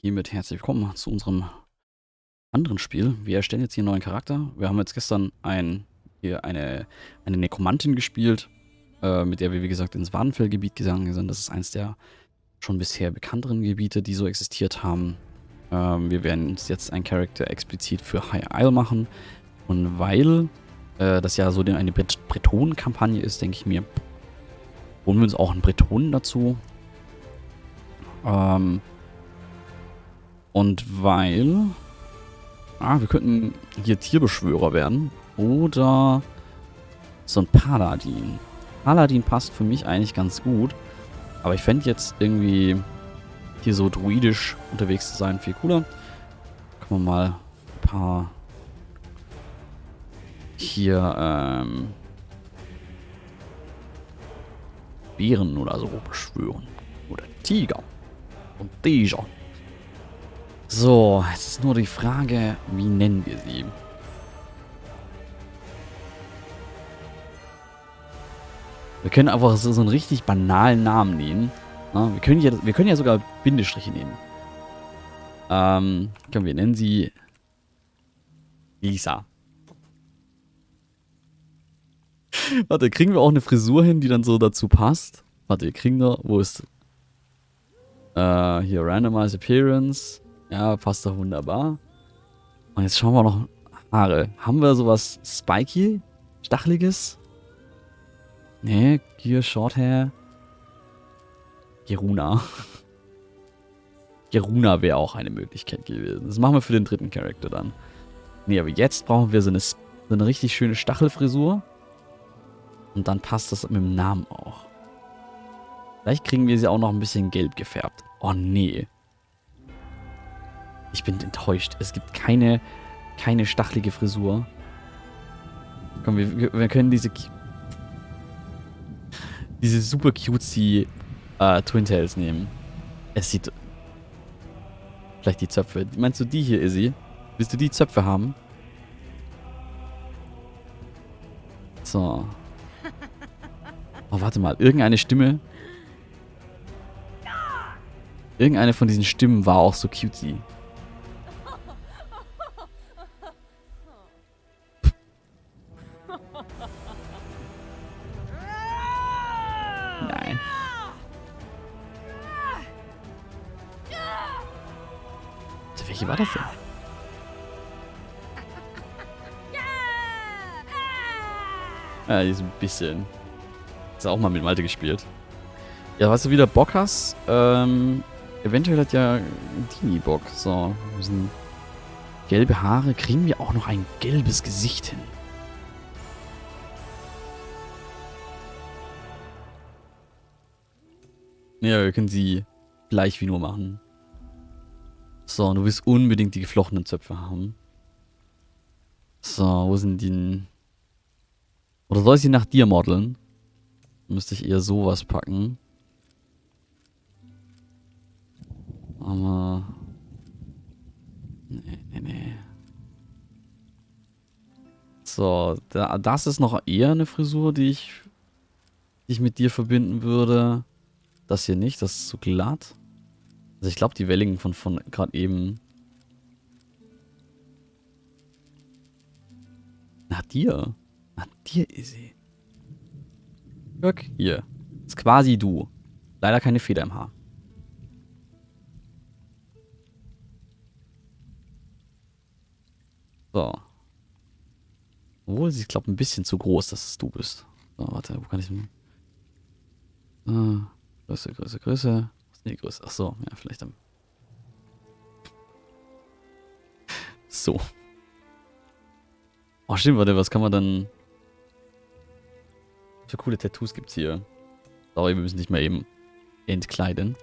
hiermit herzlich willkommen zu unserem anderen Spiel. Wir erstellen jetzt hier einen neuen Charakter. Wir haben jetzt gestern hier eine Nekromantin gespielt, mit der wir, wie gesagt, ins Wadenfellgebiet gegangen sind. Das ist eins der schon bisher bekannteren Gebiete, die so existiert haben. Wir werden uns jetzt einen Charakter explizit für High Isle machen. Und weil das ja so eine Bretonen-Kampagne ist, denke ich mir, holen wir uns auch einen Bretonen dazu. Und weil... wir könnten hier Tierbeschwörer werden. Oder so ein Paladin. Paladin passt für mich eigentlich ganz gut. Aber ich fände jetzt irgendwie hier so druidisch unterwegs zu sein viel cooler. Können wir mal ein paar hier Bären oder so beschwören. Oder Tiger. Und Tiger. So, jetzt ist nur die Frage, wie nennen wir sie? Wir können einfach so einen richtig banalen Namen nehmen. Ja, wir können ja sogar Bindestriche nehmen. Wir nennen sie Lisa. Warte, kriegen wir auch eine Frisur hin, die dann so dazu passt? Warte, wo ist... hier, Randomize Appearance. Ja, passt doch wunderbar. Und jetzt schauen wir noch Haare. Haben wir sowas spiky? Stacheliges? Nee, hier Short Hair. Geruna. Geruna wäre auch eine Möglichkeit gewesen. Das machen wir für den dritten Charakter dann. Nee, aber jetzt brauchen wir so eine richtig schöne Stachelfrisur. Und dann passt das mit dem Namen auch. Vielleicht kriegen wir sie auch noch ein bisschen gelb gefärbt. Oh nee. Ich bin enttäuscht. Es gibt keine stachelige Frisur. Komm, wir können diese super cutesy Twin Tails nehmen. Es sieht... Vielleicht die Zöpfe. Meinst du die hier, Izzy? Willst du die Zöpfe haben? So. Oh, warte mal. Irgendeine Stimme... Irgendeine von diesen Stimmen war auch so cutesy. Nein. Welche war das denn? Ja, die ist ein bisschen. Ist auch mal mit Malte gespielt. Ja, was du wieder Bock hast, eventuell hat ja Dini Bock. So, wir müssen gelbe Haare. Kriegen wir auch noch ein gelbes Gesicht hin? Ja, wir können sie gleich wie nur machen. So, du willst unbedingt die geflochtenen Zöpfe haben. So, wo sind die? Oder soll ich sie nach dir modeln? Müsste ich eher sowas packen. Aber... Nee. So, das ist noch eher eine Frisur, die ich mit dir verbinden würde. Das hier nicht, das ist zu glatt. Also ich glaube, die Welligen von gerade eben... Nach dir ist sie. Guck, hier. Ist quasi du. Leider keine Feder im Haar. So. Obwohl, sie ist, glaube ich, ein bisschen zu groß, dass es du bist. So, warte, wo kann ich... Größe. Was ist denn die Größe? Ach so, ja, vielleicht dann. So. Oh, stimmt, warte, was kann man dann... Für coole Tattoos gibt's hier. Sorry, wir müssen nicht mal eben entkleiden.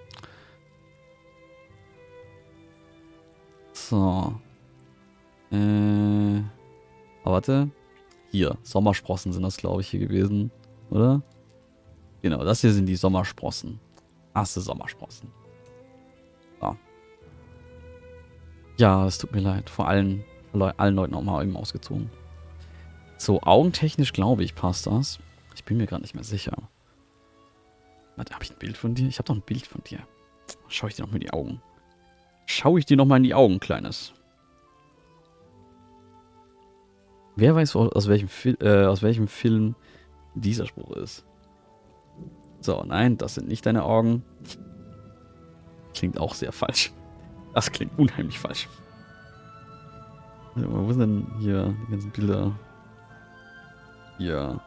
So. Oh, warte. Hier, Sommersprossen sind das, glaube ich, hier gewesen. Oder? Genau, das hier sind die Sommersprossen. Erste Sommersprossen. So. Ja, es tut mir leid. Vor allen Leuten auch mal eben ausgezogen. So, augentechnisch glaube ich, passt das. Ich bin mir gerade nicht mehr sicher. Warte, habe ich ein Bild von dir? Ich habe doch ein Bild von dir. Schau ich dir noch mal die Augen. Schau ich dir nochmal in die Augen, Kleines. Wer weiß, aus welchem Film dieser Spruch ist. So, nein, das sind nicht deine Augen. Klingt auch sehr falsch. Das klingt unheimlich falsch. Wo sind denn hier die ganzen Bilder? Hier.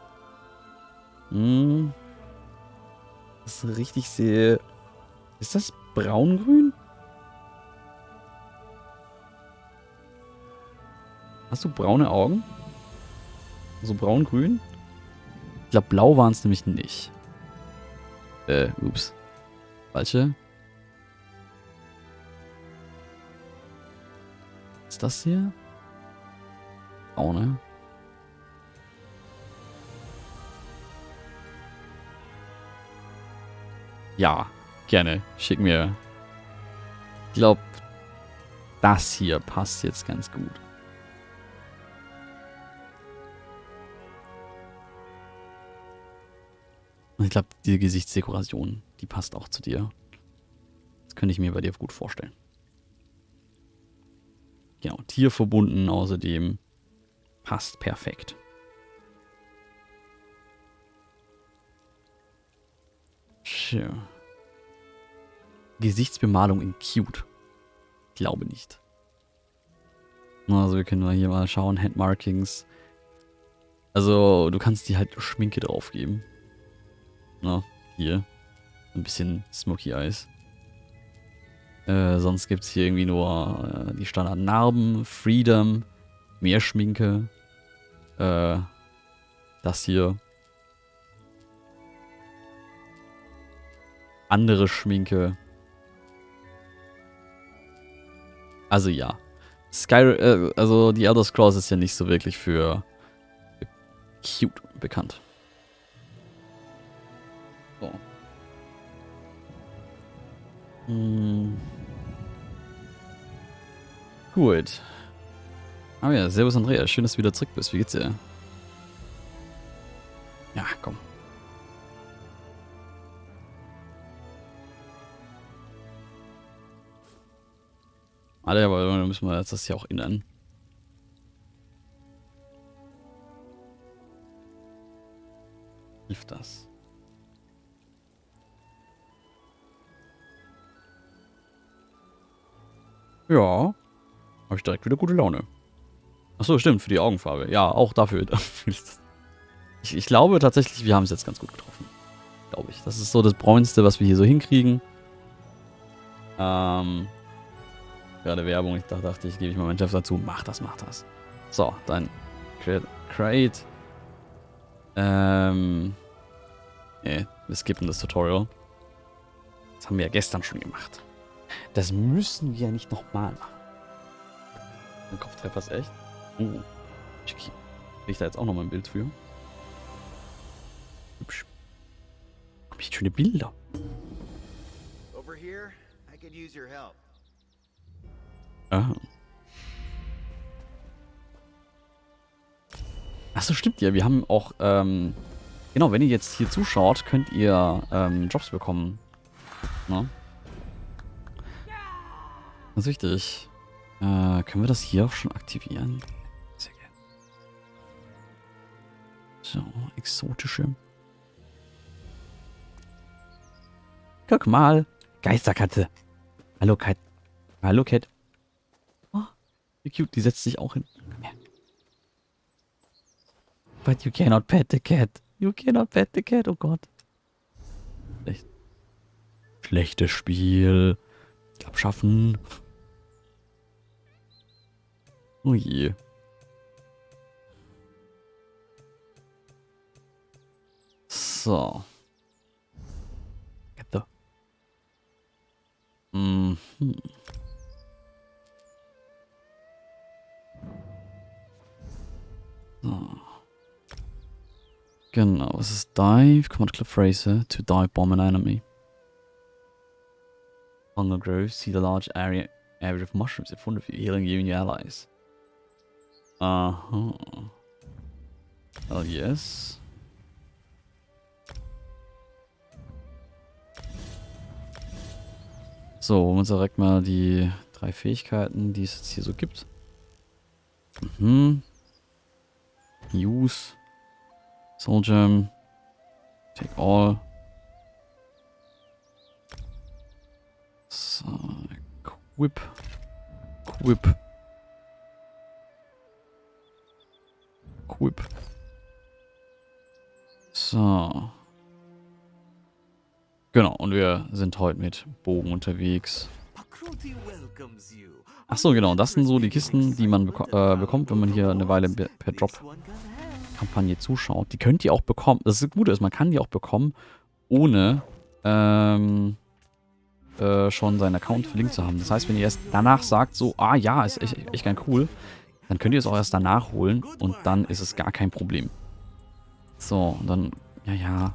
Das ist richtig sehe. Ist das braungrün? Hast du braune Augen? So braun-grün? Ich glaube, blau waren es nämlich nicht. Ups. Falsche. Ist das hier? Braune. Ja, gerne. Schick mir. Ich glaube, das hier passt jetzt ganz gut. Und ich glaube, die Gesichtsdekoration, die passt auch zu dir. Das könnte ich mir bei dir gut vorstellen. Genau, tierverbunden außerdem. Passt perfekt. Tja. Gesichtsbemalung in cute. Ich glaube nicht. Also wir können mal hier mal schauen. Handmarkings. Also du kannst die halt Schminke drauf geben. Na, hier. Ein bisschen Smoky Eyes. Sonst gibt es hier irgendwie nur die Standard-Narben, Freedom, mehr Schminke. Das hier. Andere Schminke. Also ja. Also die Elder Scrolls ist ja nicht so wirklich für cute bekannt. So. Gut. Ah ja, servus Andrea, schön, dass du wieder zurück bist. Wie geht's dir? Ja, komm. Alter, aber dann müssen wir jetzt das hier auch ändern. Hilft das? Ja. Habe ich direkt wieder gute Laune. Achso, stimmt, für die Augenfarbe. Ja, auch dafür. Ich glaube tatsächlich, wir haben es jetzt ganz gut getroffen. Glaube ich. Das ist so das Bräunste, was wir hier so hinkriegen. Gerade Werbung. Ich dachte, ich gebe ich mal meinen Chef dazu. Mach das, mach das. So, dann Create. Nee, wir skippen das Tutorial. Das haben wir ja gestern schon gemacht. Das müssen wir ja nicht nochmal machen. Ein Kopftreffer ist echt. Kriege ich da jetzt auch nochmal ein Bild für? Hübsch. Hab ich schöne Bilder. Over here, I could use your help. Aha. Achso, stimmt ja. Wir haben auch, genau, wenn ihr jetzt hier zuschaut, könnt ihr Jobs bekommen. Ne? Das ist wichtig. Können wir das hier auch schon aktivieren? Sehr gerne. So, exotische. Guck mal. Geisterkatze. Hallo, Cat. Hallo, Cat. Oh, wie cute. Die setzt sich auch hin. Komm her. But you cannot pet the cat. You cannot pet the cat. Oh Gott. Schlecht. Schlechtes Spiel. Abschaffen. Oh je. So. Get the. Mhm. So. Genau, es ist Dive. Command Cliff Racer to dive bomb an enemy. Hunger Grove, see the large area of mushrooms in front of you, healing you and your allies. Aha. Well, yes. So, holen wir uns direkt mal die 3 Fähigkeiten, die es jetzt hier so gibt. Mhm. Use. Soul Gem. Take all. So, Equip. Equip. Equip. So. Genau, und wir sind heute mit Bogen unterwegs. Achso, genau, das sind so die Kisten, die man bekommt, wenn man hier eine Weile per Drop-Kampagne zuschaut. Die könnt ihr auch bekommen. Das Gute ist, man kann die auch bekommen, ohne schon seinen Account verlinkt zu haben. Das heißt, wenn ihr erst danach sagt, so, ah ja, ist echt ganz cool, dann könnt ihr es auch erst danach holen und dann ist es gar kein Problem. So, und dann, ja,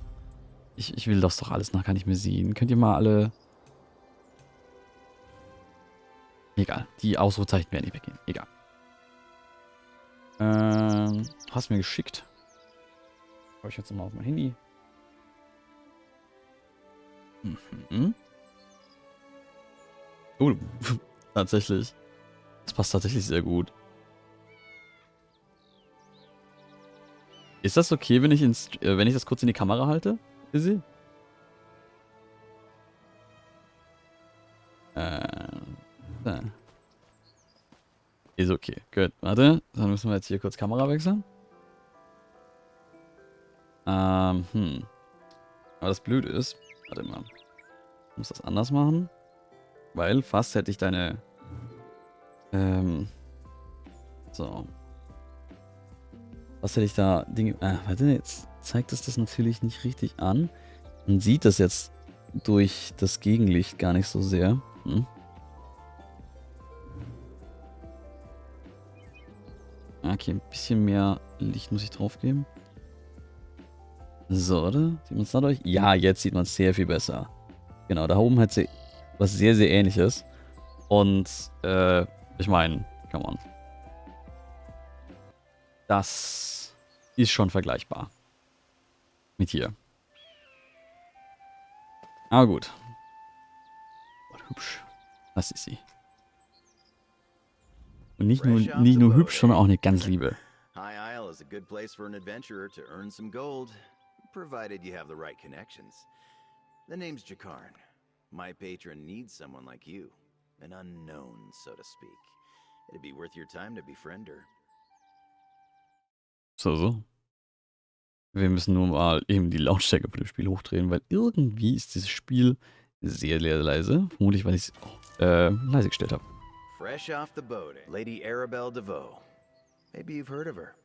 ich will das doch alles nach, kann ich mir sehen. Könnt ihr mal alle... Egal, die Ausrufezeichen werden nicht weggehen. Egal. Hast mir geschickt. Schau ich jetzt mal auf mein Handy. Mhm. Oh, tatsächlich. Das passt tatsächlich sehr gut. Ist das okay, wenn ich das kurz in die Kamera halte? Izzy? Ist okay. Gut. Warte. Dann müssen wir jetzt hier kurz Kamera wechseln. Aber das Blöde ist... Warte mal. Ich muss das anders machen. Weil fast hätte ich deine... So. Was hätte ich da... Dinge... warte, jetzt zeigt es das natürlich nicht richtig an. Man sieht das jetzt durch das Gegenlicht gar nicht so sehr. Okay, ein bisschen mehr Licht muss ich drauf geben. So, oder? Sieht man es dadurch? Ja, jetzt sieht man es sehr viel besser. Genau, da oben hat sie was sehr, sehr Ähnliches. Und, ich meine, come on. Das ist schon vergleichbar. Mit hier. Aber gut. Hübsch. Das ist sie. Und nicht nur hübsch, sondern auch eine ganz liebe. High Isle is a good place for an adventurer to earn some gold, provided you have the right connections. The name's Jakarn. My patron needs someone like you, an unknown, so to speak. It'd be worth your time to befriend her. So. Wir müssen nur mal eben die Lautstärke von dem Spiel hochdrehen, weil irgendwie ist dieses Spiel sehr, sehr leise. Vermutlich, weil ich es leise gestellt habe. Fresh off the boat, Lady Arabelle DeVoe. Maybe you've heard of her.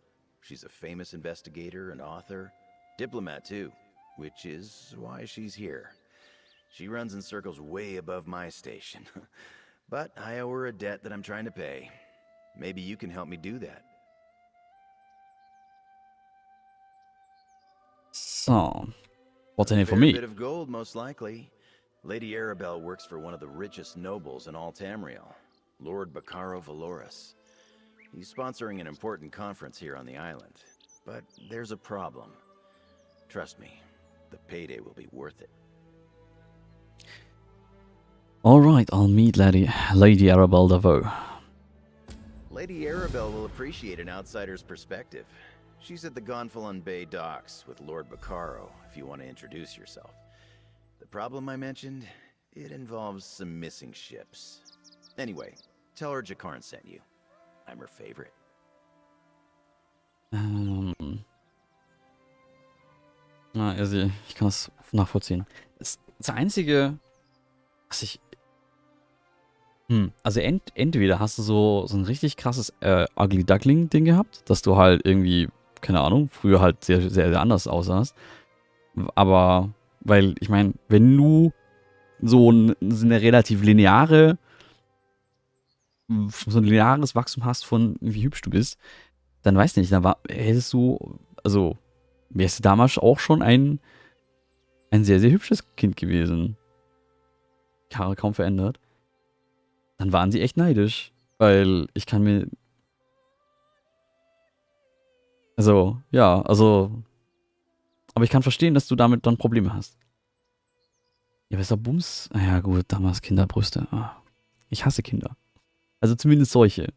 She's a famous investigator and author, diplomat too, which is why she's here. She runs in circles way above my station. But I owe her a debt that I'm trying to pay. Maybe you can help me do that. So, what's in it for A me? bit of gold, most likely. Lady Arabelle works for one of the richest nobles in all Tamriel, Lord Bacaro Valoris. He's sponsoring an important conference here on the island, but there's a problem. Trust me, the payday will be worth it. Alright, I'll meet Lady Arabelle DeVoe. Lady Arabelle will appreciate an outsider's perspective. She's at the Gonfalon Bay docks with Lord Bacaro, if you want to introduce yourself. The problem I mentioned, it involves some missing ships. Anyway, tell her Jakarn sent you. I'm her favorite. Also ich kann das nachvollziehen. Das Einzige, was ich... Also entweder hast du so ein richtig krasses Ugly Duckling-Ding gehabt, dass du halt irgendwie, keine Ahnung, früher halt sehr, sehr, sehr anders aussahst. Aber, weil, ich meine, wenn du so eine relativ lineares Wachstum hast von wie hübsch du bist, dann weiß nicht, dann hättest du, also wärst du damals auch schon ein sehr, sehr hübsches Kind gewesen. Haare kaum verändert. Dann waren sie echt neidisch, weil ich kann mir, also, ja, also, aber ich kann verstehen, dass du damit dann Probleme hast. Ja, besser Bums. Ja gut, damals Kinderbrüste. Ich hasse Kinder. Also zumindest solche.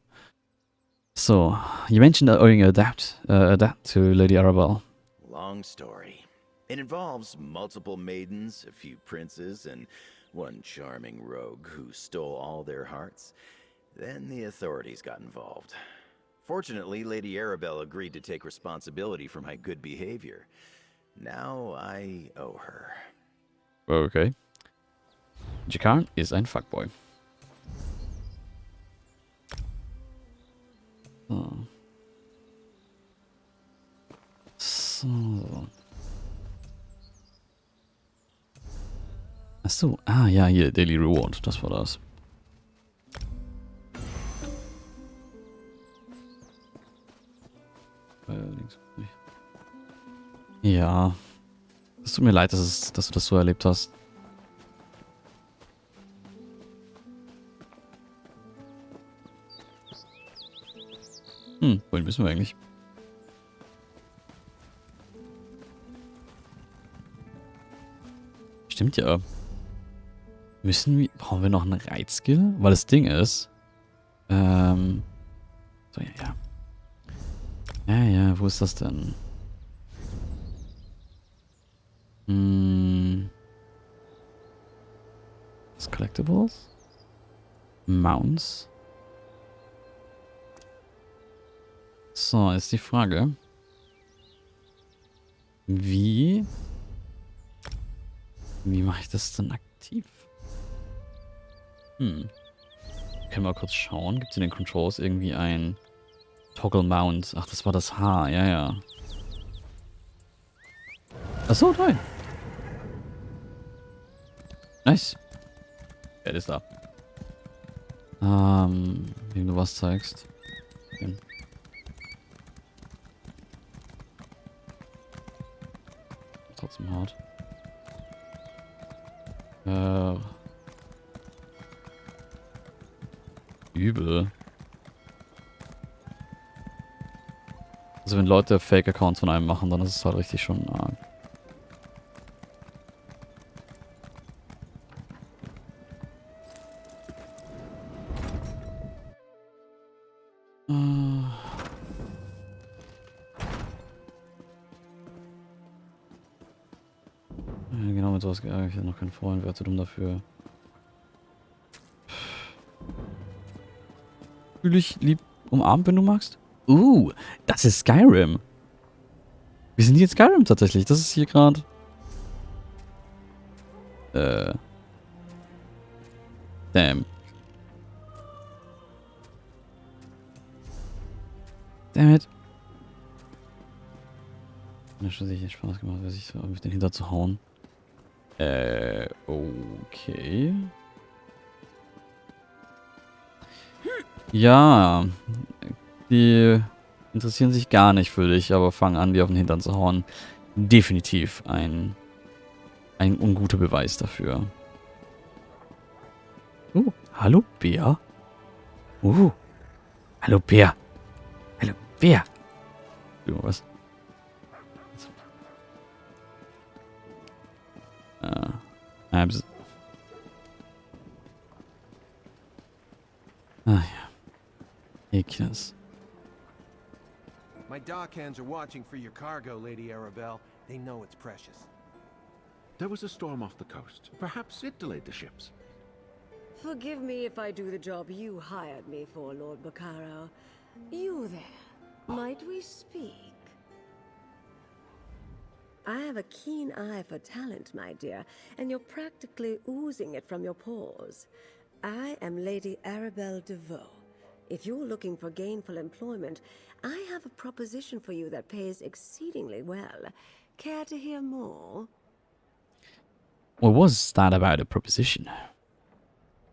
So, you mentioned that owing a debt to Lady Arabelle. Long story. It involves multiple maidens, a few princes, and one charming rogue who stole all their hearts. Then the authorities got involved. Fortunately, Lady Arabelle agreed to take responsibility for my good behavior. Now I owe her. Okay. Jakar ist ein Fuckboy. So. So. Achso, ja, hier, Daily Reward, das war das. Links. Ja. Es tut mir leid, dass du das so erlebt hast. Wohin müssen wir eigentlich? Stimmt ja. Brauchen wir noch einen Reitskill? Weil das Ding ist, so, ja. Ja, wo ist das denn? Das Collectibles? Mounts? So, ist die Frage. Wie mache ich das denn aktiv? Können wir mal kurz schauen. Gibt es in den Controls irgendwie ein Toggle Mount? Ach, das war das H. Ja. Achso, nein. Nice. Er ist da. Wenn du was zeigst. Okay. Trotzdem hart. Übel. Also wenn Leute Fake-Accounts von einem machen, dann ist es halt richtig schon arg. Genau, mit sowas geärgert. Ich habe noch keinen Freund. Wäre zu dumm dafür. Fühl dich lieb umarmt, wenn du magst. Das ist Skyrim. Wir sind hier in Skyrim tatsächlich. Das ist hier gerade. Damn. Damn it. Hat schon sicher Spaß gemacht, sich so auf den Hinter zu hauen. Okay. Ja. Die interessieren sich gar nicht für dich, aber fangen an, dir auf den Hintern zu hauen. Definitiv ein unguter Beweis dafür. Hallo Bär. Hallo Bär. Hallo Bär. Was? Ja. Ekles. My dockhands are watching for your cargo, Lady Arabelle. They know it's precious. There was a storm off the coast. Perhaps it delayed the ships. Forgive me if I do the job you hired me for, Lord Bacaro. You there. Might we speak? I have a keen eye for talent, my dear, and you're practically oozing it from your pores. I am Lady Arabelle DeVoe. If you're looking for gainful employment, I have a proposition for you that pays exceedingly well. Care to hear more? What was that about a proposition?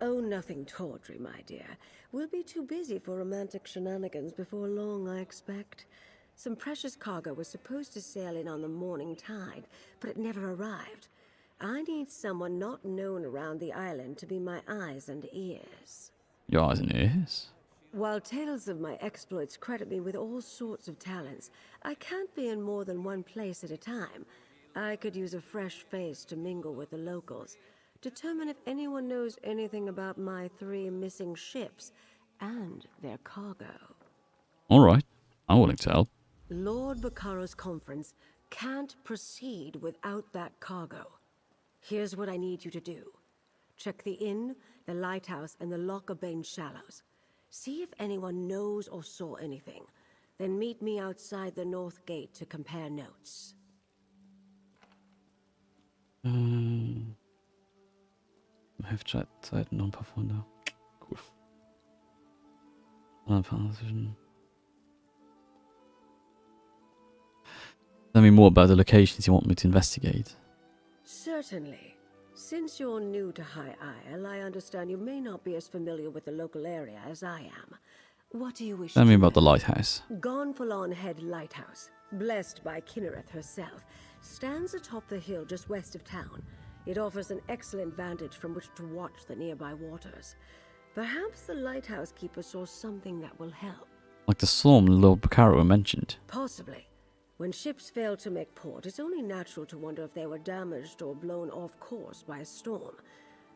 Oh, nothing tawdry, my dear. We'll be too busy for romantic shenanigans before long, I expect. Some precious cargo was supposed to sail in on the morning tide, but it never arrived. I need someone not known around the island to be my eyes and ears. Your eyes and ears? While tales of my exploits credit me with all sorts of talents, I can't be in more than one place at a time. I could use a fresh face to mingle with the locals, determine if anyone knows anything about my 3 missing ships, and their cargo. Alright, I'm willing to help. Lord Baccaro's conference can't proceed without that cargo. Here's what I need you to do. Check the inn, the lighthouse, and the Lochbane Shallows. See if anyone knows or saw anything. Then meet me outside the North Gate to compare notes. Heftzeiten noch ein paar Funde. Cool. Tell me more about the locations you want me to investigate. Certainly. Since you're new to High Isle, I understand you may not be as familiar with the local area as I am. What do you wish Tell me to about the know? lighthouse. Gonfalon Head Lighthouse, blessed by Kinnereth herself, stands atop the hill just west of town. It offers an excellent vantage from which to watch the nearby waters. Perhaps the lighthouse keeper saw something that will help. Like the storm Lord Baccaro mentioned. Possibly. When ships fail to make port, it's only natural to wonder if they were damaged or blown off course by a storm.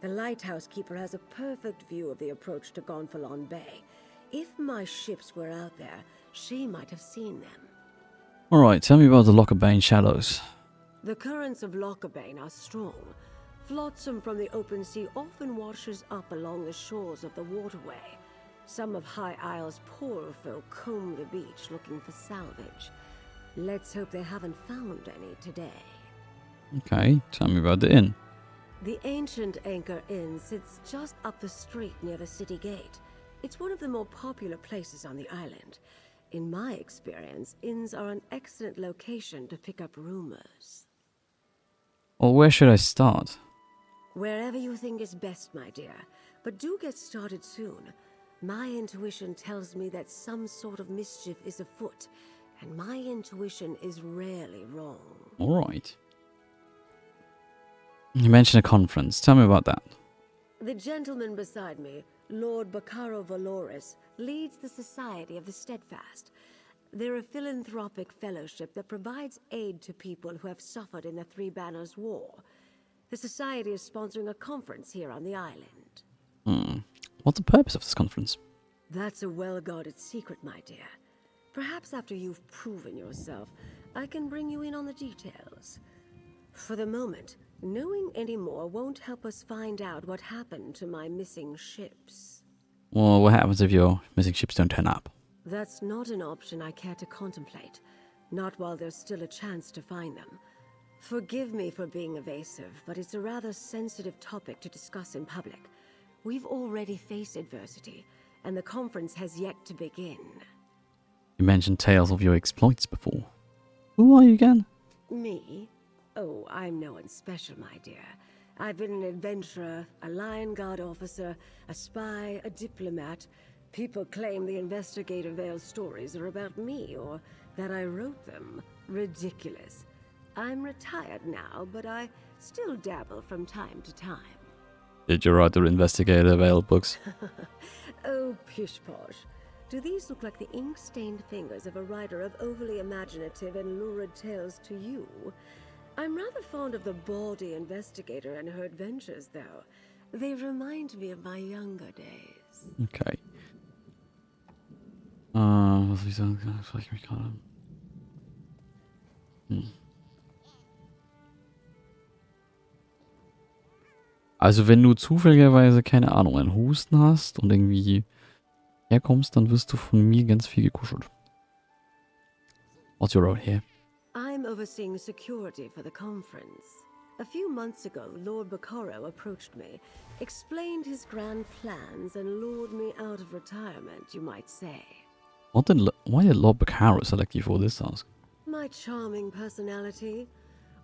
The lighthouse keeper has a perfect view of the approach to Gonfalon Bay. If my ships were out there, she might have seen them. Alright, tell me about the Lochbane Shallows. The currents of Lochbane are strong. Flotsam from the open sea often washes up along the shores of the waterway. Some of High Isle's poorer folk comb the beach looking for salvage. Let's hope they haven't found any today. Okay, tell me about the inn. The ancient Anchor Inn sits just up the street near the city gate. It's one of the more popular places on the island. In my experience, inns are an excellent location to pick up rumors. Well, where should I start? Wherever you think is best, my dear. But do get started soon. My intuition tells me that some sort of mischief is afoot, and my intuition is rarely wrong. Alright. You mentioned a conference. Tell me about that. The gentleman beside me, Lord Baccaro Valoris, leads the Society of the Steadfast. They're a philanthropic fellowship that provides aid to people who have suffered in the Three Banners War. The Society is sponsoring a conference here on the island. What's the purpose of this conference? That's a well-guarded secret, my dear. Perhaps after you've proven yourself, I can bring you in on the details. For the moment, knowing any more won't help us find out what happened to my missing ships. Well, what happens if your missing ships don't turn up? That's not an option I care to contemplate. Not while there's still a chance to find them. Forgive me for being evasive, but it's a rather sensitive topic to discuss in public. We've already faced adversity, and the conference has yet to begin. You mentioned tales of your exploits before. Who are you again? Me? Oh, I'm no one special, my dear. I've been an adventurer, a Lion Guard officer, a spy, a diplomat. People claim the Investigator Vale stories are about me, or that I wrote them. Ridiculous. I'm retired now, but I still dabble from time to time. Did you write the Investigator Vale books? Oh, pish-posh. Do these look like the ink-stained fingers of a writer of overly imaginative and lurid tales to you? I'm rather fond of the baldy investigator and her adventures, though. They remind me of my younger days. Okay. Was soll ich sagen? Vielleicht mich gerade. Also wenn du zufälligerweise, keine Ahnung, einen Husten hast und irgendwie herkommst, dann wirst du von mir ganz viel gekuschelt. What's your role here? I'm overseeing security for the conference. A few months ago, Lord Baccaro approached me, explained his grand plans, and lured me out of retirement, you might say. Why did Lord Baccaro select you for this task? My charming personality.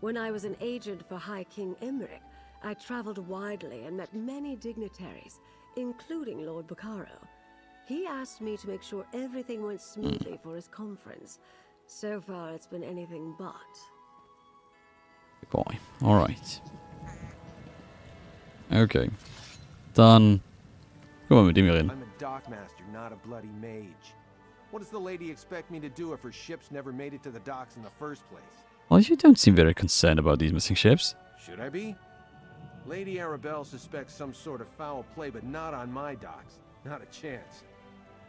When I was an agent for High King Emmerich, I traveled widely and met many dignitaries, including Lord Baccaro. He asked me to make sure everything went smoothly for his conference. So far, it's been anything but. Good boy. Alright. Okay. Dann guck mal mit dem hier reden. I'm a dockmaster, not a bloody mage. What does the lady expect me to do if her ships never made it to the docks in the first place? Well, you don't seem very concerned about these missing ships. Should I be? Lady Arabelle suspects some sort of foul play, but not on my docks. Not a chance.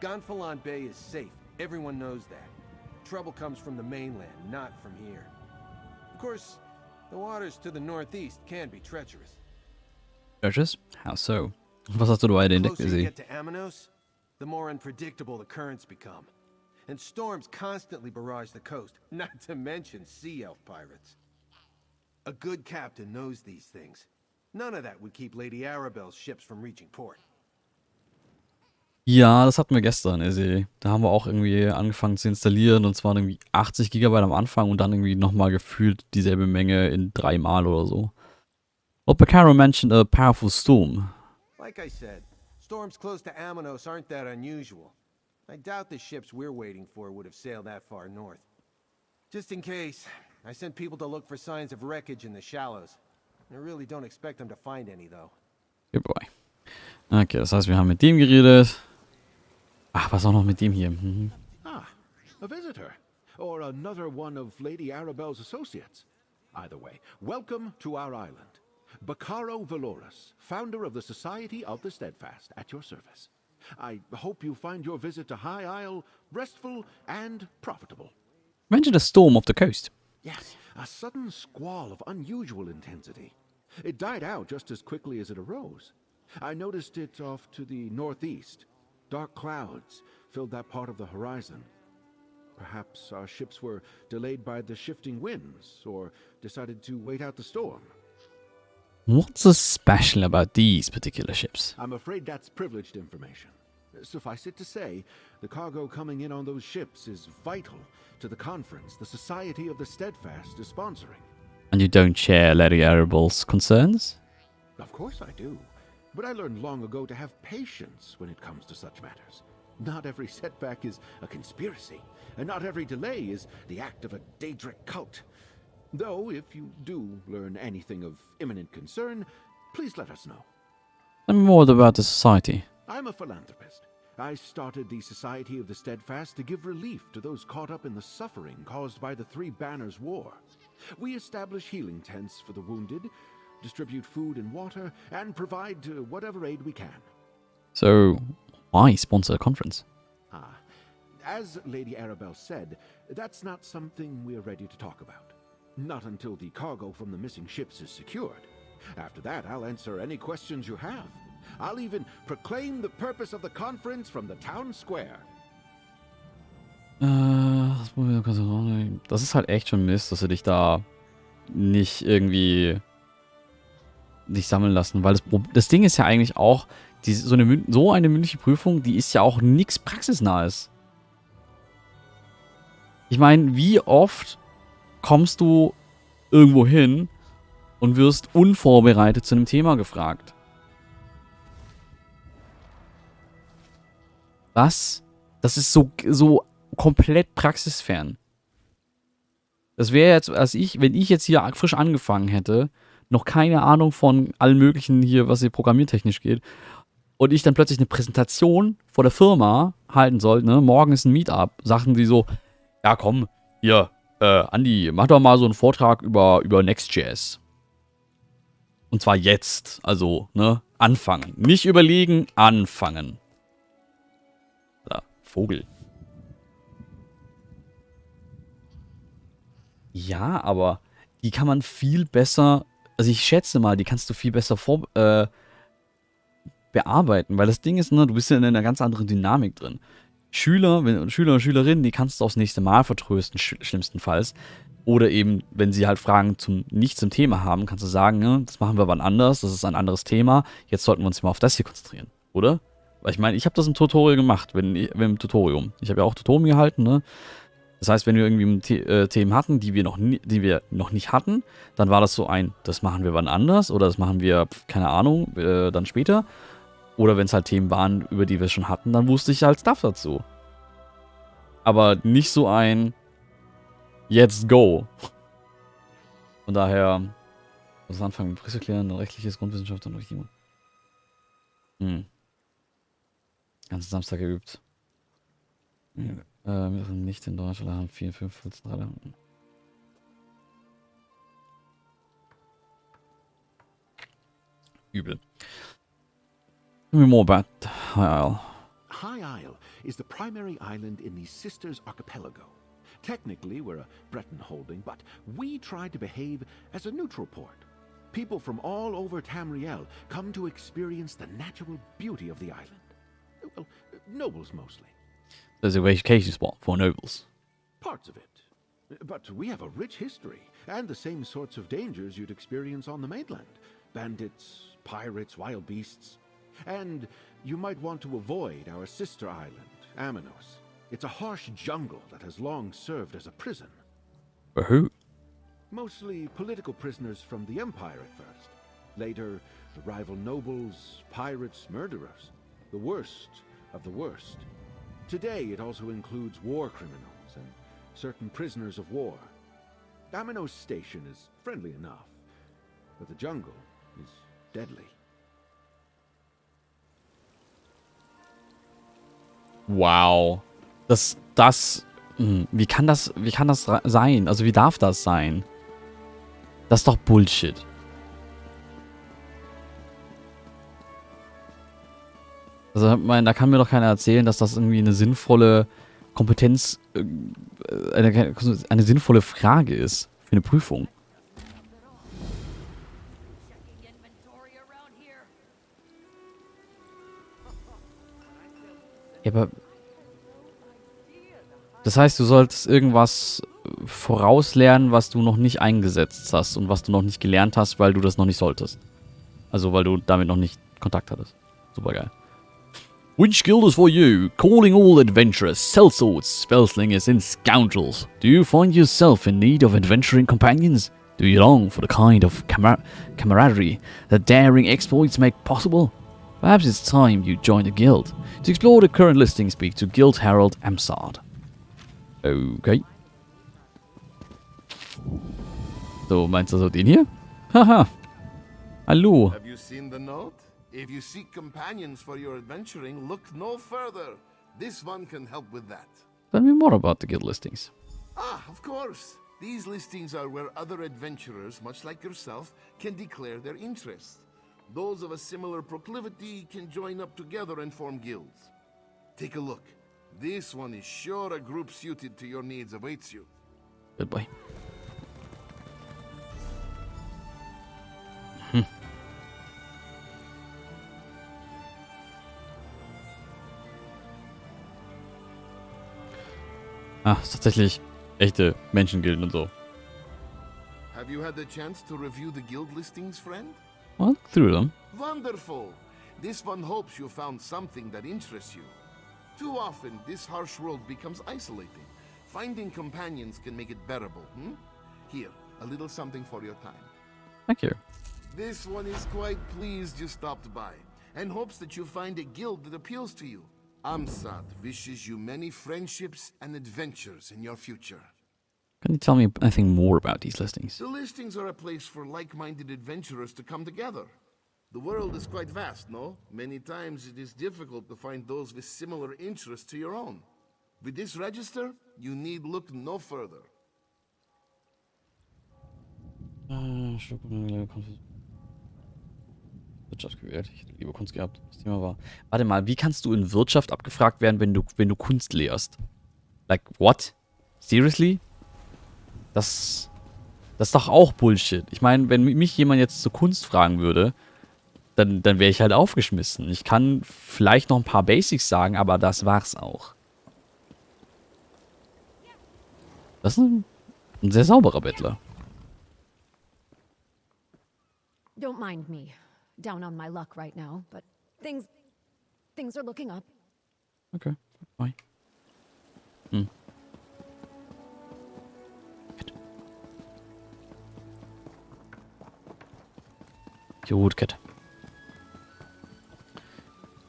Gonfalon Bay is safe. Everyone knows that. Trouble comes from the mainland, not from here. Of course, the waters to the northeast can be treacherous. Churches? How so? Was hast du bei The den Deck closer you gesehen? get to Amanos, the more unpredictable the currents become. And storms constantly barrage the coast, not to mention sea elf pirates. A good captain knows these things. None of that would keep Lady Arabelle's ships from reaching port. Ja, das hatten wir gestern, Izzy. Da haben wir auch irgendwie angefangen zu installieren und zwar irgendwie 80 Gigabyte am Anfang und dann irgendwie nochmal gefühlt dieselbe Menge in 3 Mal oder so. Well, Picaro mentioned a powerful storm. Like I said, storms close to Amanos aren't that unusual. I doubt the ships we're waiting for would have sailed that far north. Just in case, I sent people to look for signs of wreckage in the shallows. I really don't expect them to find any, though. Good boy. Okay, das heißt, wir haben mit dem geredet. Ach, was auch noch mit dem hier? Mhm. Ah, a visitor. Or another one of Lady Arabelle's associates. Either way, welcome to our island. Bacaro Valoris, founder of the Society of the Steadfast, at your service. I hope you find your visit to High Isle restful and profitable. Mentioned a storm off the coast. Yes, a sudden squall of unusual intensity. It died out just as quickly as it arose. I noticed it off to the northeast. Dark clouds filled that part of the horizon. Perhaps our ships were delayed by the shifting winds, or decided to wait out the storm. What's so special about these particular ships? I'm afraid that's privileged information. Suffice it to say, the cargo coming in on those ships is vital to the conference the Society of the Steadfast is sponsoring. And you don't share Lady Arabelle's concerns? Of course I do. But I learned long ago to have patience when it comes to such matters. Not every setback is a conspiracy, and not every delay is the act of a Daedric cult. Though, if you do learn anything of imminent concern, please let us know. Tell me more about the society. I'm a philanthropist. I started the Society of the Steadfast to give relief to those caught up in the suffering caused by the Three Banners War. We establish healing tents for the wounded, distribute food and water, and provide whatever aid we can. So, why sponsor a conference? As Lady Arabelle said, that's not something we're ready to talk about. Not until the cargo from the missing ships is secured. After that, I'll answer any questions you have. I'll even proclaim the purpose of the conference from the town square. Das ist halt echt schon Mist, dass sie dich da nicht irgendwie nicht sammeln lassen, weil das Ding ist ja eigentlich auch, so eine mündliche Prüfung, die ist ja auch nichts Praxisnahes. Ich meine, wie oft kommst du irgendwo hin und wirst unvorbereitet zu einem Thema gefragt? Was? Das ist so komplett praxisfern. Das wäre jetzt, wenn ich jetzt hier frisch angefangen hätte, noch keine Ahnung von allen möglichen hier, was hier programmiertechnisch geht, und ich dann plötzlich eine Präsentation vor der Firma halten soll, ne? Morgen ist ein Meetup, Sachen wie so, ja komm, hier, Andi, mach doch mal so einen Vortrag über Next.js. Und zwar jetzt, also, ne, anfangen. Nicht überlegen, anfangen. Da, Vogel. Ja, aber die kann man viel besser, also ich schätze mal, die kannst du viel besser bearbeiten, weil das Ding ist, ne, du bist ja in einer ganz anderen Dynamik drin. Schüler und Schülerinnen, die kannst du aufs nächste Mal vertrösten, schlimmstenfalls. Oder eben, wenn sie halt Fragen nicht zum Thema haben, kannst du sagen, ne, das machen wir wann anders, das ist ein anderes Thema, jetzt sollten wir uns mal auf das hier konzentrieren, oder? Weil ich meine, ich habe das im Tutorial gemacht, im Tutorium. Ich habe ja auch Tutorium gehalten, ne? Das heißt, wenn wir irgendwie Themen hatten, die wir noch nicht hatten, dann war das so das machen wir wann anders oder das machen wir, keine Ahnung, dann später. Oder wenn es halt Themen waren, über die wir schon hatten, dann wusste ich halt Stuff dazu. Aber nicht so Jetzt go. Von daher, muss ich anfangen mit Presse klären, rechtliches, Grundwissenschaft und Richtung. Ganzen Samstag geübt. Wir sind nicht in Deutschland, haben 4, 5 Zentrale. Übel. Tell me more about High Isle. High Isle is the primary island in the Sisters Archipelago. Technically, we're a Breton holding, but we try to behave as a neutral port. People from all over Tamriel come to experience the natural beauty of the island. Well, nobles mostly. There's a vacation spot for nobles. Parts of it. But we have a rich history, and the same sorts of dangers you'd experience on the mainland. Bandits, pirates, wild beasts. And you might want to avoid our sister island, Amanos. It's a harsh jungle that has long served as a prison. For who? Mostly political prisoners from the Empire at first. Later, rival nobles, pirates, murderers. The worst of the worst. Today, it also includes war criminals and certain prisoners of war. Amanos Station is friendly enough, but the jungle is deadly. Wow. Wie kann das sein? Also wie darf das sein? Das ist doch Bullshit. Also, ich meine, da kann mir doch keiner erzählen, dass das irgendwie eine sinnvolle Kompetenz, eine sinnvolle Frage ist für eine Prüfung. Ja, aber das heißt, du solltest irgendwas vorauslernen, was du noch nicht eingesetzt hast und was du noch nicht gelernt hast, weil du das noch nicht solltest. Also, weil du damit noch nicht Kontakt hattest. Super geil. Which guild is for you? Calling all adventurers, sellswords, spellslingers, and scoundrels. Do you find yourself in need of adventuring companions? Do you long for the kind of camaraderie that daring exploits make possible? Perhaps it's time you join the guild. To explore the current listing, speak to Guild Herald Amsard. Okay. So, meinst du so den hier? Haha. Hallo. Have you seen the note? If you seek companions for your adventuring, look no further. This one can help with that. Tell me more about the guild listings. Ah, of course. These listings are where other adventurers, much like yourself, can declare their interests. Those of a similar proclivity can join up together and form guilds. Take a look. This one is sure a group suited to your needs awaits you. Good boy. Ah, ist tatsächlich echte Menschengilden und so. Have you had the chance to review the guild listings, friend? Well, look through them. Wonderful! This one hopes you found something that interests you. Too often, this harsh world becomes isolating. Finding companions can make it bearable, Here, a little something for your time. Thank you. This one is quite pleased you stopped by, and hopes that you find a guild that appeals to you. Amsad wishes you many friendships and adventures in your future. Can you tell me anything more about these listings? The listings are a place for like-minded adventurers to come together. The world is quite vast, no? Many times it is difficult to find those with similar interests to your own. With this register, you need look no further. Wirtschaft gewählt. Ich hätte lieber Kunst gehabt. Das Thema war. Warte mal, wie kannst du in Wirtschaft abgefragt werden, wenn du Kunst lehrst? Like, what? Seriously? Das ist doch auch Bullshit. Ich meine, wenn mich jemand jetzt zur Kunst fragen würde, dann wäre ich halt aufgeschmissen. Ich kann vielleicht noch ein paar Basics sagen, aber das war's auch. Das ist ein sehr sauberer Bettler. Don't mind me. Down on my luck right now, but things are looking up. Okay, bye. Gut. Gut, Kette.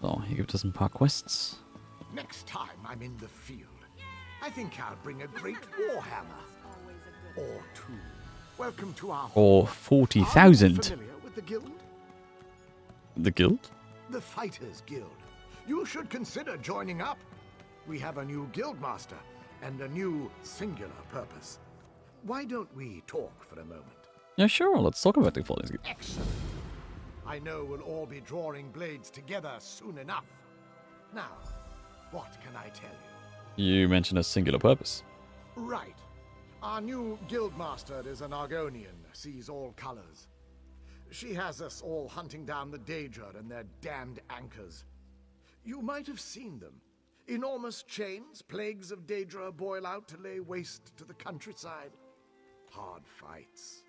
So, hier gibt es ein paar Quests. Next time I'm in the field, I think I'll bring a great warhammer. Or two. Welcome to our Oh, 40,000. Familiar with the guild? The Guild? The Fighters Guild. You should consider joining up. We have a new guildmaster and a new singular purpose. Why don't we talk for a moment? Yeah, sure. Let's talk about the Fighters Guild. Excellent. I know we'll all be drawing blades together soon enough. Now, I tell you? You mentioned a singular purpose. Right. Our new guildmaster is an Argonian, sees all colors. She has us all hunting down the Daedra and their damned anchors. You might have seen them. Enormous chains, plagues of Daedra boil out to lay waste to the countryside. Hard fights.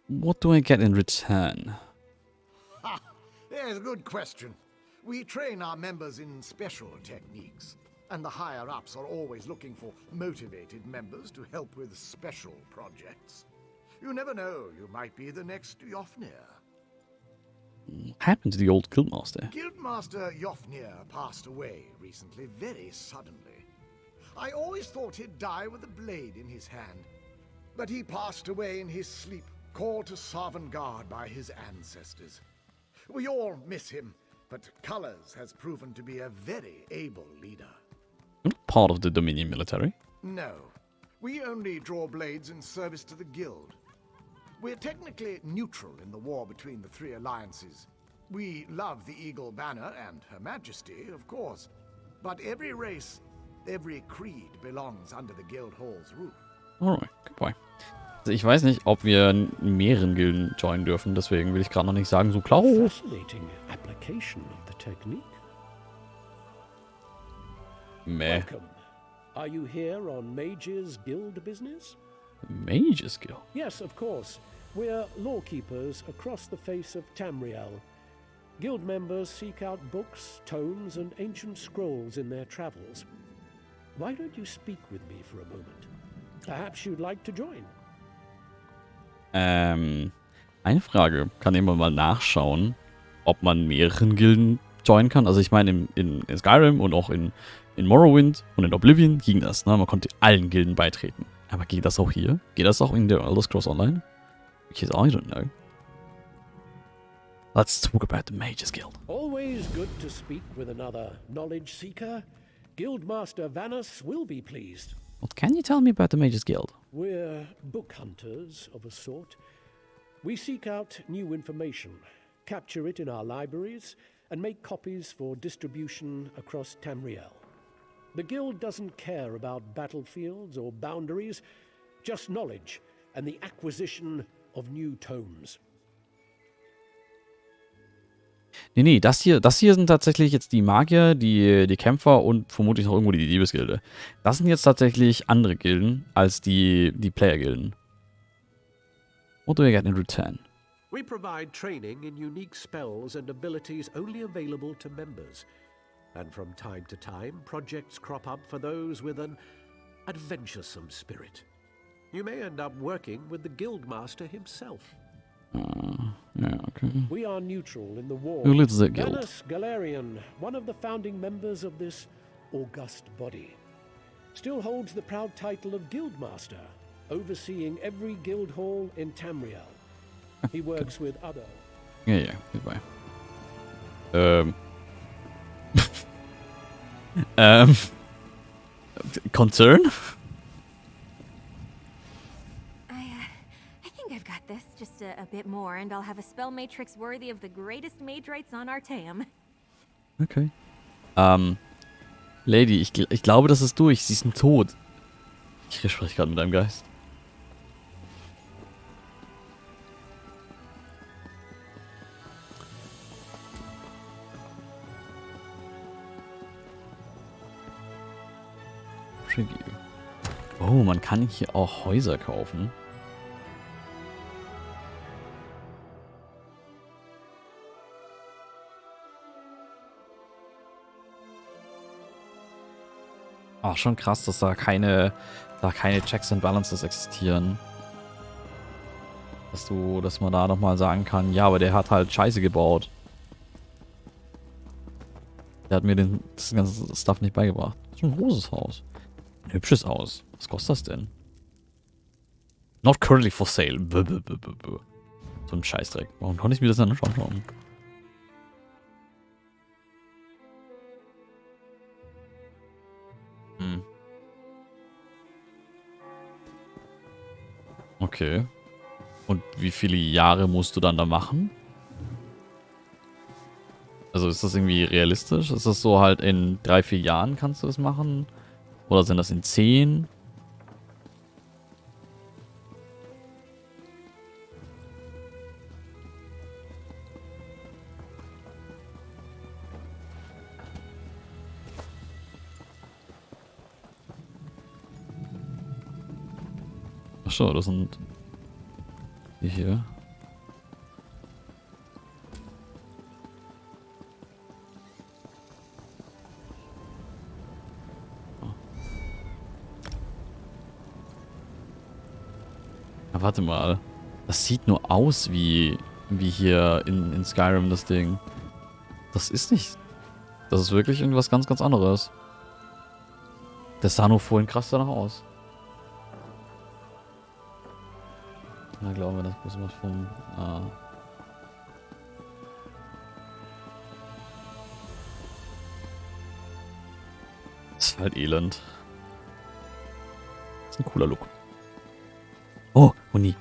What do I get in return? Ha! There's a good question. We train our members in special techniques, and the higher-ups are always looking for motivated members to help with special projects. You never know, you might be the next Yofnir. What happened to the old guildmaster? Guildmaster Yofnir passed away recently, very suddenly. I always thought he'd die with a blade in his hand. But he passed away in his sleep, called to Sovngarde by his ancestors. We all miss him, but Colors has proven to be a very able leader. I'm not part of the Dominion military. No, we only draw blades in service to the Guild. We're technically neutral in the war between the three alliances. We love the Eagle Banner and Her Majesty, of course. But every race, every creed belongs under the Guild Hall's roof. Alright, goodbye. Also ich weiß nicht, ob wir in mehreren Gilden joinen dürfen, deswegen will ich gerade noch nicht sagen, so klar. Fascinating application of the technique. Meh. Welcome. Are you here on Mage's Guild business? Mage's Guild? Yes, of course. We're lawkeepers across the face of Tamriel. Guild members seek out books, tomes, and ancient scrolls in their travels. Why don't you speak with me for a moment? Perhaps you'd like to join. Eine Frage. Kann jemand mal nachschauen, ob man mehreren Gilden joinen kann? Also ich meine, in Skyrim und auch in Morrowind und in Oblivion ging das, ne? Man konnte allen Gilden beitreten. Aber geht das auch hier? Geht das auch in der Elder Scrolls Online? Because I don't know. Let's talk about the Mage's Guild. Always good to speak with another knowledge seeker. Guildmaster Vanus will be pleased. What can you tell me about the Mage's Guild? We're book hunters of a sort. We seek out new information, capture it in our libraries, and make copies for distribution across Tamriel. The Guild doesn't care about battlefields or boundaries, just knowledge and the acquisition of new tomes. Nee, das hier sind tatsächlich jetzt die Magier, die Kämpfer und vermutlich noch irgendwo die Diebesgilde. Das sind jetzt tatsächlich andere Gilden als die Player-Gilden. What do I get in return? We provide training in unique spells and abilities only available to members. And from time to time, projects crop up for those with an adventuresome spirit. You may end up working with the Guildmaster himself. Yeah, okay. We are neutral in the war. Who leads the guild? Vanus Galarian, one of the founding members of this august body, still holds the proud title of Guildmaster, overseeing every guild hall in Tamriel. He works with other... Yeah, goodbye. Concern? I think I've got this. Just a bit more, and I'll have a spell matrix worthy of the greatest mage rights on Artaeum. Okay. Lady, ich glaube, das ist durch. Sie sind tot. Ich spreche gerade mit einem Geist. Preview. Oh, man kann hier auch Häuser kaufen. Ach, schon krass, dass da keine Checks and Balances existieren. Dass man da nochmal sagen kann, ja, aber der hat halt Scheiße gebaut. Der hat mir das ganze Stuff nicht beigebracht. Das ist ein großes Haus. Ein hübsches Haus. Was kostet das denn? Not currently for sale. So ein Scheißdreck. Warum konnte ich mir das dann nicht anschauen? Okay. Und wie viele Jahre musst du dann da machen? Also ist das irgendwie realistisch? Ist das so halt in 3, 4 Jahren kannst du das machen? Oder sind das in 10? Achso, das sind die hier. Ja, warte mal. Das sieht nur aus wie hier in Skyrim das Ding. Das ist nicht. Das ist wirklich irgendwas ganz, ganz anderes. Das sah nur vorhin krass danach aus. Na, glauben wir, das muss was vom... Das ist halt elend. Das ist ein cooler Look. Oh, Hundi.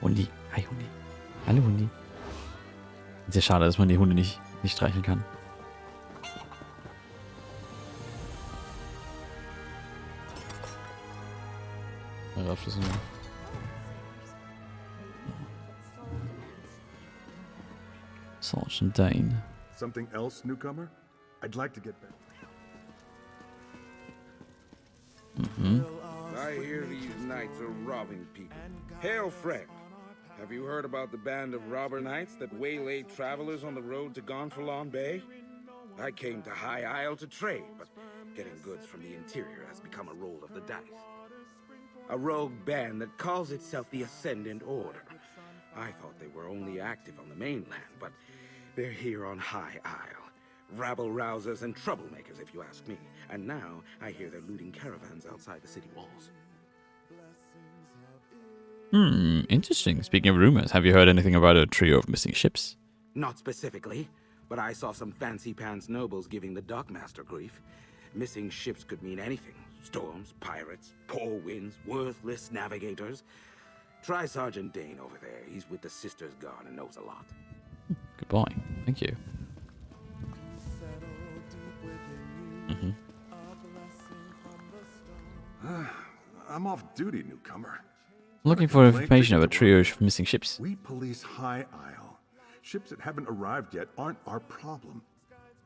Hundi. Hi, Hundi. Hallo, Hundi. Sehr schade, dass man die Hunde nicht streicheln kann. Ja, Abschlüsse. Sergeant Dane. Something else, newcomer? I'd like to get back. I hear these knights are robbing people. Hail, friend. Have you heard about the band of robber knights that waylaid travelers on the road to Gonfalon Bay? I came to High Isle to trade, but getting goods from the interior has become a roll of the dice. A rogue band that calls itself the Ascendant Order. I thought they were only active on the mainland, but they're here on High Isle. Rabble-rousers and troublemakers, if you ask me. And now, I hear they're looting caravans outside the city walls. Interesting. Speaking of rumors, have you heard anything about a trio of missing ships? Not specifically, but I saw some fancy-pants nobles giving the dockmaster grief. Missing ships could mean anything. Storms, pirates, poor winds, worthless navigators. Try Sergeant Dane over there. He's with the Sisters Guard and knows a lot. Goodbye. Thank you. I'm off duty, newcomer. Looking for information about a trio of missing ships. We police High Isle. Ships that haven't arrived yet aren't our problem.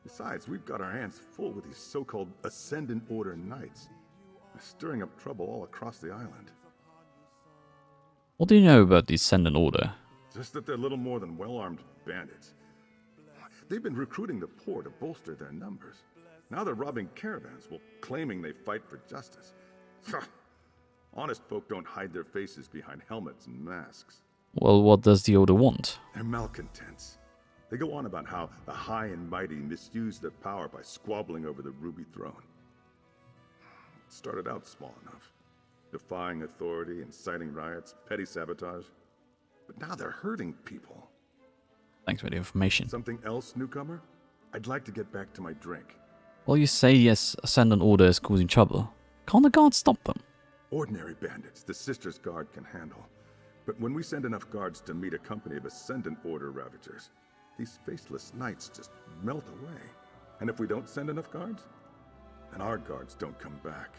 Besides, we've got our hands full with these so-called Ascendant Order Knights. They're stirring up trouble all across the island. What do you know about the Ascendant Order? Just that they're little more than well-armed bandits. They've been recruiting the poor to bolster their numbers. Now they're robbing caravans while claiming they fight for justice. Honest folk don't hide their faces behind helmets and masks. Well, what does the Order want? They're malcontents. They go on about how the high and mighty misuse their power by squabbling over the Ruby Throne. It started out small enough. Defying authority, inciting riots, petty sabotage. But now they're hurting people. Thanks for the information. Something else, newcomer? I'd like to get back to my drink. Well, you say yes, Ascendant Order is causing trouble. Can't the guards stop them? Ordinary bandits, the Sisters Guard can handle. But when we send enough guards to meet a company of Ascendant Order Ravagers, these faceless knights just melt away. And if we don't send enough guards, then our guards don't come back.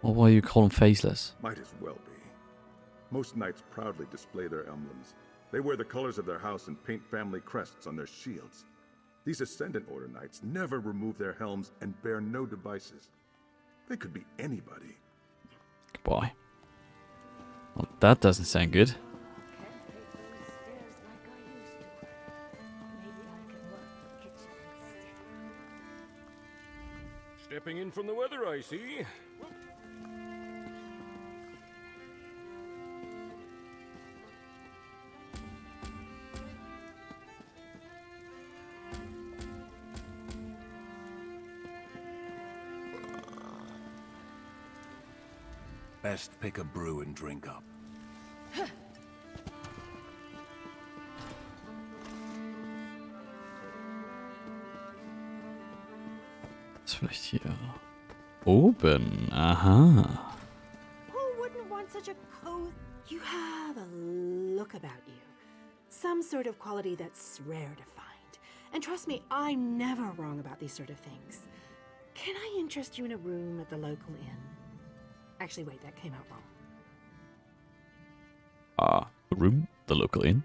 Well, why do you call them faceless? Might as well be. Most knights proudly display their emblems. They wear the colors of their house and paint family crests on their shields. These Ascendant Order knights never remove their helms and bear no devices. They could be anybody. Goodbye. Well, that doesn't sound good. Stepping in from the weather, I see. Best pick a brew and drink up. Ist vielleicht hier oben. Aha. Who wouldn't want such a coat? You have a look about you. Some sort of quality that's rare to find. And trust me, I'm never wrong about these sort of things. Can I interest you in a room at the local inn? Actually, wait, that came out wrong. The room? The local inn?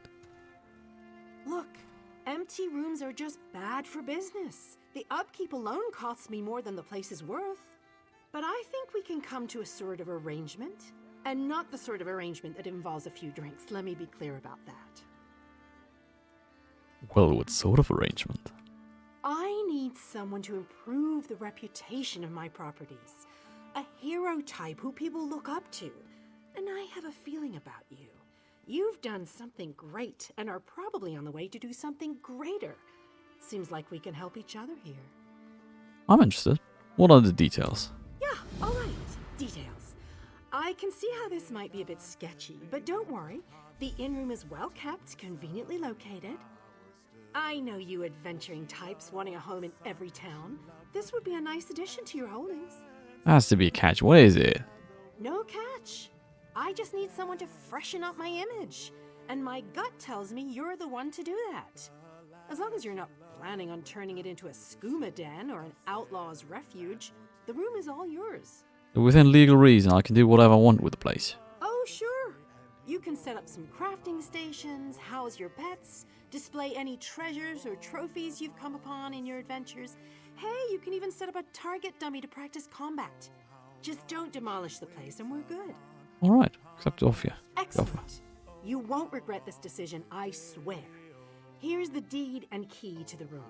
Look, empty rooms are just bad for business. The upkeep alone costs me more than the place is worth. But I think we can come to a sort of arrangement. And not the sort of arrangement that involves a few drinks. Let me be clear about that. Well, what sort of arrangement? I need someone to improve the reputation of my properties. A hero type who people look up to. And I have a feeling about you. You've done something great and are probably on the way to do something greater. Seems like we can help each other here. I'm interested. What are the details? Yeah, all right. Details. I can see how this might be a bit sketchy, but don't worry. The inn room is well kept, conveniently located. I know you adventuring types wanting a home in every town. This would be a nice addition to your holdings. Has to be a catch. What is it? No catch. I just need someone to freshen up my image. And my gut tells me you're the one to do that. As long as you're not planning on turning it into a skooma den or an outlaw's refuge, the room is all yours. Within legal reason, I can do whatever I want with the place. Oh, sure. You can set up some crafting stations, house your pets, display any treasures or trophies you've come upon in your adventures. Hey, you can even set up a target dummy to practice combat. Just don't demolish the place and we're good. Alright, accept the offer. Excellent. You won't regret this decision, I swear. Here's the deed and key to the room.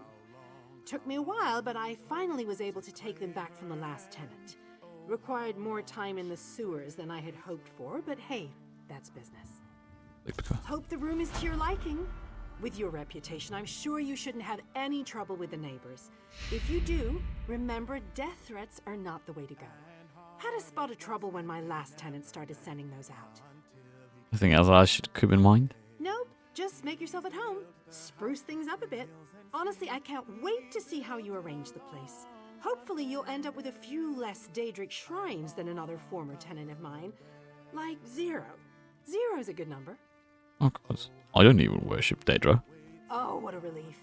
Took me a while, but I finally was able to take them back from the last tenant. Required more time in the sewers than I had hoped for, but hey, that's business. Hope the room is to your liking. With your reputation, I'm sure you shouldn't have any trouble with the neighbors. If you do, remember death threats are not the way to go. Had a spot of trouble when my last tenant started sending those out. Anything else I should keep in mind? Nope, just make yourself at home. Spruce things up a bit. Honestly, I can't wait to see how you arrange the place. Hopefully you'll end up with a few less Daedric shrines than another former tenant of mine. Like 0. 0's a good number. Of course. I don't even worship Daedra. Oh, what a relief.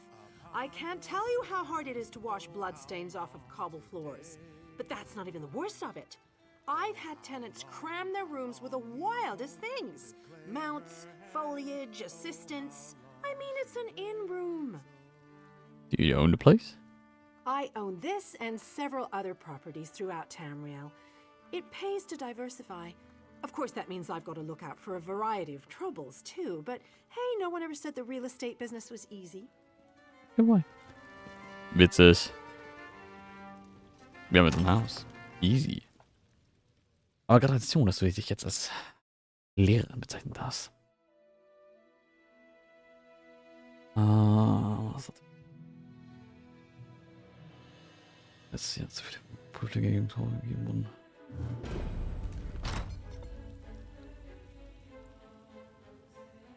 I can't tell you how hard it is to wash bloodstains off of cobble floors. But that's not even the worst of it. I've had tenants cram their rooms with the wildest things. Mounts, foliage, assistants. I mean, it's an inn room. Do you own the place? I own this and several other properties throughout Tamriel. It pays to diversify. Of course, that means I've got to look out for a variety of troubles, too. But hey, no one ever said the real estate business was easy. Why? Witzig. Wir haben jetzt ein Haus. Easy. Aber Gratulation, dass du dich jetzt als Lehrerin bezeichnen darfst. Was hat... Es ist jetzt zu viele Prüflinge gegen Tore gegeben worden.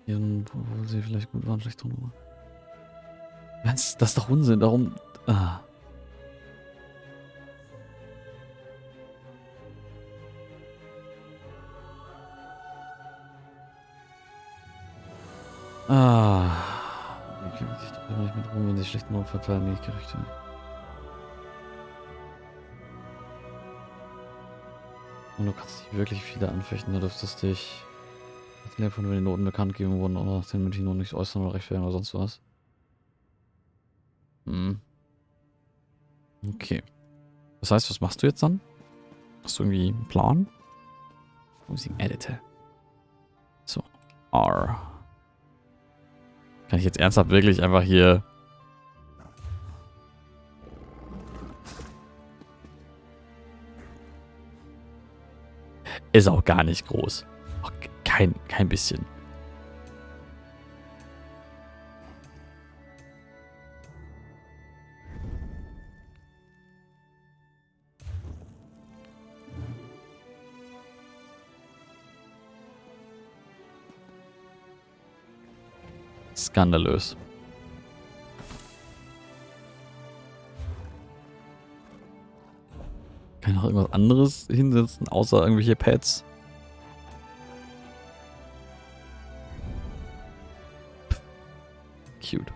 Hier, wo sie vielleicht gut waren, schlecht drin. Das ist doch Unsinn, darum... Die kümmern sich doch nicht mit rum, wenn sie schlecht nur verkleiden, nicht Gerichte. Und du kannst nicht wirklich viele anfechten, da dürftest dich von den Noten bekannt geben wurden oder nach den München noch nicht äußern oder rechtfertigen oder sonst was. Okay. Das heißt, was machst du jetzt dann? Hast du irgendwie einen Plan? Using Editor. So. R. Kann ich jetzt ernsthaft wirklich einfach hier... Ist auch gar nicht groß. Auch kein bisschen. Skandalös. Kann ich noch irgendwas anderes hinsetzen, außer irgendwelche Pads? Cute.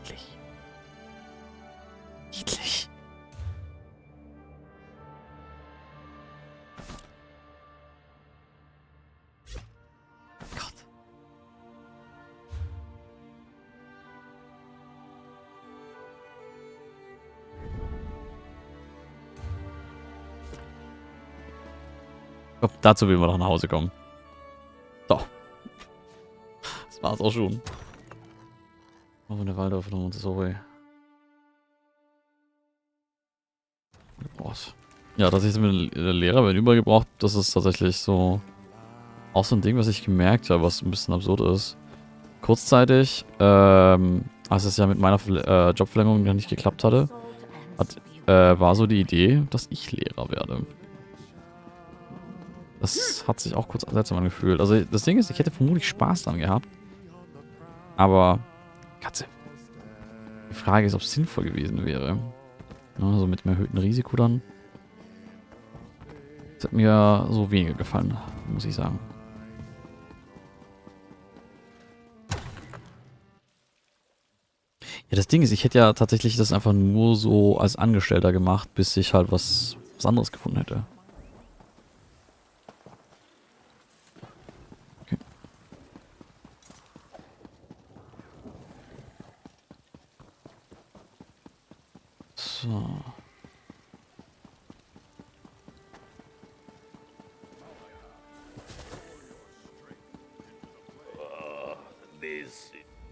Niedlich. Niedlich. Gott. Ich glaube, dazu will man noch nach Hause kommen. So. Das war's auch schon. Oh, eine Waldorf Montessori. Ja, dass ich es mit der Lehrer übergebraucht, das ist tatsächlich so auch so ein Ding, was ich gemerkt habe, was ein bisschen absurd ist. Kurzzeitig, als es ja mit meiner Jobverlängerung noch nicht geklappt hatte, war so die Idee, dass ich Lehrer werde. Das hat sich auch kurz seltsam angefühlt. Also das Ding ist, ich hätte vermutlich Spaß dran gehabt. Aber, Katze. Die Frage ist, ob es sinnvoll gewesen wäre. Ja, so mit einem erhöhten Risiko dann. Das hat mir so weniger gefallen, muss ich sagen. Ja, das Ding ist, ich hätte ja tatsächlich das einfach nur so als Angestellter gemacht, bis ich halt was anderes gefunden hätte. Okay. So.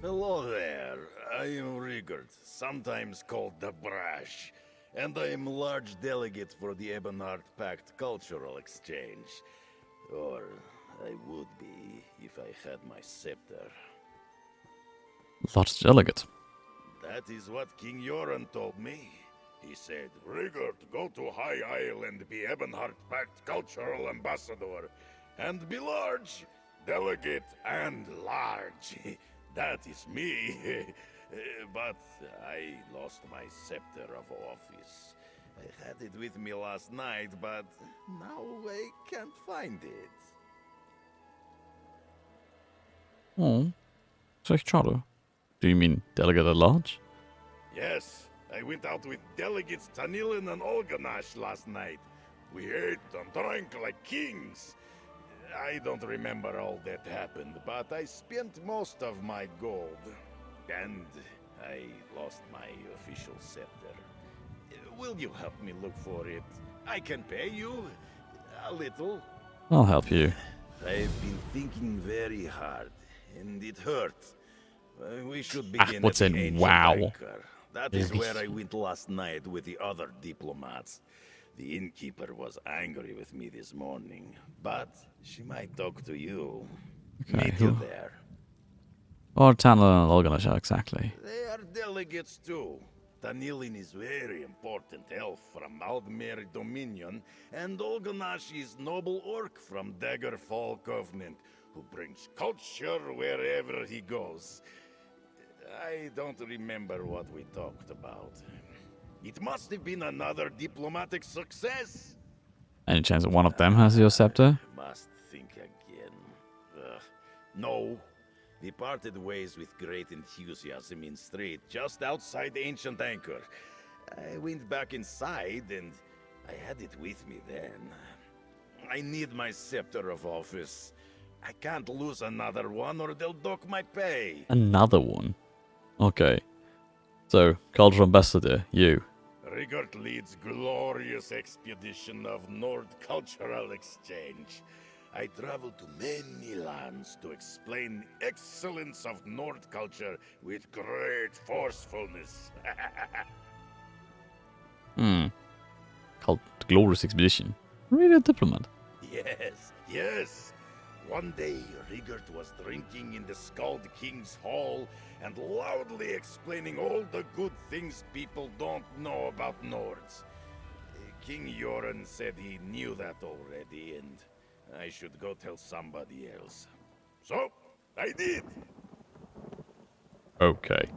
Hello there. I am Rigard, sometimes called the Brash, and I am large delegate for the Ebonheart Pact Cultural Exchange. Or I would be if I had my scepter. Large delegate. That is what King Yoren told me. He said, Rigard, go to High Isle and be Ebonheart Pact Cultural Ambassador. And be large. Delegate and large. That is me. But I lost my scepter of office. I had it with me last night, but now I can't find it. Oh, ist echt schade. Do you mean delegate at large? Yes, I went out with delegates Tanilin and Olganash last night. We ate and drank like kings. I don't remember all that happened, but I spent most of my gold. And I lost my official scepter. Will you help me look for it? I can pay you a little. I'll help you. I've been thinking very hard, and it hurts. We should begin what's at the in ancient wow? anchor. That is where I went last night with the other diplomats. The innkeeper was angry with me this morning, but she might talk to you. Okay, Meet you there. Or Tanlin and Olganisha, exactly. They are delegates too. Tanilin is very important elf from Aldmere Dominion, and Olganash is noble orc from Daggerfall Covenant, who brings culture wherever he goes. I don't remember what we talked about. It must have been another diplomatic success. Any chance that one of them has your scepter? Must think again. No. We parted ways with great enthusiasm in Street, just outside the ancient anchor. I went back inside, and I had it with me then. I need my scepter of office. I can't lose another one, or they'll dock my pay. Another one? Okay. So, cultural ambassador, you. Rigard leads glorious expedition of Nord Cultural Exchange. I travel to many lands to explain excellence of Nord culture with great forcefulness. Called the Glorious Expedition. Really a diplomat. Yes, yes. One day, Rigard was drinking in the Skald King's Hall and loudly explaining all the good things people don't know about Nords. King Yoren said he knew that already, and I should go tell somebody else. So, I did. Okay.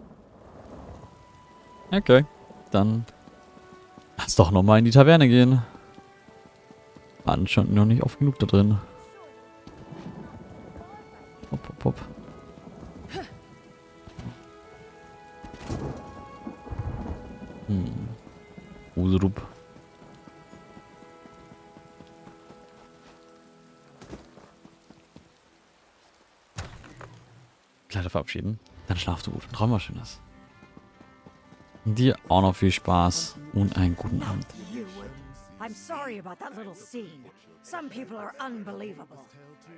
Okay, dann lass doch nochmal in die Taverne gehen. Anscheinend noch nicht oft genug da drin. Hopp, hopp, hopp. Userup. Kleider verabschieden. Dann schlaf du gut. Träum was Schönes. Dir auch noch viel Spaß und einen guten Abend. I'm sorry about that little scene. Some people are unbelievable.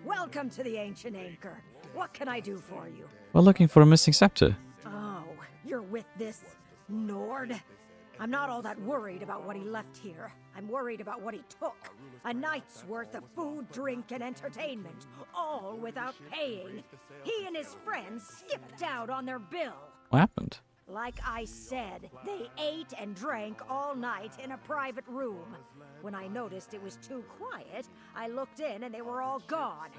Welcome to the Ancient Anchor. What can I do for you? We're looking for a missing scepter. Oh, you're with this Nord? I'm not all that worried about what he left here. I'm worried about what he took. A night's worth of food, drink, and entertainment, all without paying. He and his friends skipped out on their bill. What happened? Like I said, they ate and drank all night in a private room. When I noticed it was too quiet, I looked in and they were all gone.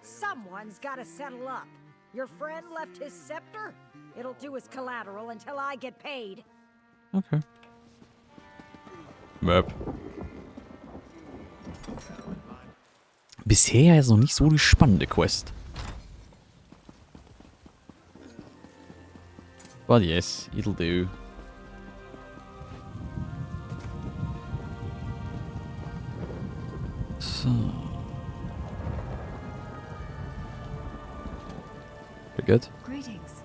Someone's gotta settle up. Your friend left his scepter? It'll do as collateral until I get paid. Okay. Möp. Bisher ist noch nicht so die spannende Quest. But yes, it'll do. So. We're good. Greetings.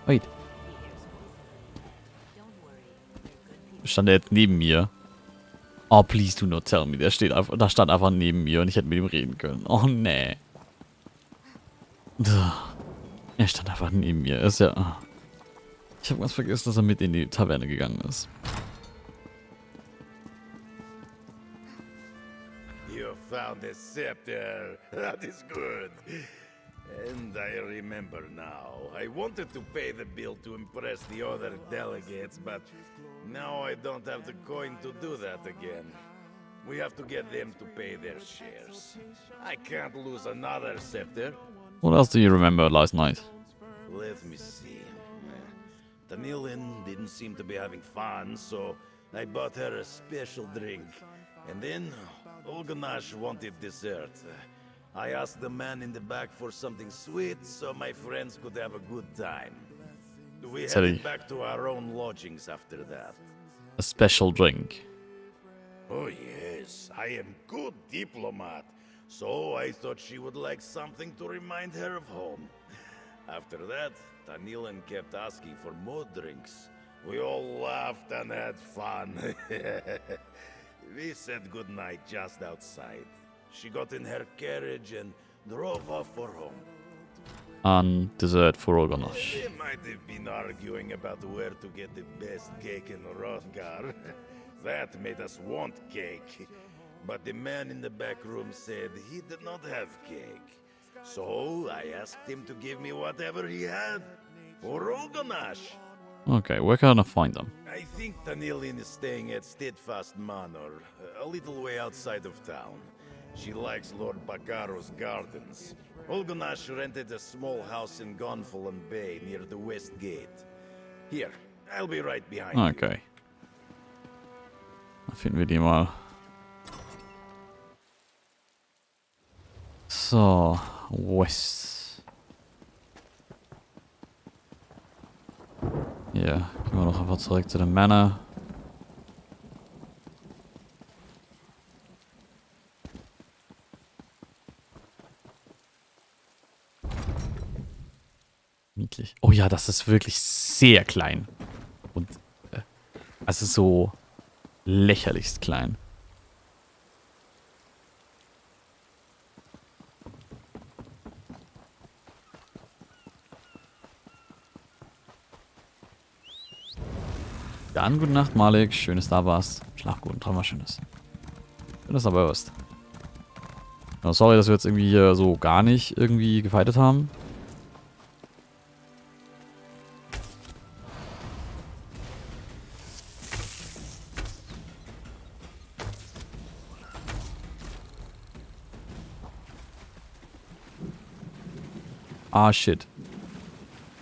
Wait. Stand er jetzt neben mir? Oh, please do not tell me. Der steht einfach, da stand einfach neben mir und ich hätte mit ihm reden können. Oh, nee. Er stand einfach neben mir. Ist ja... Ich habe ganz vergessen, dass er mit in die Taverne gegangen ist. You found the scepter. That is good. And I remember now. I wanted to pay the bill to impress the other delegates, but now I don't have the coin to do that again. We have to get them to pay their shares. I can't lose another scepter. What else do you remember last night? Let me see. Tanilin didn't seem to be having fun, so I bought her a special drink. And then Olganash wanted dessert. I asked the man in the back for something sweet so my friends could have a good time. We headed back to our own lodgings after that. A special drink. Oh yes, I am good diplomat. So I thought she would like something to remind her of home. After that, Tanilin kept asking for more drinks. We all laughed and had fun. We said goodnight just outside. She got in her carriage and drove off for home. And dessert for Olganash. They might have been arguing about where to get the best cake in Hrothgar. That made us want cake. But the man in the back room said he did not have cake. So I asked him to give me whatever he had for Olganash. Okay, where can I find them? I think Tanilin is staying at Steadfast Manor, a little way outside of town. She likes Lord Bagaro's gardens. Olganash rented a small house in Gonfalon Bay near the West Gate. Here, I'll be right behind you. Okay. Dann finden wir die mal. So, West. Ja, gehen wir noch einfach zurück zu dem Manor. Niedlich. Oh ja, das ist wirklich sehr klein. Und also so lächerlichst klein. Dann gute Nacht, Malik. Schön, dass du da warst. Schlaf gut und träum was Schönes. Schön, dass du dabei warst. Ja, sorry, dass wir jetzt irgendwie hier so gar nicht irgendwie gefightet haben. Ah, shit.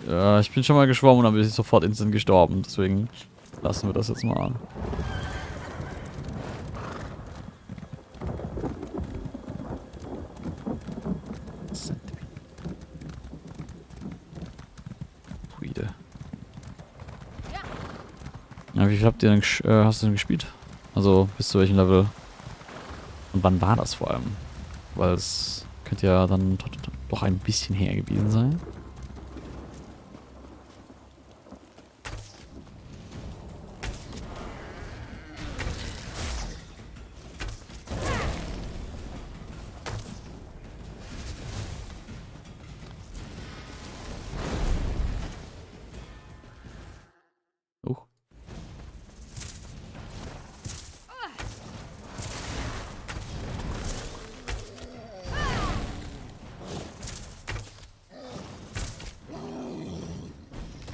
Ja, ich bin schon mal geschwommen und dann bin ich sofort instant gestorben. Deswegen lassen wir das jetzt mal an. Ja, wie viel habt ihr denn, hast du denn gespielt? Also bis zu welchem Level? Und wann war das vor allem? Weil es könnte ja dann doch ein bisschen her gewesen sein.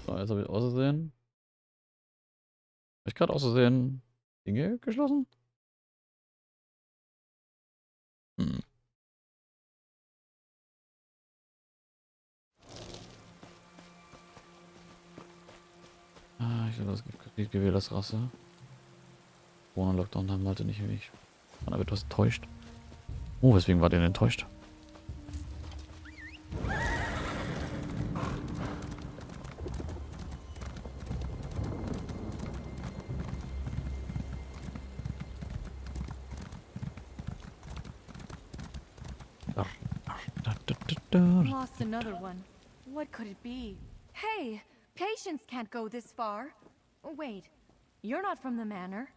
So, jetzt habe ich außersehen. Habe ich gerade außersehen Dinge geschlossen? Hm. Ah, ich glaube, das gibt gewähltes Rasse. Corona-Lockdown haben Leute nicht wie ich. Man wird etwas enttäuscht. Oh, weswegen war der denn enttäuscht? Lost another one. What could it be? Hey, patients can't go this far. Wait, you're not from the manor.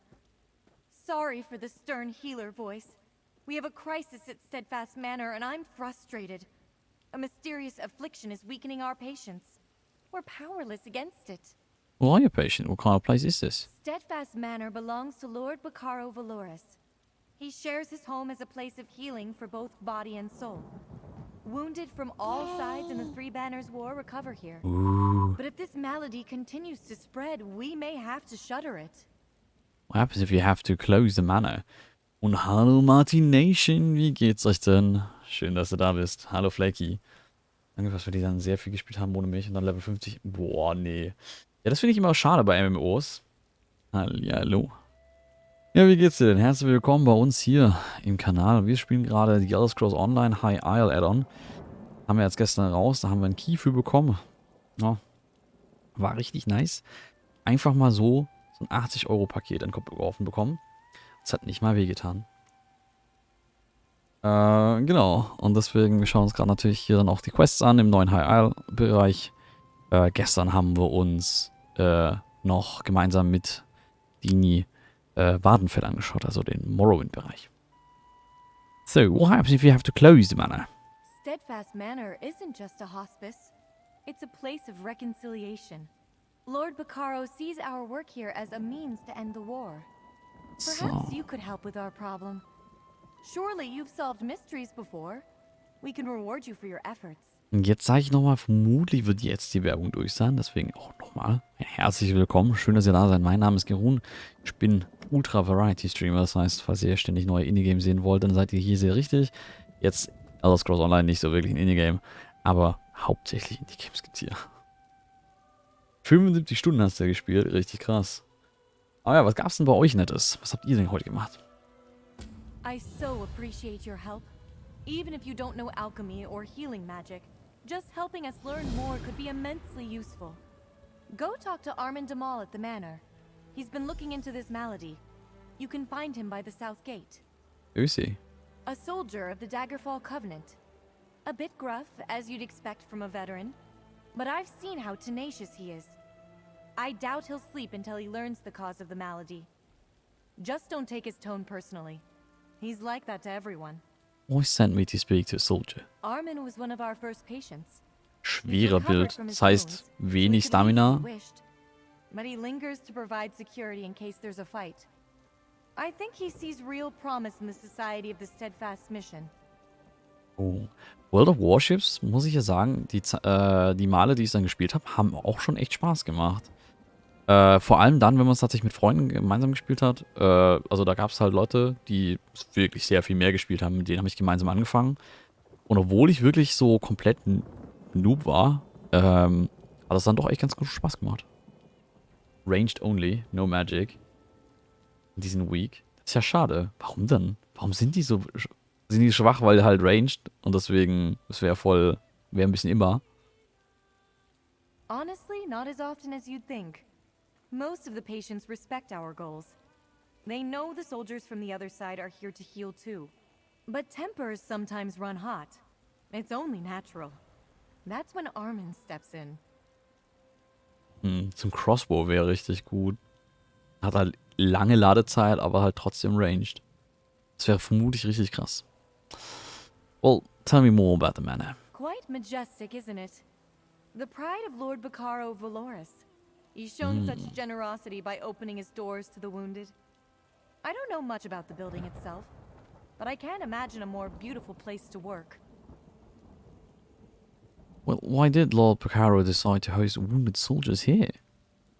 Sorry for the stern healer voice. We have a crisis at Steadfast Manor and I'm frustrated. A mysterious affliction is weakening our patients. We're powerless against it. Who are your patient? What kind of place is this? Steadfast Manor belongs to Lord Bacaro Valoris. He shares his home as a place of healing for both body and soul. Wounded from all sides in the Three Banners War recover here. Ooh. But if this malady continues to spread, we may have to shutter it. What happens if you have to close the manor? Und hallo Martin Nation, wie geht's euch denn? Schön, dass du da bist. Hallo Flaky. Danke, dass wir die dann sehr viel gespielt haben ohne mich und dann Level 50. Boah, nee. Ja, das finde ich immer schade bei MMOs. Hallo. Ja, wie geht's dir denn? Herzlich willkommen bei uns hier im Kanal. Wir spielen gerade die Elder Scrolls Online High Isle Add-on. Haben wir jetzt gestern raus, da haben wir einen Key für bekommen. Ja, war richtig nice. Einfach mal so ein 80-Euro-Paket an den Kopf geworfen bekommen. Das hat nicht mal wehgetan. Genau. Und deswegen, wir schauen uns gerade natürlich hier dann auch die Quests an im neuen High Isle-Bereich. Gestern haben wir uns noch gemeinsam mit Dini Wadenfell angeschaut, also den Morrowind-Bereich. So, what happens if you have to close the manor? Steadfast Manor isn't just a hospice. It's a place of reconciliation. Lord Bacaro sees our work here as a means to end the war. Perhaps you could help with our problem. Surely you've solved mysteries before. We can reward you for your efforts. Und jetzt sage ich nochmal, vermutlich wird jetzt die Werbung durch sein, deswegen auch nochmal ein herzliches Willkommen. Schön, dass ihr da seid. Mein Name ist Gerun. Ich bin Ultra Variety Streamer, das heißt, falls ihr ständig neue Indie-Games sehen wollt, dann seid ihr hier sehr richtig. Jetzt Elder Scrolls Online nicht so wirklich ein Indie-Game, aber hauptsächlich Indie-Games gibt's hier. 75 Stunden hast du ja gespielt, richtig krass. Aber ja, was gab's denn bei euch Nettes? Was habt ihr denn heute gemacht? I so appreciate your help. Even if you don't know alchemy or healing magic, just helping us learn more could be immensely useful. Go talk to Armin Damal at the manor. He's been looking into this malady. You can find him by the south gate. Who is he? A soldier of the Daggerfall Covenant. A bit gruff, as you'd expect from a veteran. But I've seen how tenacious he is. I doubt he'll sleep until he learns the cause of the malady. Just don't take his tone personally. He's like that to everyone. Always sent me to speak to a soldier. Armin was one of our first patients. Schwerer Bild, das heißt wenig Stamina. But he lingers to provide security in case there's a fight. I think he sees real promise in the Society of the Steadfast Mission. Oh. World of Warships, muss ich ja sagen, die Male, die ich dann gespielt habe, haben auch schon echt Spaß gemacht. Vor allem dann, wenn man es tatsächlich mit Freunden gemeinsam gespielt hat. Also da gab es halt Leute, die wirklich sehr viel mehr gespielt haben. Mit denen habe ich gemeinsam angefangen. Und obwohl ich wirklich so komplett Noob war, hat es dann doch echt ganz gut Spaß gemacht. Ranged only, no magic. Die sind weak. Das ist ja schade. Warum denn? Warum sind die so... Sind die schwach, weil halt ranged und deswegen, das wäre ein bisschen immer. Honestly, not as often as you'd think. Most of the patients respect our goals. They know the soldiers from the other side are here to heal too. But tempers sometimes run hot. It's only natural. That's when Armin steps in. Zum Crossbow wäre richtig gut. Hat halt lange Ladezeit, aber halt trotzdem ranged. Das wäre vermutlich richtig krass. Well, tell me more about the manor. Quite majestic, isn't it? The pride of Lord Bacaro Valoris. He's shown such generosity by opening his doors to the wounded. I don't know much about the building itself, but I can't imagine a more beautiful place to work. Well, why did Lord Bacaro decide to host wounded soldiers here?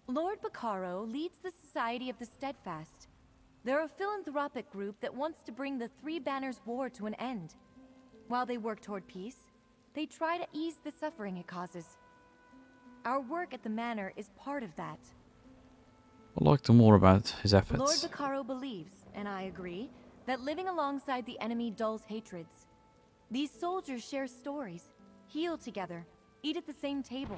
Lord Bacaro leads the Society of the Steadfast. They're a philanthropic group that wants to bring the Three Banners War to an end. While they work toward peace, they try to ease the suffering it causes. Our work at the manor is part of that. I'd like to know more about his efforts. Lord Bacaro believes, and I agree, that living alongside the enemy dulls hatreds. These soldiers share stories, heal together, eat at the same table.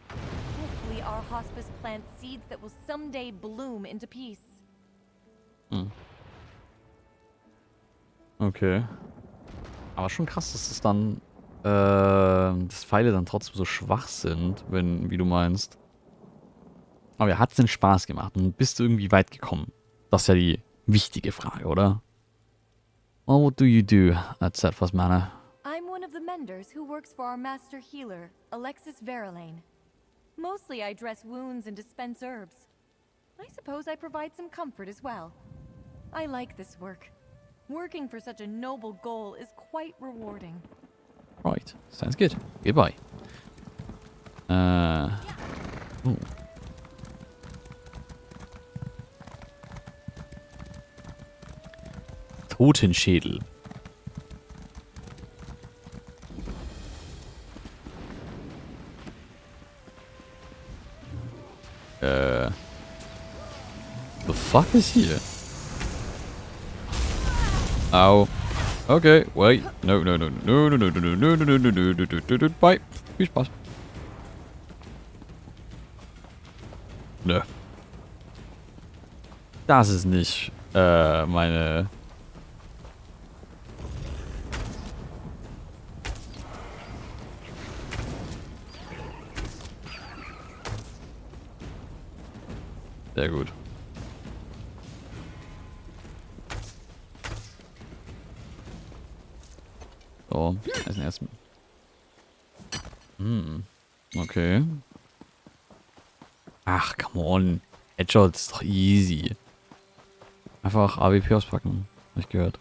Hopefully our hospice plants seeds that will someday bloom into peace. Okay. Aber schon krass, dass es dann, dass Pfeile dann trotzdem so schwach sind, wenn, wie du meinst. Aber ja, hat es denn Spaß gemacht und bist du irgendwie weit gekommen? Das ist ja die wichtige Frage, oder? Well, what do you do at Steadfast Manor? I'm one of the menders who works for our master healer, Alexis Verlaine. Mostly I dress wounds and dispense herbs. I suppose I provide some comfort as well. I like this work. Working for such a noble goal is quite rewarding. Right, sounds good. Goodbye. Oh. Totenschädel. The fuck is here? Ow. Okay, wait. No. Bye. Viel Spaß. Nö. Das ist nicht, meine... Sehr gut. So, als erstes. Okay. Ach, come on. Headshot ist doch easy. Einfach AWP auspacken. Hab ich gehört.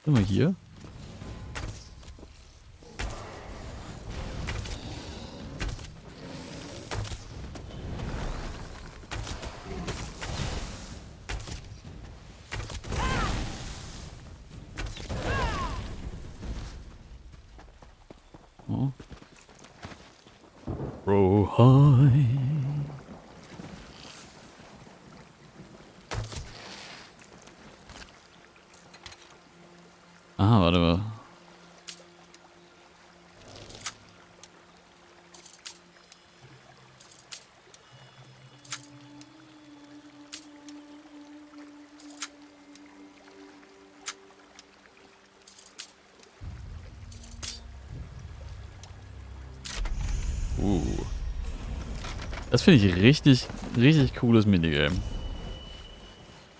Sind wir hier? Oh. Rohai. Aha, warte mal. Das finde ich richtig, richtig cooles Minigame.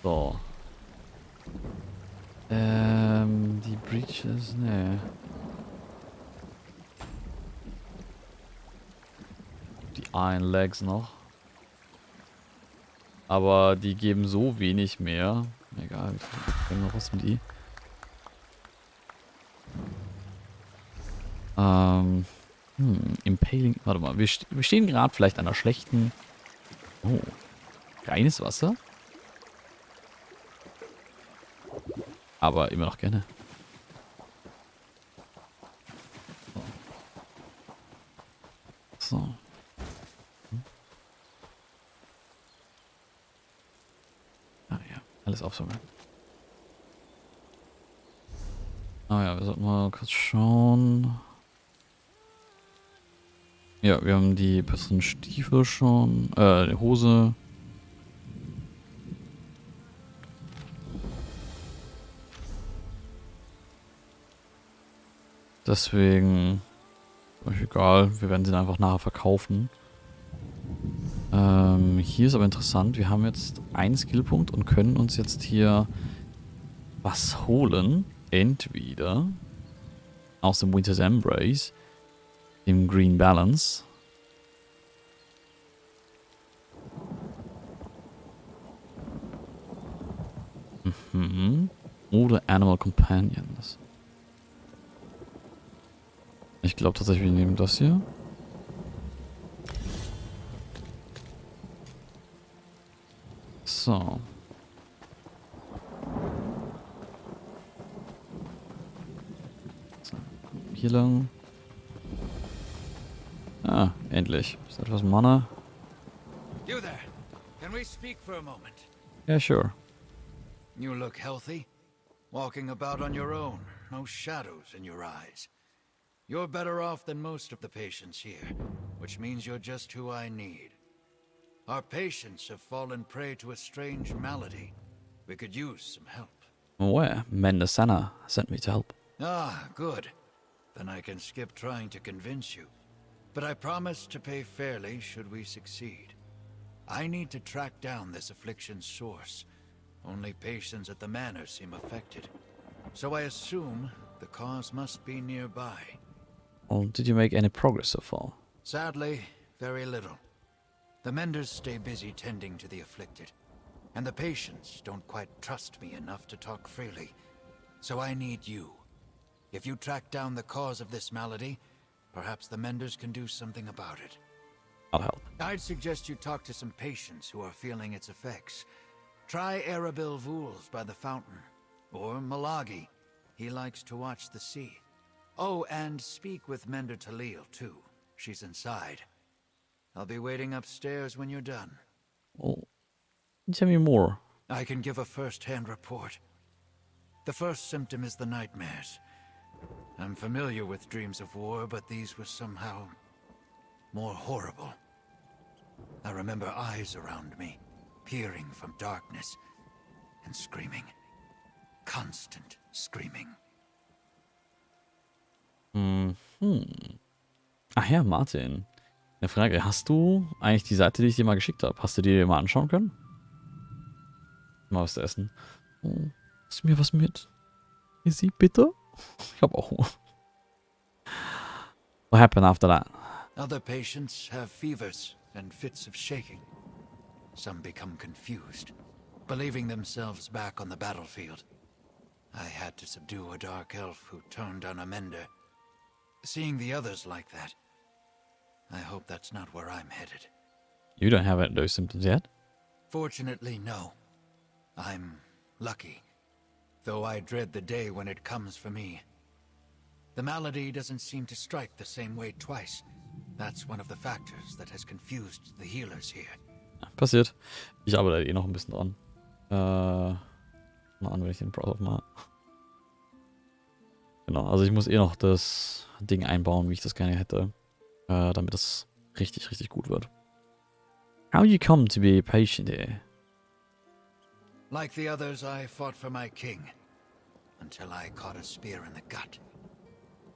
So. Die Breaches, ne. Die Iron Legs noch. Aber die geben so wenig mehr. Egal, wir können noch was mit die. Impaling. Warte mal, wir stehen gerade vielleicht an einer schlechten. Oh. Reines Wasser? Aber immer noch gerne. So. Ah ja, alles aufsammeln. Ah ja, wir sollten mal kurz schauen. Ja, wir haben die besseren Stiefel schon. Die Hose. Deswegen, euch egal, wir werden sie dann einfach nachher verkaufen. Hier ist aber interessant, wir haben jetzt einen Skillpunkt und können uns jetzt hier was holen. Entweder aus dem Winter's Embrace, dem Green Balance. Oder Animal Companions. Ich glaube tatsächlich, wir nehmen das hier. So. Hier lang. Ah, endlich. Ist etwas Mana? You there. Can we speak for a moment? Yeah, sure. You look healthy. Walking about on your own. No shadows in your eyes. You're better off than most of the patients here, which means you're just who I need. Our patients have fallen prey to a strange malady. We could use some help. Where? Mendesana sent me to help. Ah, good. Then I can skip trying to convince you. But I promise to pay fairly should we succeed. I need to track down this affliction's source. Only patients at the manor seem affected. So I assume the cause must be nearby. Well, did you make any progress so far? Sadly, very little. The menders stay busy tending to the afflicted, and the patients don't quite trust me enough to talk freely. So I need you. If you track down the cause of this malady, perhaps the menders can do something about it. I'll help. I'd suggest you talk to some patients who are feeling its effects. Try Arabil Vools by the fountain, or Malagi. He likes to watch the sea. Oh, and speak with Mender Talil, too. She's inside. I'll be waiting upstairs when you're done. Well, tell me more. I can give a first-hand report. The first symptom is the nightmares. I'm familiar with dreams of war, but these were somehow more horrible. I remember eyes around me, peering from darkness, and screaming. Constant screaming. Ach ja, Martin. Eine Frage. Hast du eigentlich die Seite, die ich dir mal geschickt habe, hast du dir mal anschauen können? Mal was zu essen. Oh, hast du mir was mit? Easy, bitte? Ich hab auch Hunger. What happened after that? Other patients have fevers and fits of shaking. Some become confused, believing themselves back on the battlefield. I had to subdue a dark elf who turned on a mender. Seeing the others like that, I hope that's not where I'm headed. You don't have those symptoms yet? Fortunately, no. I'm lucky, though I dread the day when it comes for me. The malady doesn't seem to strike the same way twice. That's one of the factors that has confused the healers here. Passiert. Ich arbeite eh noch ein bisschen dran. Mal an, wenn ich den Browser mache. Genau, also ich muss eh noch das Ding einbauen, wie ich das gerne hätte. Damit das richtig, richtig gut wird. How you come to be a patient here? Like the others, I fought for my king. Until I caught a spear in the gut.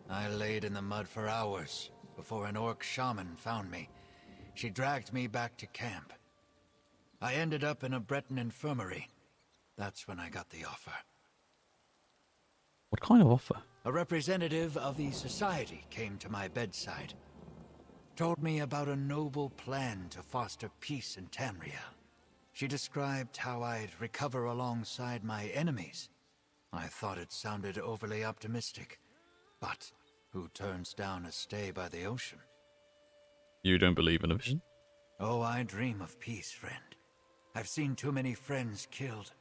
I laid in the mud for hours before an orc shaman found me. She dragged me back to camp. I ended up in a Breton infirmary. That's when I got the offer. What kind of offer? A representative of the society came to my bedside. Told me about a noble plan to foster peace in Tamriel. She described how I'd recover alongside my enemies. I thought it sounded overly optimistic. But who turns down a stay by the ocean? You don't believe in a vision? Oh, I dream of peace, friend. I've seen too many friends killed.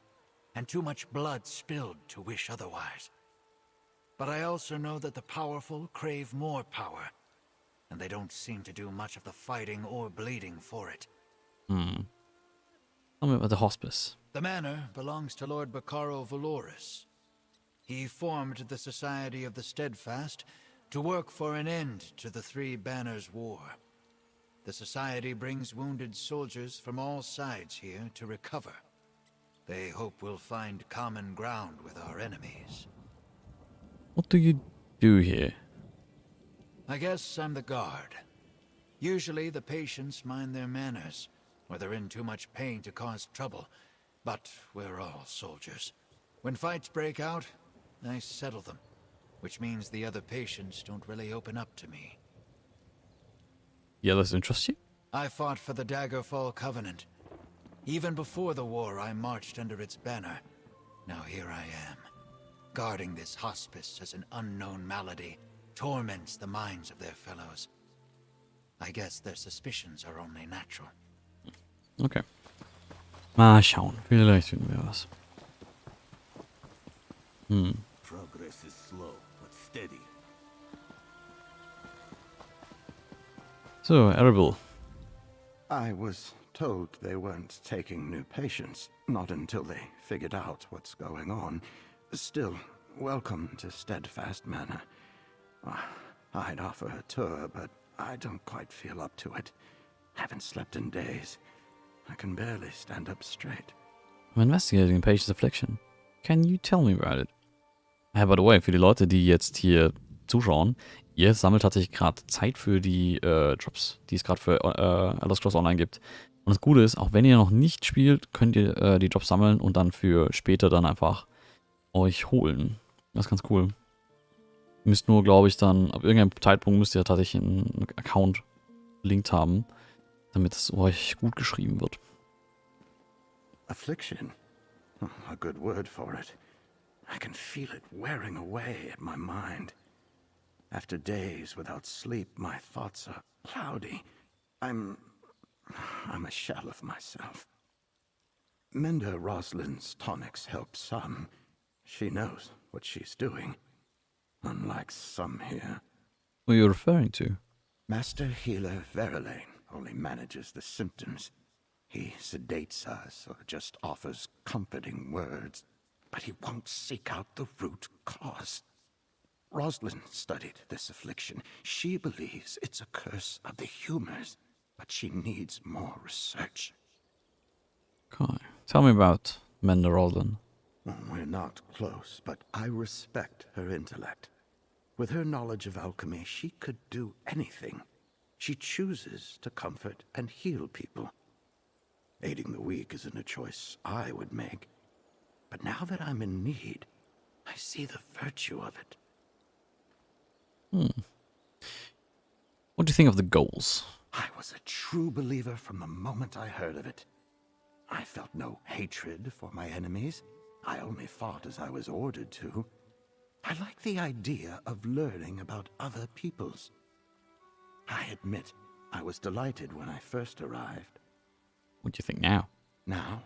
and too much blood spilled to wish otherwise. But I also know that the powerful crave more power, and they don't seem to do much of the fighting or bleeding for it. Tell me about the hospice. The manor belongs to Lord Bacaro Valoris. He formed the Society of the Steadfast to work for an end to the Three Banners War. The Society brings wounded soldiers from all sides here to recover. They hope we'll find common ground with our enemies. What do you do here? I guess I'm the guard. Usually the patients mind their manners, or they're in too much pain to cause trouble. But we're all soldiers. When fights break out, I settle them, which means the other patients don't really open up to me. Yeah, does it interest you? I fought for the Daggerfall Covenant. Even before the war, I marched under its banner. Now here I am, guarding this hospice as an unknown malady torments the minds of their fellows. I guess their suspicions are only natural. Okay. Mal schauen. Vielleicht finden wir was. Progress is slow, but steady. So, Arable. I was told they weren't taking new patients, not until they figured out what's going on. Still, welcome to Steadfast Manor. I'd offer a tour, but I don't quite feel up to it. Haven't slept in days. I can barely stand up straight. I'm investigating a patient's affliction. Can you tell me about it? By the way, für die Leute, die jetzt hier zuschauen, ihr sammelt tatsächlich gerade Zeit für die Jobs, die es gerade für Elder Scrolls Online gibt. Und das Gute ist, auch wenn ihr noch nicht spielt, könnt ihr die Jobs sammeln und dann für später dann einfach euch holen. Das ist ganz cool. Ihr müsst nur, glaube ich, dann, ab irgendeinem Zeitpunkt müsst ihr tatsächlich einen Account verlinkt haben, damit es euch gut geschrieben wird. Affliction? A good word for it. I can feel it wearing away at my mind. After days without sleep, my thoughts are cloudy. I'm a shell of myself. Menda Roslyn's tonics help some. She knows what she's doing. Unlike some here. Who are you referring to? Master Healer Verlaine only manages the symptoms. He sedates us or just offers comforting words, but he won't seek out the root cause. Roslyn studied this affliction. She believes it's a curse of the humors, but she needs more research. Okay. Tell me about Menda Roslyn. We're not close, but I respect her intellect. With her knowledge of alchemy, she could do anything. She chooses to comfort and heal people. Aiding the weak isn't a choice I would make. But now that I'm in need, I see the virtue of it. What do you think of the goals? I was a true believer from the moment I heard of it. I felt no hatred for my enemies. I only fought as I was ordered to. I like the idea of learning about other peoples. I admit, I was delighted when I first arrived. What do you think now? Now,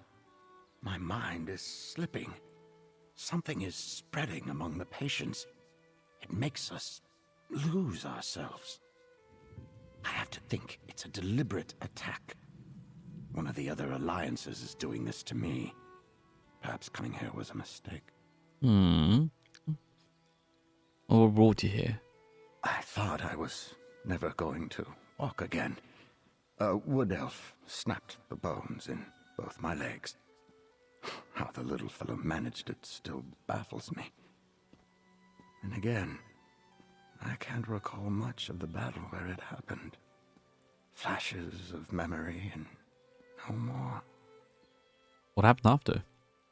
my mind is slipping. Something is spreading among the patients. It makes us lose ourselves. I have to think it's a deliberate attack. One of the other alliances is doing this to me. Perhaps coming here was a mistake. What brought you here? I thought I was never going to walk again. A wood elf snapped the bones in both my legs. How the little fellow managed it still baffles me. And again, I can't recall much of the battle where it happened. Flashes of memory and no more. What happened after?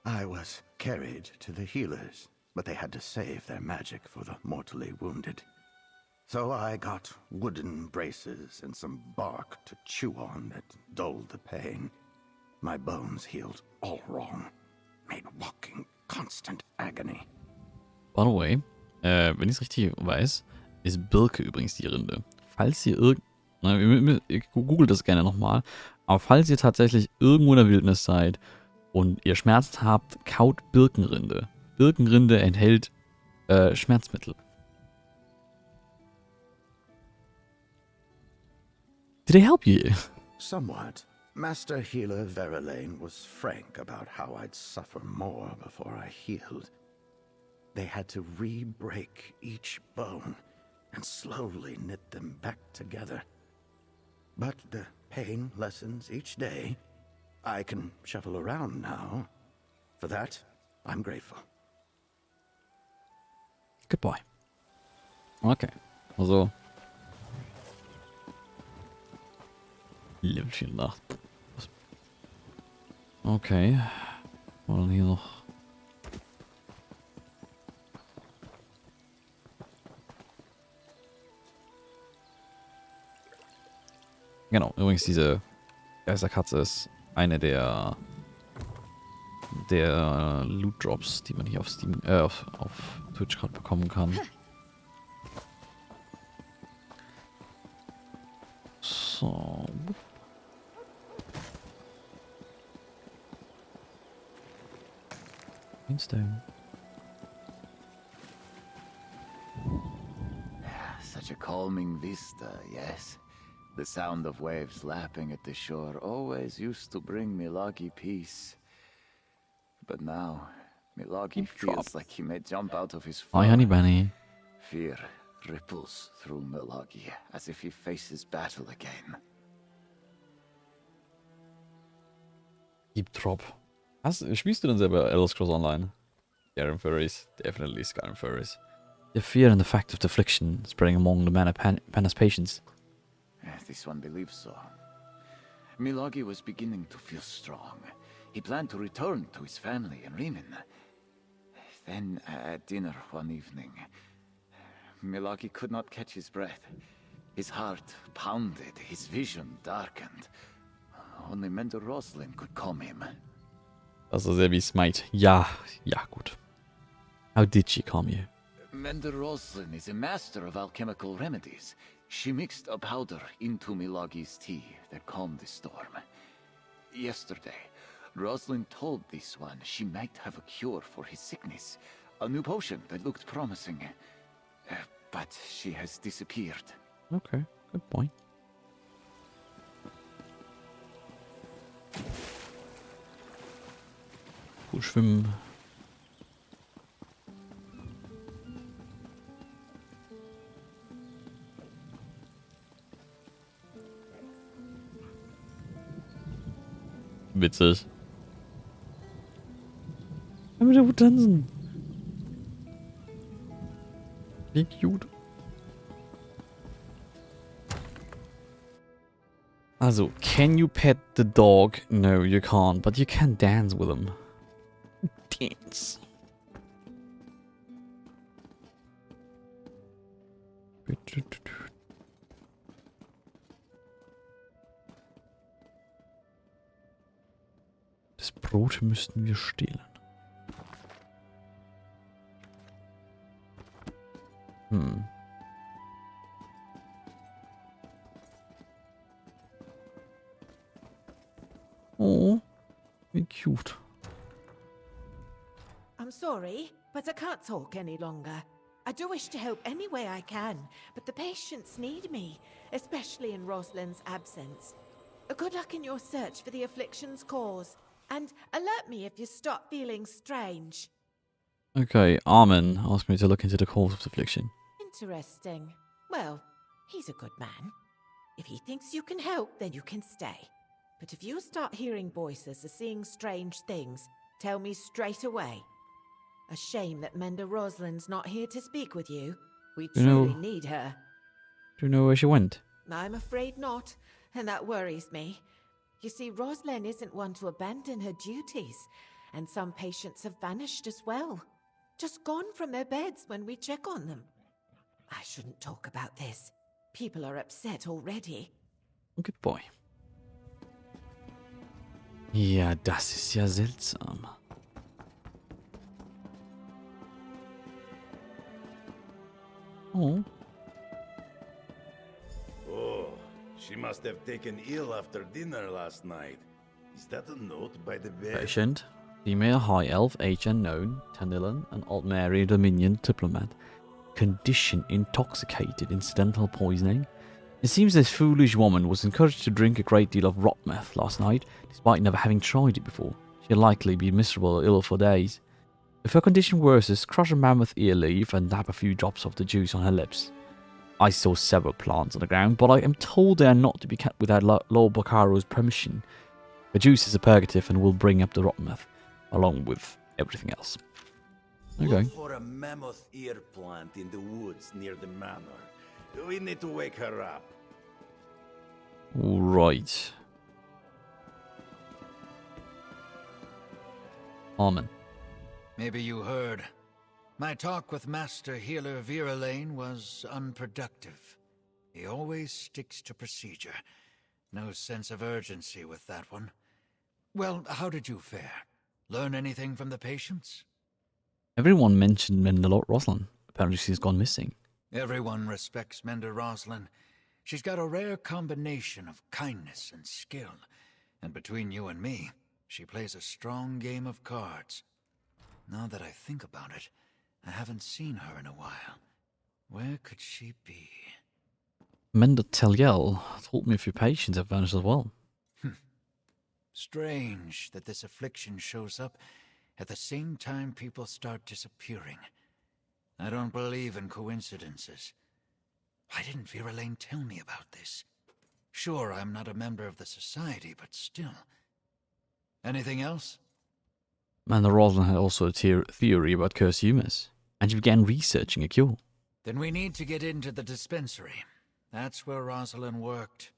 I was carried to the healers, but they had to save their magic for the mortally wounded. So I got wooden braces and some bark to chew on that dulled the pain. My bones healed all wrong, made walking constant agony. By the way, wenn ich es richtig weiß, ist Birke übrigens die Rinde. Falls ihr ihr googelt das gerne nochmal, aber falls ihr tatsächlich irgendwo in der Wildnis seid und ihr Schmerzen habt, kaut Birkenrinde. Birkenrinde enthält Schmerzmittel. Did I help you? Somewhat. Master Healer Verlaine was frank about how I'd suffer more before I healed. They had to re-break each bone and slowly knit them back together. But the pain lessens each day. I can shuffle around now. For that, I'm grateful. Goodbye. Okay, also Level 84. Okay. Wollen hier noch. Genau, übrigens diese Geisterkatze ist eine der Loot Drops, die man hier auf Steam, auf Twitch gerade bekommen kann. So. Stone. Such a calming vista, yes. The sound of waves lapping at the shore always used to bring Milagi peace. But now, Milagi feels like he may jump out of his fur. Hi, Honey Bunny. Fear ripples through Milagi as if he faces battle again. Deep Drop. Spielst du denn selber Elder Scrolls Online? Skyrim Furries. Definitely Skyrim Furries. The fear and the fact of the affliction spreading among the Panas patients. This one believes so. Milagi was beginning to feel strong. He planned to return to his family in Riemann. Then, at dinner one evening, Milagi could not catch his breath. His heart pounded, his vision darkened. Only Mender Roslin could calm him. Also sehr wie Smite. Ja, gut. How did she calm you? Mender Roslin is a master of alchemical remedies. She mixed a powder into Milagi's tea that calmed the storm. Yesterday, Roslin told this one she might have a cure for his sickness. A new potion that looked promising. But she has disappeared. Okay, good point. Gut schwimmen. Witzig. Ja, mit der Hut tanzen. Wie cute. Also, can you pet the dog? No, you can't, but you can dance with him. Dance. Das Brot müssten wir stehlen. Oh, wie cute. I'm sorry, but I can't talk any longer. I do wish to help any way I can, but the patients need me, especially in Roslin's absence. Good luck in your search for the affliction's cause, and alert me if you start feeling strange. Okay, Armin asked me to look into the cause of the affliction. Interesting. Well, he's a good man. If he thinks you can help, then you can stay. But if you start hearing voices or seeing strange things, tell me straight away. A shame that Mender Roslin's not here to speak with you. We truly need her. Do you know where she went? I'm afraid not, and that worries me. You see, Roslin isn't one to abandon her duties, and some patients have vanished as well. Just gone from their beds when we check on them. I shouldn't talk about this. People are upset already. Good boy. Ja, das ist ja seltsam. Oh. Oh, she must have taken ill after dinner last night. Is that a note by the bed? Patient. Female High Elf, age unknown, Tanillan, and Old Mary Dominion diplomat. Condition intoxicated, incidental poisoning. It seems this foolish woman was encouraged to drink a great deal of rot meth last night, despite never having tried it before. She'll likely be miserable or ill for days. If her condition worsens, crush a mammoth ear leaf and dab a few drops of the juice on her lips. I saw several plants on the ground, but I am told they are not to be kept without Lord Bocaro's permission. The juice is a purgative and will bring up the rot meth, along with everything else. Okay. Look for a mammoth ear plant in the woods near the manor. We need to wake her up. Right. Armen. Maybe you heard. My talk with Master Healer Viralane was unproductive. He always sticks to procedure. No sense of urgency with that one. Well, how did you fare? Learn anything from the patients? Everyone mentioned Mendelot Roslin. Apparently she's gone missing. Everyone respects Mender Roslin. She's got a rare combination of kindness and skill. And between you and me, she plays a strong game of cards. Now that I think about it, I haven't seen her in a while. Where could she be? Mender Teliel told me a few patients have vanished as well. Strange that this affliction shows up at the same time people start disappearing. I don't believe in coincidences. Why didn't Viralane tell me about this? Sure, I'm not a member of the society, but still. Anything else? Mender Roslin had also a theory about cursed humors, and she began researching a cure. Then we need to get into the dispensary. That's where Rosalind worked.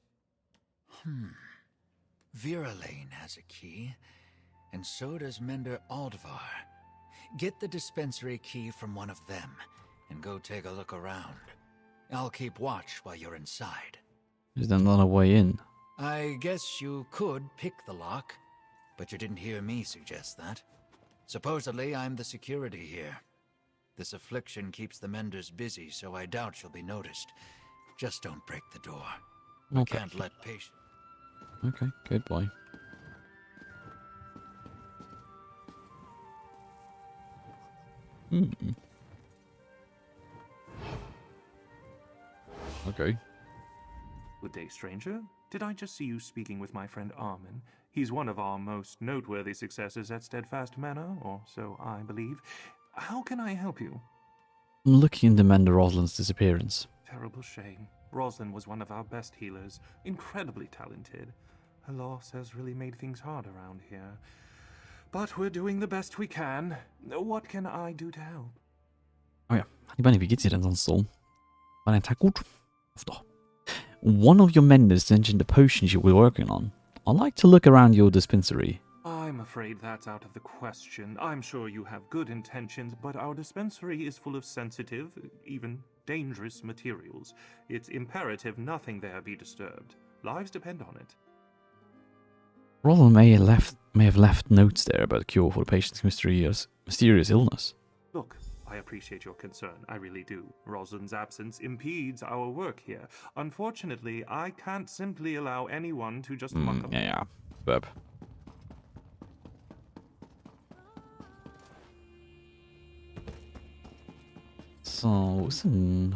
Viralane has a key, and so does Mender Aldvar. Get the dispensary key from one of them, and go take a look around. I'll keep watch while you're inside. Is there another way in? I guess you could pick the lock, but you didn't hear me suggest that. Supposedly, I'm the security here. This affliction keeps the Menders busy, so I doubt you'll be noticed. Just don't break the door. Okay. I can't let patients... Okay, goodbye. Okay. Good day, stranger. Did I just see you speaking with my friend Armen? He's one of our most noteworthy successors at Steadfast Manor, or so I believe. How can I help you? I'm looking into Mender Roslin's disappearance. Terrible shame. Roslin was one of our best healers, incredibly talented. Her loss has really made things hard around here. But we're doing the best we can. What can I do to help? Oh ja, die Beine, wie geht's dir denn sonst so? War dein Tag gut? Hoffe doch. One of your menders mentioned the potions you were working on. I'd like to look around your dispensary. I'm afraid that's out of the question. I'm sure you have good intentions, but our dispensary is full of sensitive, even dangerous materials. It's imperative nothing there be disturbed. Lives depend on it. Roland may have left notes there about a cure for the patient's mysterious illness. Look, I appreciate your concern, I really do. Rosalind's absence impedes our work here. Unfortunately, I can't simply allow anyone to just muck up. Ja, Verb. So, wo ist denn...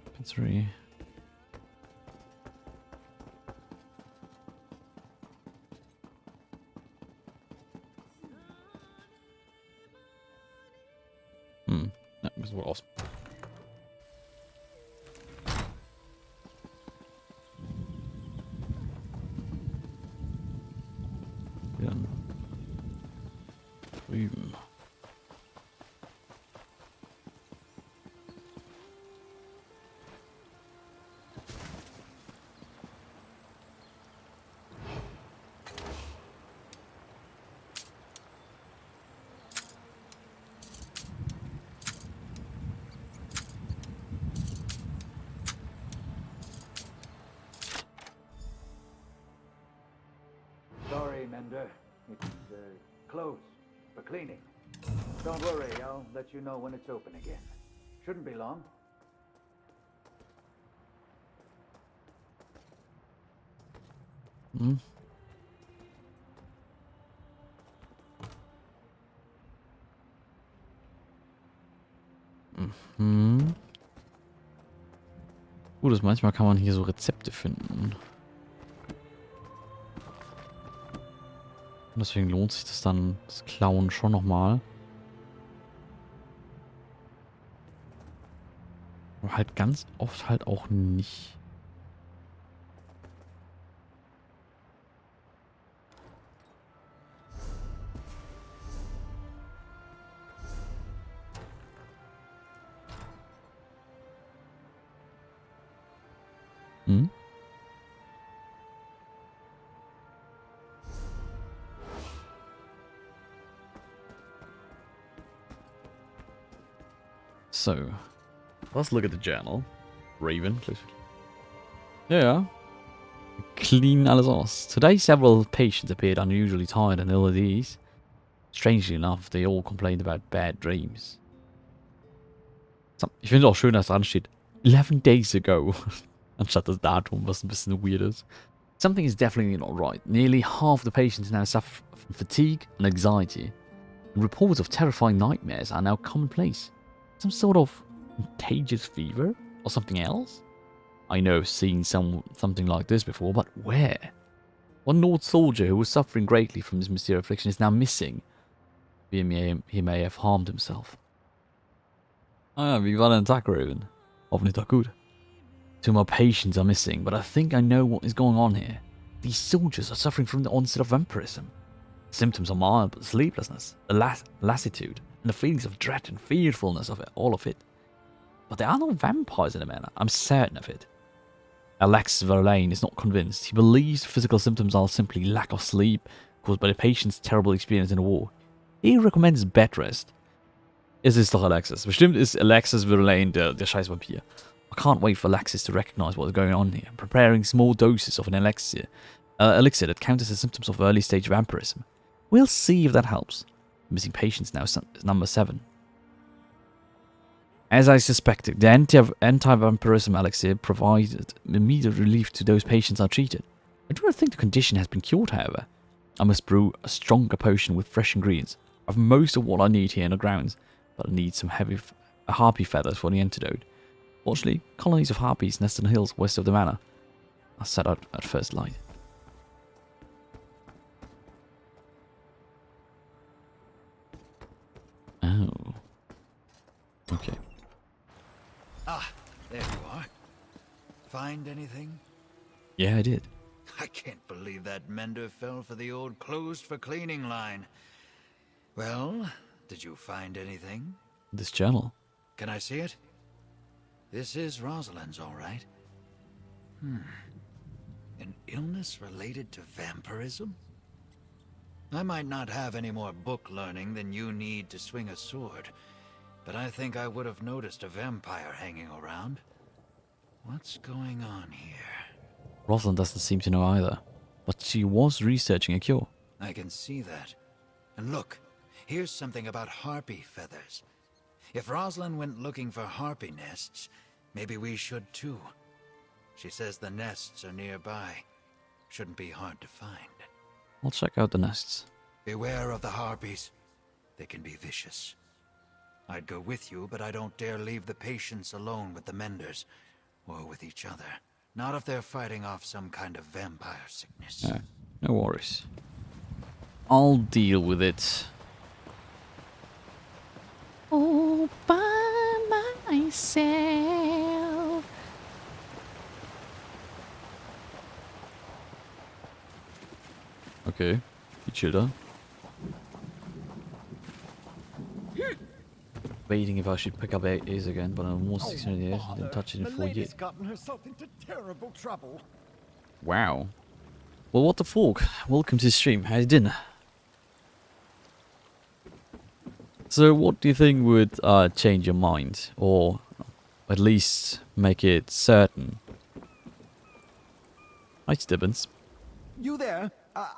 Dispensary. Ja, müssen wir raus. Ja. Drüben. Sorry, Mender. It's closed for cleaning. Don't worry, I'll let you know when it's open again. Shouldn't be long. Hmm. Mhm. Gut, manchmal kann man hier so Rezepte finden. Und deswegen lohnt sich das dann, das Klauen schon nochmal. Aber halt ganz oft halt auch nicht. Hm? So, let's look at the journal. Raven. Yeah. Clean alles aus. Today several patients appeared unusually tired and ill at ease. Strangely enough, they all complained about bad dreams. Ich finde es auch schön, dass dran steht 11 days ago. Anstatt das Datum, was ein bisschen weird ist. Something is definitely not right. Nearly half the patients now suffer from fatigue and anxiety. And reports of terrifying nightmares are now commonplace. Some sort of contagious fever? Or something else? I know I've seen something like this before, but where? One Nord soldier who was suffering greatly from this mysterious affliction is now missing. He may have harmed himself. Ah, wie war dein Tag, Raven? Hoffentlich doch gut. Two more patients are missing, but I think I know what is going on here. These soldiers are suffering from the onset of vampirism. Symptoms are mild, but sleeplessness, the lassitude, and the feelings of dread and fearfulness of it, all of it. But there are no vampires in the manor, I'm certain of it. Alexis Verlaine is not convinced. He believes physical symptoms are simply lack of sleep caused by the patient's terrible experience in the war. He recommends bed rest. Es ist doch Alexis. Bestimmt ist Alexis Verlaine der scheiß Vampir. I can't wait for Alexis to recognize what is going on here. Preparing small doses of an elixir that counters the symptoms of early stage vampirism. We'll see if that helps. Missing patients now is number 7. As I suspected, the anti-vampirism elixir provided immediate relief to those patients are treated. I do not think the condition has been cured, however. I must brew a stronger potion with fresh ingredients. I have most of what I need here in the grounds, but I need some heavy harpy feathers for the antidote. Fortunately, colonies of harpies nest in the hills west of the manor. I set out at first light. Oh. Okay. Ah, there you are. Find anything? Yeah, I did. I can't believe that mender fell for the old closed for cleaning line. Well, did you find anything? This journal. Can I see it? This is Rosalind's, all right. An illness related to vampirism? I might not have any more book learning than you need to swing a sword, but I think I would have noticed a vampire hanging around. What's going on here? Rosalind doesn't seem to know either, but she was researching a cure. I can see that. And look, here's something about harpy feathers. If Rosalind went looking for harpy nests, maybe we should too. She says the nests are nearby. Shouldn't be hard to find. I'll check out the nests. Beware of the harpies. They can be vicious. I'd go with you, but I don't dare leave the patients alone with the menders, or with each other. Not if they're fighting off some kind of vampire sickness. No worries. I'll deal with it. All by myself. Okay, you chill da. Waiting if I should pick up Ace again, but I'm almost 600 years. I didn't touch it in 4 years. Gotten herself into terrible trouble. Wow. Well, what the fork? Welcome to the stream. How's dinner? So, what do you think would change your mind, or at least make it certain? Hi, Stibbins. You there?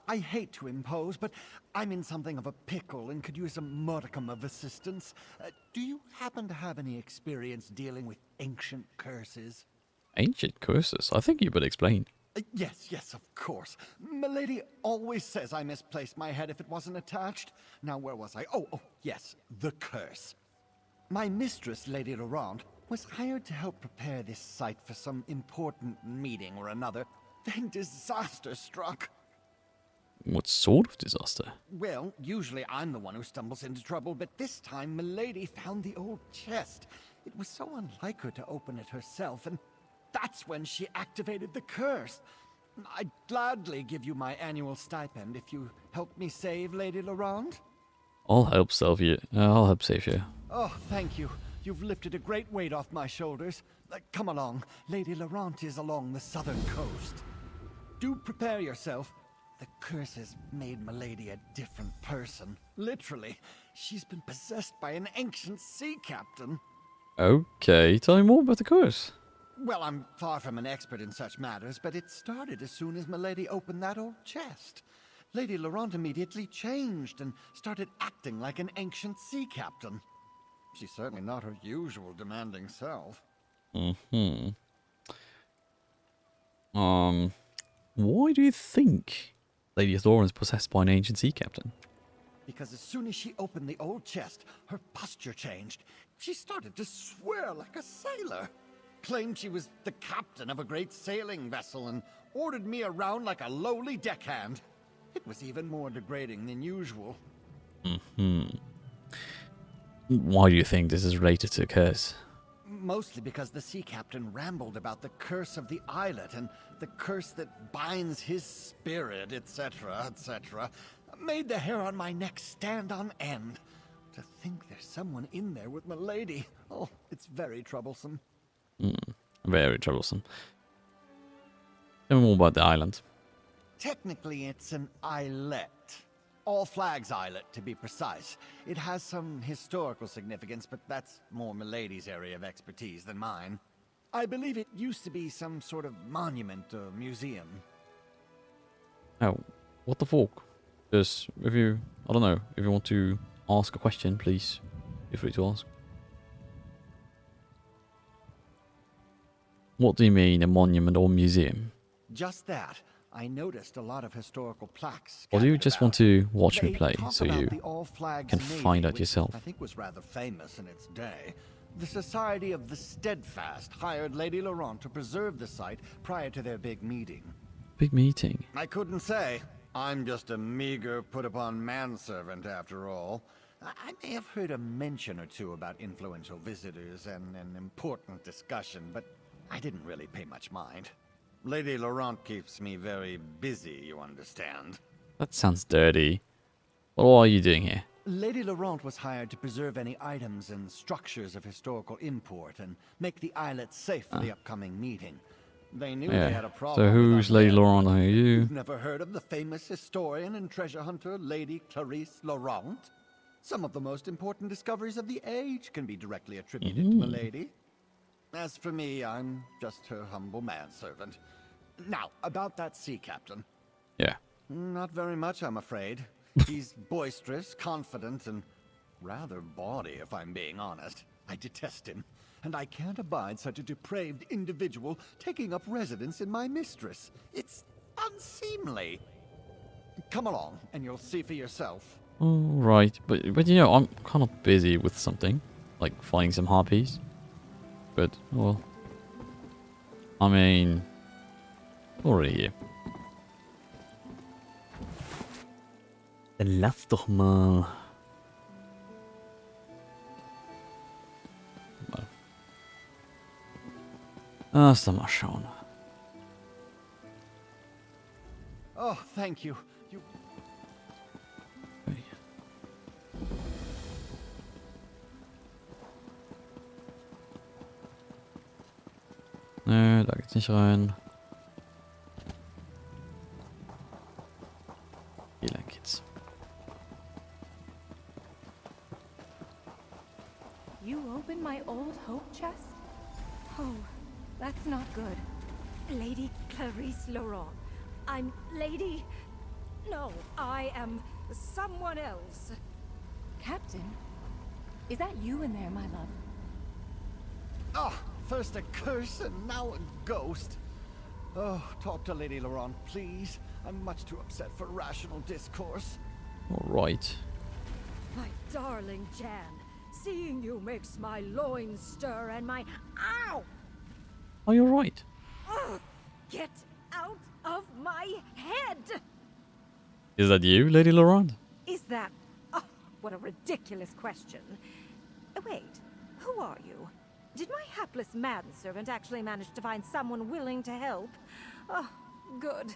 I hate to impose, but I'm in something of a pickle and could use a modicum of assistance. Do you happen to have any experience dealing with ancient curses? Ancient curses? I think you better explain. Yes, of course. Milady always says I misplaced my head if it wasn't attached. Now, where was I? Oh, yes, the curse. My mistress, Lady Laurent, was hired to help prepare this site for some important meeting or another. Then disaster struck. What sort of disaster? Well, usually I'm the one who stumbles into trouble, but this time Milady found the old chest. It was so unlike her to open it herself, and that's when she activated the curse. I'd gladly give you my annual stipend if you help me save Lady Laurent. I'll help save you. I'll help save you. Oh, thank you. You've lifted a great weight off my shoulders. Come along. Lady Laurent is along the southern coast. Do prepare yourself. The curse has made Milady a different person. Literally. She's been possessed by an ancient sea captain. Okay, tell me more about the curse. Well, I'm far from an expert in such matters, but it started as soon as Milady opened that old chest. Lady Laurent immediately changed and started acting like an ancient sea captain. She's certainly not her usual demanding self. Why do you think Lady Laurent is possessed by an ancient sea captain? Because as soon as she opened the old chest, her posture changed. She started to swear like a sailor. Claimed she was the captain of a great sailing vessel and ordered me around like a lowly deckhand. It was even more degrading than usual. Why do you think this is related to a curse? Mostly because the sea captain rambled about the curse of the islet and the curse that binds his spirit, etc., etc. Made the hair on my neck stand on end. To think there's someone in there with Milady. Oh, it's very troublesome. Very troublesome. Tell me more about the island. Technically, it's an islet. All Flags Islet, to be precise. It has some historical significance, but that's more Milady's area of expertise than mine. I believe it used to be some sort of monument or museum. Oh, what the fuck? Just, if you, I don't know, if you want to ask a question, please feel free to ask. What do you mean, a monument or museum? Just that. I noticed a lot of historical plaques. Or do you just want to watch me They play talk so about you the All Flags can Navy, find out which yourself? I think was rather famous in its day. The Society of the Steadfast hired Lady Laurent to preserve the site prior to their big meeting. Big meeting? I couldn't say. I'm just a meager, put-upon manservant after all. I may have heard a mention or two about influential visitors and an important discussion, but I didn't really pay much mind. Lady Laurent keeps me very busy, you understand. That sounds dirty. What are you doing here? Lady Laurent was hired to preserve any items and structures of historical import and make the islet safe for the upcoming meeting. They knew they had a problem. So who's Lady Laurent? Are you? You've never heard of the famous historian and treasure hunter, Lady Clarice Laurent? Some of the most important discoveries of the age can be directly attributed to Milady. As for me, I'm just her humble manservant. Now, about that sea captain. Yeah. Not very much, I'm afraid. He's boisterous, confident, and rather bawdy, if I'm being honest. I detest him, and I can't abide such a depraved individual taking up residence in my mistress. It's unseemly. Come along, and you'll see for yourself. Right, but you know, I'm kind of busy with something, like finding some harpies. But, well, I mean, already here. Dann lass doch mal. Lass doch mal schauen. Oh, thank you. Nö, da geht's nicht rein. Hier lang geht's. You opened my old hope chest? Oh, that's not good. Lady Clarice Laurent. I'm Lady... No, I am someone else. Captain? Is that you in there, my love? Oh, first a curse and now a ghost. Oh, talk to Lady Laurent, please. I'm much too upset for rational discourse. Alright. My darling Jan, seeing you makes my loins stir and my... Ow! Are you alright? Ugh, get out of my head! Is that you, Lady Laurent? Is that... Oh, what a ridiculous question. Wait, who are you? Did my hapless manservant actually manage to find someone willing to help? Oh, good.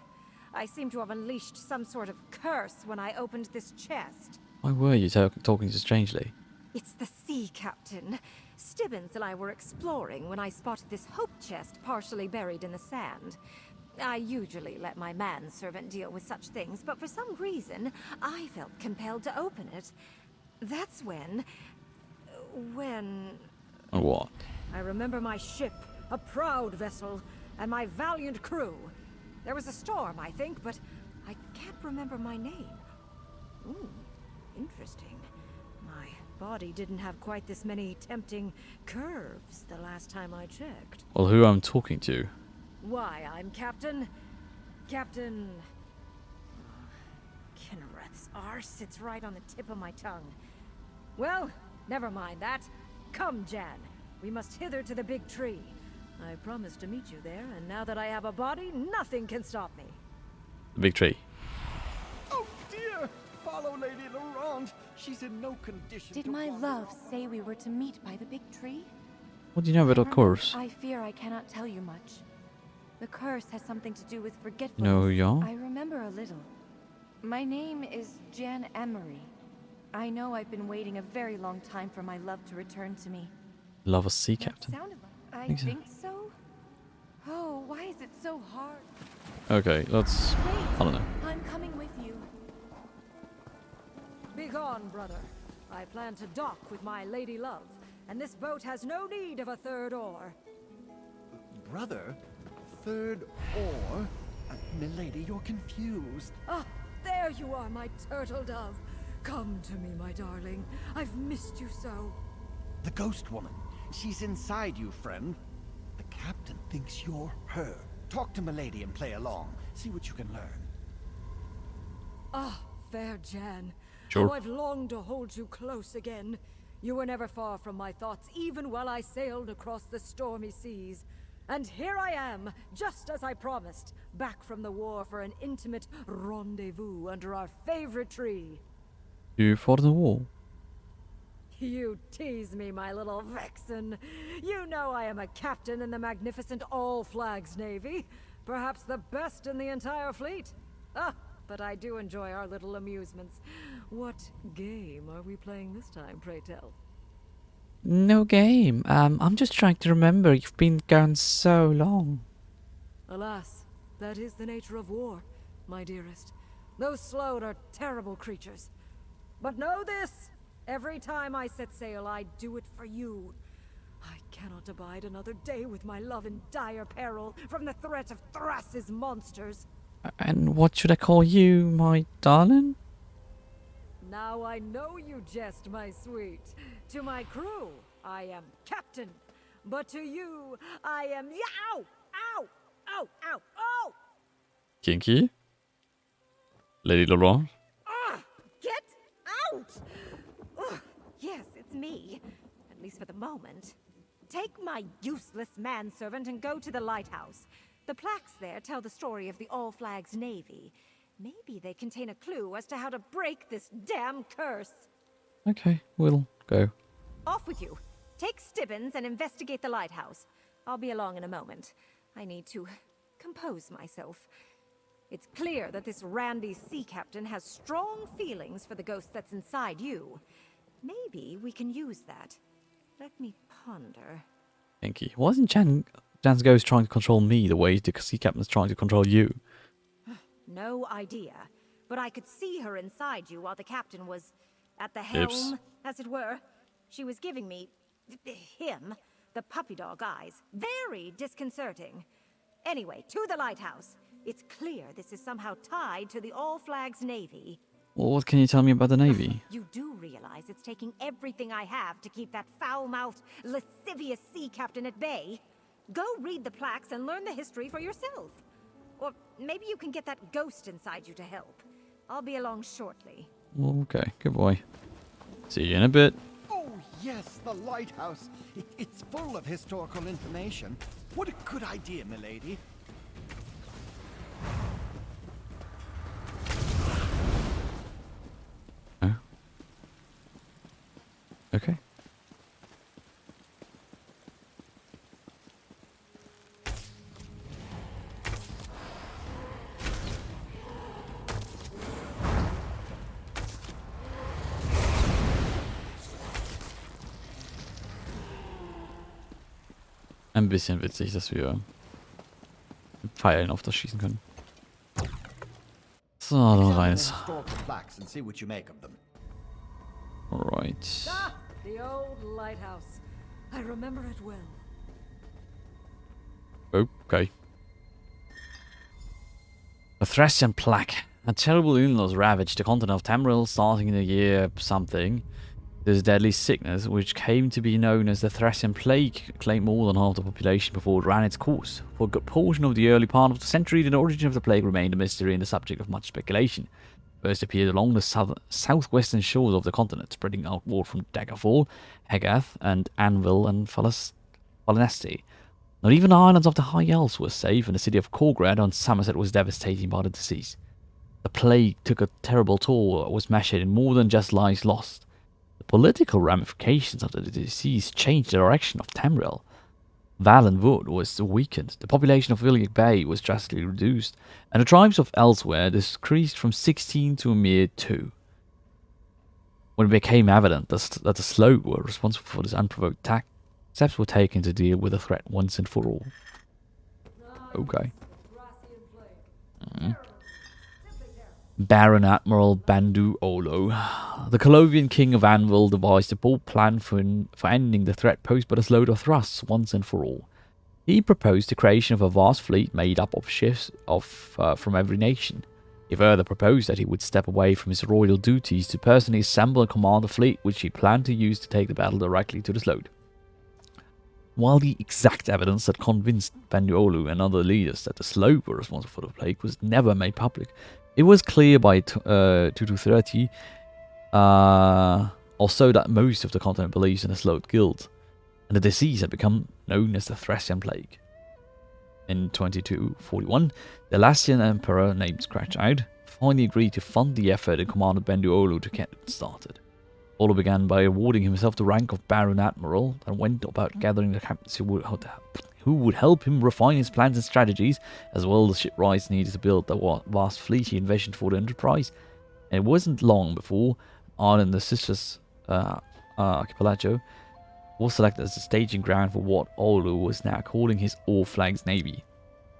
I seem to have unleashed some sort of curse when I opened this chest. Why were you talking so strangely? It's the sea captain. Stibbins and I were exploring when I spotted this hope chest partially buried in the sand. I usually let my manservant deal with such things, but for some reason, I felt compelled to open it. That's when... What? I remember my ship, a proud vessel, and my valiant crew. There was a storm, I think, but I can't remember my name. Ooh, interesting. My body didn't have quite this many tempting curves the last time I checked. Well, who I'm talking to? Why, I'm Captain... Kinnereth's R sits right on the tip of my tongue. Well, never mind that. Come, Jan. We must hither to the big tree. I promised to meet you there, and now that I have a body, nothing can stop me. The big tree. Oh dear! Follow Lady Laurent. She's in no condition Did to my wander love off. say we were to meet by the big tree? What do you know about the curse? I fear I cannot tell you much. The curse has something to do with forgetfulness. You know who you are? I remember a little. My name is Jan Emery. I know I've been waiting a very long time for my love to return to me. Love a sea captain. Sounded like... I Think so. think so? Oh, why is it so hard? Okay, let's... I don't know. I'm coming with you. Begone, brother. I plan to dock with my lady love, and this boat has no need of a third oar. Brother? Third oar? Milady, you're confused. Ah, there you are, my turtle dove. Come to me, my darling. I've missed you so. The ghost woman. She's inside you, friend. The captain thinks you're her. Talk to Milady and play along. See what you can learn. Ah, fair Jan. Sure. How I've longed to hold you close again. You were never far from my thoughts, even while I sailed across the stormy seas. And here I am, just as I promised, back from the war for an intimate rendezvous under our favorite tree. You fought in the war. You tease me, my little vixen. You know I am a captain in the magnificent All Flags Navy. Perhaps the best in the entire fleet. Ah, but I do enjoy our little amusements. What game are we playing this time, pray tell? No game. I'm just trying to remember. You've been gone so long. Alas, that is the nature of war, my dearest. Those Sloan are terrible creatures. But know this! Every time I set sail, I do it for you. I cannot abide another day with my love in dire peril from the threat of Thras's monsters. And what should I call you, my darling? Now I know you jest, my sweet. To my crew, I am captain. But to you, I am... Ow! Ow! Ow! Ow! Oh! Kinky? Lady Laurent? Get out! Ugh, yes, it's me. At least for the moment. Take my useless manservant and go to the lighthouse. The plaques there tell the story of the All Flags Navy. Maybe they contain a clue as to how to break this damn curse. Okay, we'll go. Off with you. Take Stibbins and investigate the lighthouse. I'll be along in a moment. I need to compose myself. It's clear that this randy sea captain has strong feelings for the ghost that's inside you. Maybe we can use that. Let me ponder. Kinky. Wasn't Jan's ghost trying to control me the way the sea captain's trying to control you? No idea. But I could see her inside you while the captain was at the helm, Oops. as it were. She was giving me... him, the puppy dog eyes. Very disconcerting. Anyway, to the lighthouse. It's clear this is somehow tied to the All Flags Navy. Well, what can you tell me about the Navy? You do realize it's taking everything I have to keep that foul-mouthed, lascivious sea captain at bay? Go read the plaques and learn the history for yourself. Or maybe you can get that ghost inside you to help. I'll be along shortly. Okay, good boy. See you in a bit. Oh, yes, the lighthouse. It's full of historical information. What a good idea, milady. Oh. Okay. Ein bisschen witzig, dass wir mit Pfeilen auf das schießen können. So, dann rein ist. Alright. Ah, the old lighthouse. I remember it well. Okay. The Thracian plague. A terrible illness ravaged the continent of Tamriel starting in the year something. This deadly sickness, which came to be known as the Thracian plague, claimed more than half the population before it ran its course. For a good portion of the early part of the century, the origin of the plague remained a mystery and the subject of much speculation. First appeared along the southwestern shores of the continent, spreading outward from Daggerfall, Hegath, and Anvil and Falinesti. Not even the islands of the High Elves were safe, and the city of Korgrad on Somerset was devastated by the disease. The plague took a terrible toll that was measured in more than just lives lost. The political ramifications of the disease changed the direction of Tamriel. Valen Wood was weakened, the population of Villic Bay was drastically reduced, and the tribes of elsewhere decreased from 16 to a mere 2. When it became evident that the Slope were responsible for this unprovoked attack, steps were taken to deal with the threat once and for all. Okay. Baron Admiral Bandu Olo. The Colovian king of Anvil devised a bold plan for ending the threat posed by the Slope of Thruss once and for all. He proposed the creation of a vast fleet made up of ships from every nation. He further proposed that he would step away from his royal duties to personally assemble and command a fleet which he planned to use to take the battle directly to the Slope. While the exact evidence that convinced Banduolu and other leaders that the Slope were responsible for the plague was never made public, it was clear by 2230 also that most of the continent believes in the Slope Guild, and the disease had become known as the Thracian Plague. In 2241, the Lassian emperor named Scratchout finally agreed to fund the effort and commanded Banduolu to get it started. Olo began by awarding himself the rank of Baron Admiral and went about gathering the captains who would help him refine his plans and strategies, as well as shipwrights needed to build the vast fleet he envisioned for the enterprise. And it wasn't long before Ireland, the Sisters Archipelago, was selected as the staging ground for what Olu was now calling his All Flags Navy.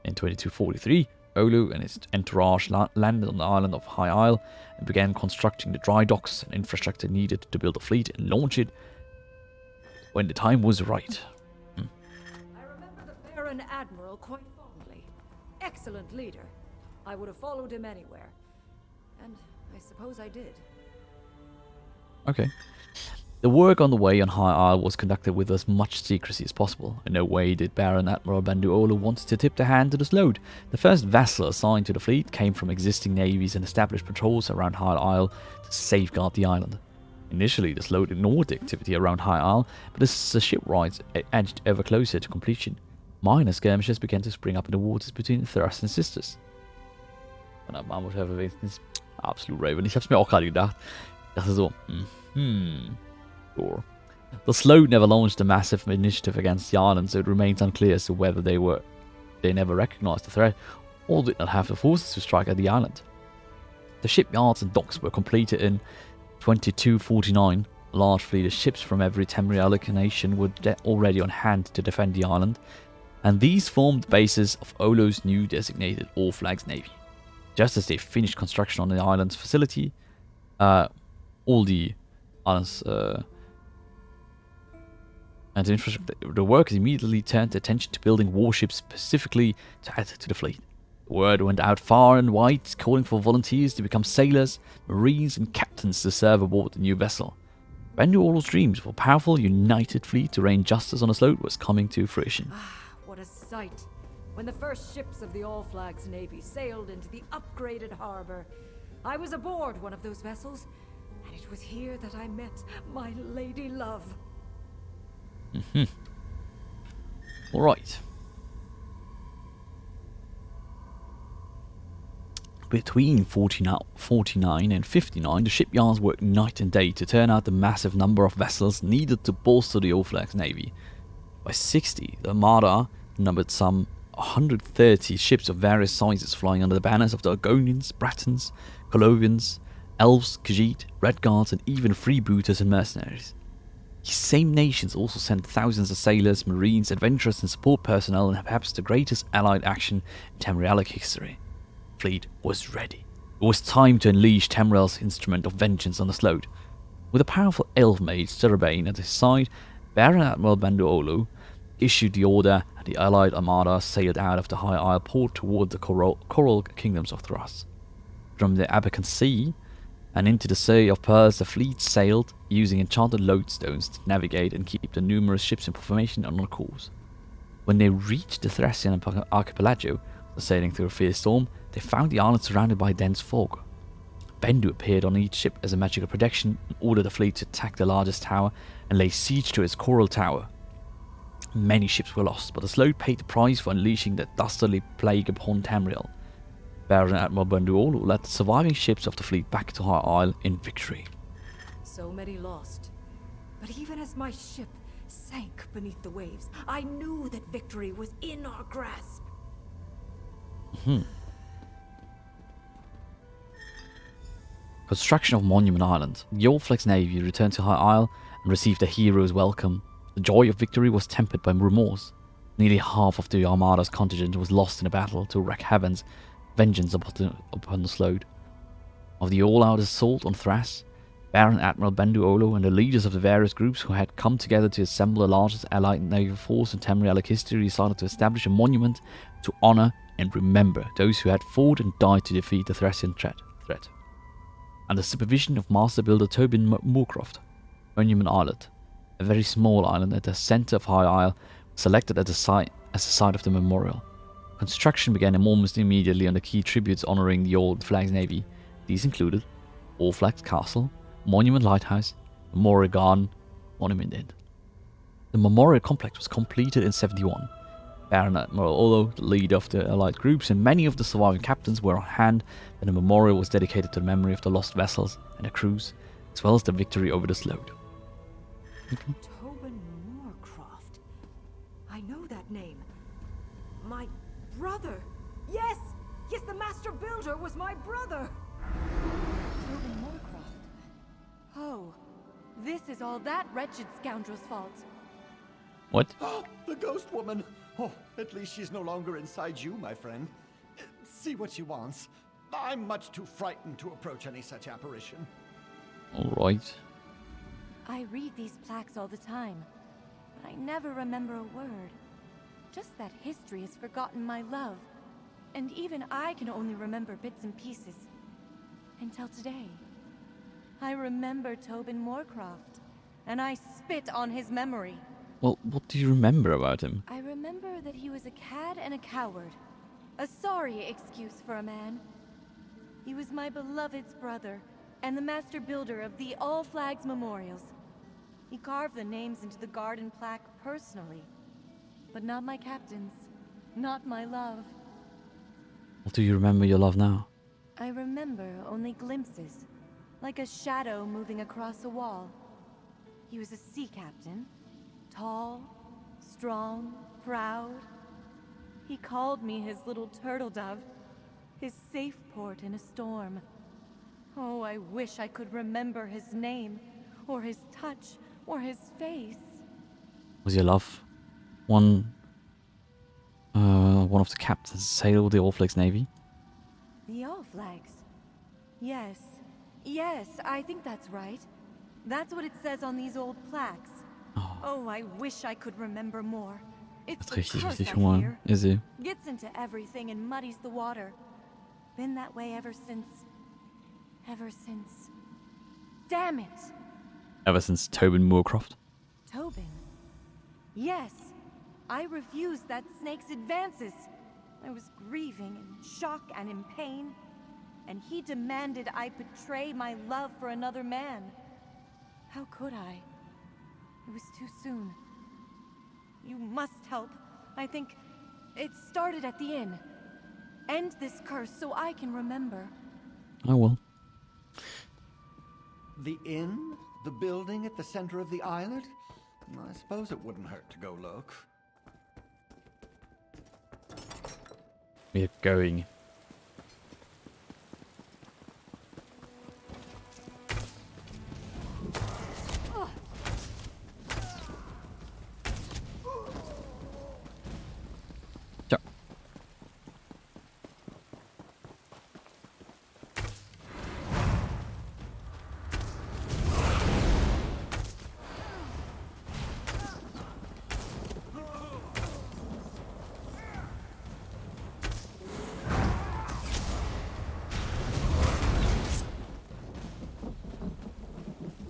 In 2243, Olu and his entourage landed on the island of High Isle and began constructing the dry docks and infrastructure needed to build a fleet and launch it when the time was right. I remember the Baron Admiral quite fondly. Excellent leader. I would have followed him anywhere. And I suppose I did. Okay. The work on the way on High Isle was conducted with as much secrecy as possible. In no way did Baron Admiral Banduolu want to tip the hand to the Slope. The first vessel assigned to the fleet came from existing navies and established patrols around High Isle to safeguard the island. Initially, the Slope ignored the activity around High Isle, but as the shipwrights edged ever closer to completion, minor skirmishes began to spring up in the waters between the Thruss and Sisters. Von der Mammutschiffe wenigstens. Absolut Raven. Ich hab's mir auch gerade gedacht. Ich dachte so, Sure. The Slope never launched a massive initiative against the island, so it remains unclear as to whether they never recognized the threat or did not have the forces to strike at the island. The shipyards and docks were completed in 2249. A large fleet of ships from every Tamrielic nation were already on hand to defend the island, and these formed the basis of Olo's new designated All Flags Navy. Just as they finished construction on the island's facility, all the island's and the workers immediately turned attention to building warships specifically to add to the fleet. The word went out far and wide, calling for volunteers to become sailors, marines, and captains to serve aboard the new vessel. Banduolo's dreams of a powerful, united fleet to reign justice on the Slope was coming to fruition. Ah, what a sight. When the first ships of the All Flags Navy sailed into the upgraded harbor, I was aboard one of those vessels, and it was here that I met my lady love. Alright. Between 49 and 59, the shipyards worked night and day to turn out the massive number of vessels needed to bolster the All Flags Navy. By 60, the Armada numbered some 130 ships of various sizes flying under the banners of the Argonians, Bratons, Colovians, Elves, Khajiit, Redguards, and even freebooters and mercenaries. These same nations also sent thousands of sailors, marines, adventurers, and support personnel in perhaps the greatest allied action in Tamrielic history. The fleet was ready. It was time to unleash Tamriel's instrument of vengeance on the Sload. With a powerful elf mage, Sterabane, at his side, Baron Admiral Banduolu issued the order, and the allied armada sailed out of the High Isle port toward the coral kingdoms of Thras. From the Abacan Sea and into the Sea of Pearls, the fleet sailed, using enchanted lodestones to navigate and keep the numerous ships in formation on a course. When they reached the Thracian archipelago, sailing through a fierce storm, they found the island surrounded by dense fog. Bendu appeared on each ship as a magical protection and ordered the fleet to attack the largest tower and lay siege to its coral tower. Many ships were lost, but the Sload paid the price for unleashing the dastardly plague upon Tamriel. Baron Admiral Banduolu led the surviving ships of the fleet back to High Isle in victory. So many lost. But even as my ship sank beneath the waves, I knew that victory was in our grasp. Construction of Monument Island. The All Flags Navy returned to High Isle and received a hero's welcome. The joy of victory was tempered by remorse. Nearly half of the Armada's contingent was lost in a battle to wreak vengeance upon the Sload. Of the all-out assault on Thras, Baron Admiral Banduolu and the leaders of the various groups who had come together to assemble the largest allied naval force in Tamrielic history decided to establish a monument to honor and remember those who had fought and died to defeat the Thracian threat. Under the supervision of Master Builder Tobin Moorcroft, Monument Island, a very small island at the center of High Isle, was selected as the site of the memorial. Construction began almost immediately on the key tributes honoring the All Flags Navy. These included All Flags Castle, Monument Lighthouse, Memorial Garden, Monument Inn. The memorial complex was completed in 71. Baron Admiral Olo, the leader of the allied groups, and many of the surviving captains were on hand, and the memorial was dedicated to the memory of the lost vessels and the crews, as well as the victory over the Sload. Tobin Moorcroft. I know that name. My brother. Yes! Yes, the Master Builder was my brother! Tobin Moorcroft. Oh, this is all that wretched scoundrel's fault. What? Oh, the ghost woman! Oh, at least she's no longer inside you, my friend. See what she wants. I'm much too frightened to approach any such apparition. Alright. I read these plaques all the time, but I never remember a word. Just that history has forgotten my love, and even I can only remember bits and pieces. Until today. I remember Tobin Moorcroft, and I spit on his memory. Well, what do you remember about him? I remember that he was a cad and a coward. A sorry excuse for a man. He was my beloved's brother, and the master builder of the All Flags Memorials. He carved the names into the garden plaque personally. But not my captain's. Not my love. What do you remember your love now? I remember only glimpses. Like a shadow moving across a wall. He was a sea captain. Tall, strong, proud. He called me his little turtle dove. His safe port in a storm. Oh, I wish I could remember his name, or his touch, or his face. Was your love one of the captains sailed with the All Flags Navy? The All Flags? Yes. Yes, I think that's right. That's what it says on these old plaques. Oh, I wish I could remember more. It's the curse, I hear. Is he? Gets into everything and muddies the water. Been that way ever since... Damn it! Ever since Tobin Moorcroft? Tobin? Yes. I refuse that snake's advances. I was grieving in shock and in pain, and he demanded I betray my love for another man. How could I? It was too soon. You must help. I think it started at the inn. End this curse so I can remember. I will. The inn? The building at the center of the islet? I suppose it wouldn't hurt to go look. We're going. Ja.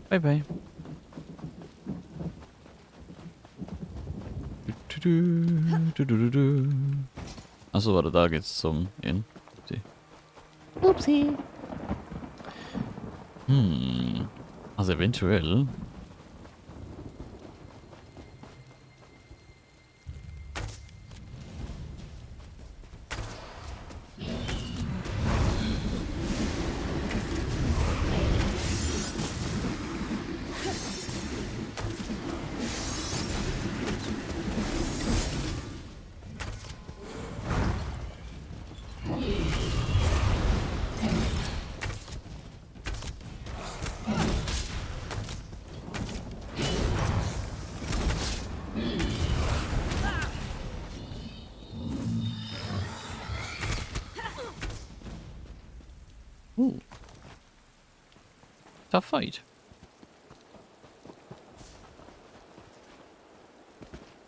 Bye bye. Achso, warte, da geht's zum Inn. Upsi. Also eventuell. Ooh. Tough fight.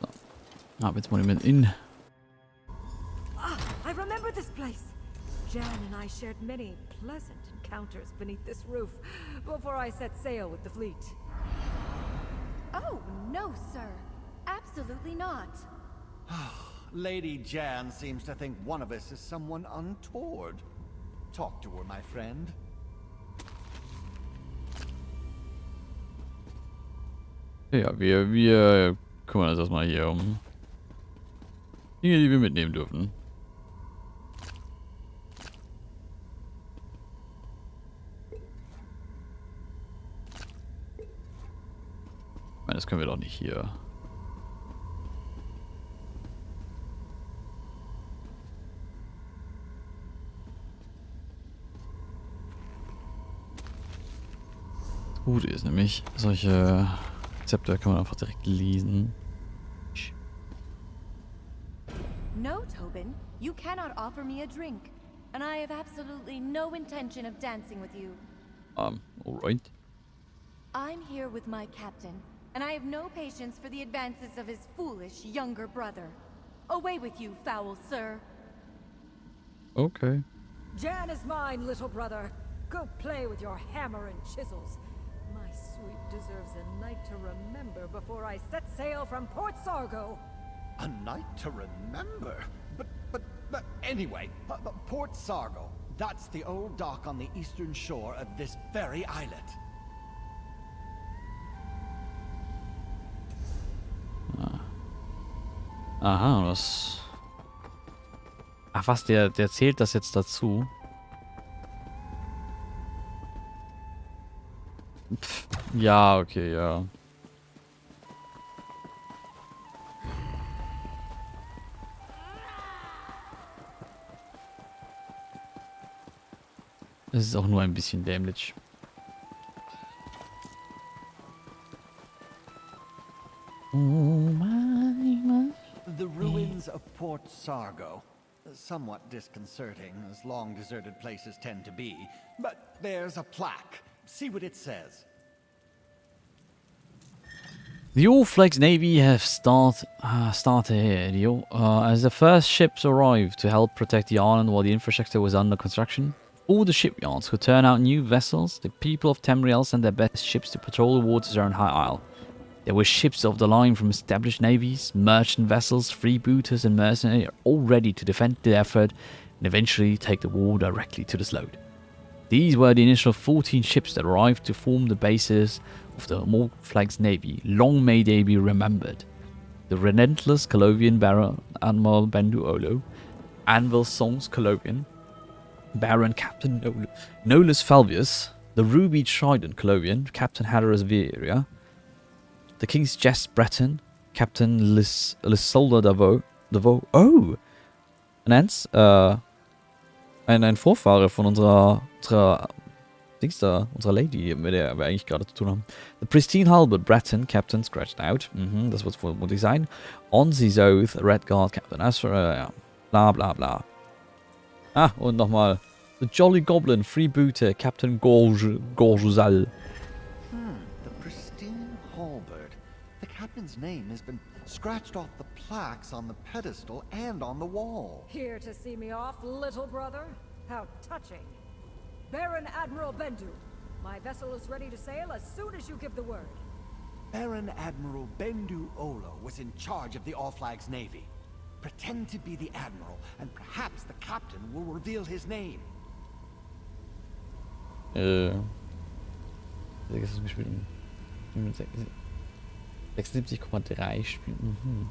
So. Arbeitsmonument in. Ah, I remember this place. Jan and I shared many pleasant encounters beneath this roof before I set sail with the fleet. Oh, no, sir. Absolutely not. Lady Jan seems to think one of us is someone untoward. Talk to her, my friend. Ja, wir kümmern uns erstmal hier um Dinge, die wir mitnehmen dürfen. Ich meine, das können wir doch nicht hier. Das Gute ist nämlich, solche Rezepte kann man einfach direkt lesen. No, Tobin, you cannot offer me a drink, and I have absolutely no intention of dancing with you. Alright. I'm here with my captain, and I have no patience for the advances of his foolish younger brother. Away with you, foul sir. Okay. Jan is mine, little brother. Go play with your hammer and chisels. My sweet deserves a night to remember before I set sail from Port Sargo. A night to remember? But anyway, Port Sargo. That's the old dock on the eastern shore of this very islet. Aha, was... Ach was, der zählt das jetzt dazu? Pff, ja, okay, ja. Das ist auch nur ein bisschen dämlich. Oh my. The ruins of Port Sargo. Somewhat disconcerting, as long deserted places tend to be. But there's a plaque. See what it says. The All Flags Navy have started here. As the first ships arrived to help protect the island while the infrastructure was under construction, all the shipyards could turn out new vessels. The people of Tamriel sent their best ships to patrol the waters around High Isle. There were ships of the line from established navies, merchant vessels, freebooters and mercenaries all ready to defend the effort and eventually take the war directly to the Sloat. These were the initial 14 ships that arrived to form the basis of the Morflags Navy. Long may they be remembered. The relentless Colovian Baron Admiral Bendu Olo, Anvil Songs Colovian, Baron Captain Nolus Falvius, the Ruby Trident Colovian, Captain Hatteras Viria, the King's Jest Breton, Captain Lisolda Davos. Oh! Ein Vorfahre von unserer Lady, mit der wir eigentlich gerade zu tun haben. The Pristine Halbert Breton, Captain Scratched Out. Das wird vermutlich sein. On Sea's Oath, Redguard, Captain Astra, bla bla bla. Ah, und nochmal. The Jolly Goblin, Freebooter, Captain Gorjuzal. The Pristine Halberd. The captain's name has been scratched off the plaques on the pedestal and on the wall. Here to see me off, little brother? How touching. Baron Admiral Bendu, my vessel is ready to sail as soon as you give the word. Baron Admiral Bendu Olo was in charge of the All Flags Navy. Pretend to be the admiral, and perhaps the captain will reveal his name. 76,3 Spielen.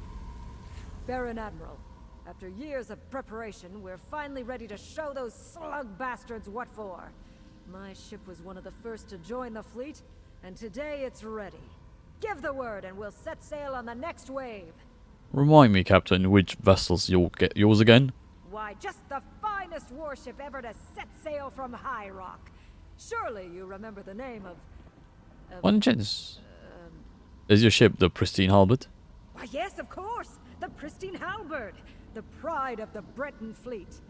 Baron Admiral, after years of preparation, we're finally ready to show those slug bastards what for. My ship was one of the first to join the fleet, and today it's ready. Give the word and we'll set sail on the next wave. Remind me, Captain, which vessels you'll get yours again? Why, just the finest warship ever to set sail from High Rock. Surely you remember the name of... One chance. Is your ship the Pristine Halbert? Why, yes, of course. The Pristine Halberd. The pride of the Breton fleet.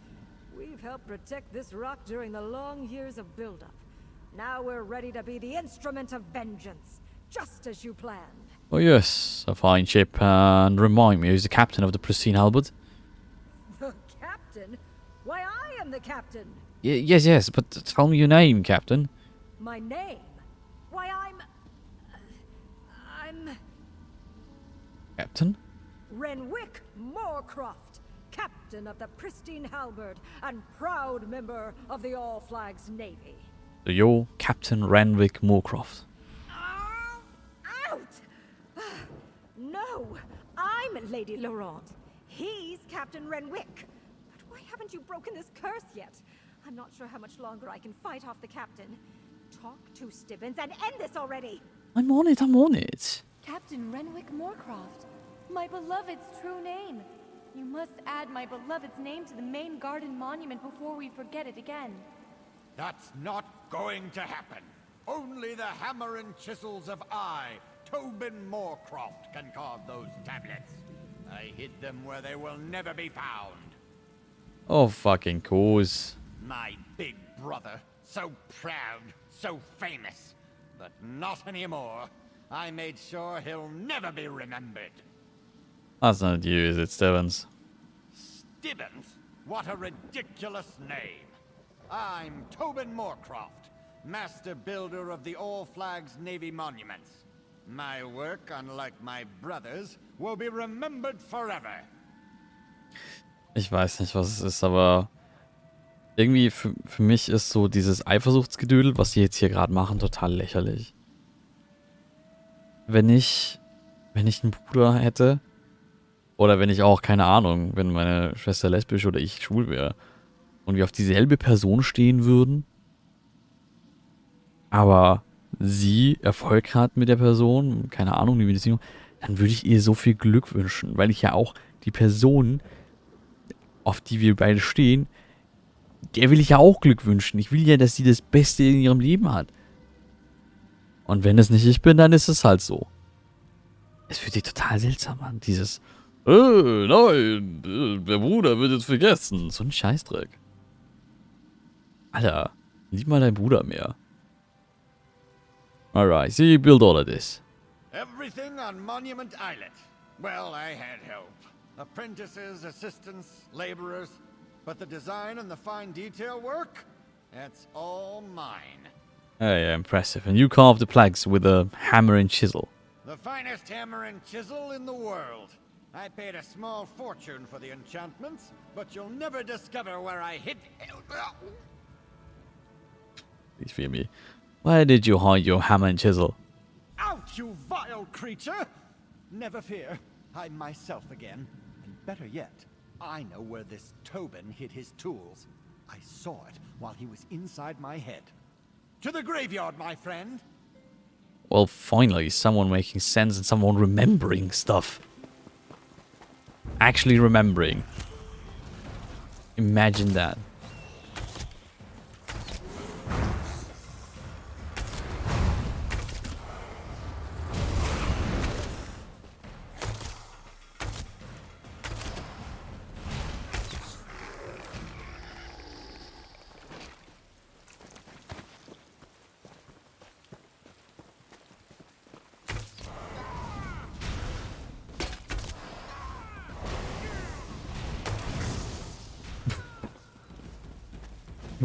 We've helped protect this rock during the long years of buildup. Now we're ready to be the instrument of vengeance, just as you planned. Oh yes, a fine ship. And remind me, who's the captain of the Pristine Halberd? The captain? Why, I am the captain. Yes, but tell me your name, Captain. My name? Why, I'm... Captain? Renwick Moorcroft, captain of the Pristine Halberd and proud member of the All Flags Navy. So you're Captain Renwick Moorcroft. Out! No, I'm Lady Laurent. He's Captain Renwick. But why haven't you broken this curse yet? I'm not sure how much longer I can fight off the captain. Talk to Stibbins and end this already. I'm on it. Captain Renwick Moorcroft, my beloved's true name. You must add my beloved's name to the main garden monument before we forget it again. That's not going to happen. Only the hammer and chisels of Tobin Moorcroft, can carve those tablets. I hid them where they will never be found. Oh, fucking course. My big brother, so proud, so famous. But not anymore. I made sure he'll never be remembered. That's not you, is it, Stibbins? Stibbins? What a ridiculous name. I'm Tobin Moorcroft, master builder of the All Flags Navy monuments. My work, unlike my brother's, will be remembered forever. Ich weiß nicht, was es ist, aber irgendwie für mich ist so dieses Eifersuchtsgedödel, was sie jetzt hier gerade machen, total lächerlich. Wenn ich einen Bruder hätte, oder wenn ich auch, keine Ahnung, wenn meine Schwester lesbisch oder ich schwul wäre und wir auf dieselbe Person stehen würden, aber sie Erfolg hat mit der Person, keine Ahnung, die Beziehung, dann würde ich ihr so viel Glück wünschen, weil ich ja auch die Person, auf die wir beide stehen, der will ich ja auch Glück wünschen. Ich will ja, dass sie das Beste in ihrem Leben hat. Und wenn es nicht ich bin, dann ist es halt so. Es fühlt sich total seltsam an, dieses nein, der Bruder wird jetzt vergessen. So ein Scheißdreck. Alter, lieb mal deinen Bruder mehr. Alright, so you build all of this. Everything on Monument Islet. Well, I had help. Apprentices, assistants, laborers. But the design and the fine detail work? That's all mine. Oh yeah, impressive. And you carved the plaques with a hammer and chisel. The The finest hammer and chisel in the world. I paid a small fortune for the enchantments, but you'll never discover where I hid... Please fear me. Where did you hide your hammer and chisel? Out, you vile creature! Never fear, I'm myself again. And better yet, I know where this Tobin hid his tools. I saw it while he was inside my head. To the graveyard, my friend! Well, finally, someone making sense and someone remembering stuff. Actually remembering. Imagine that.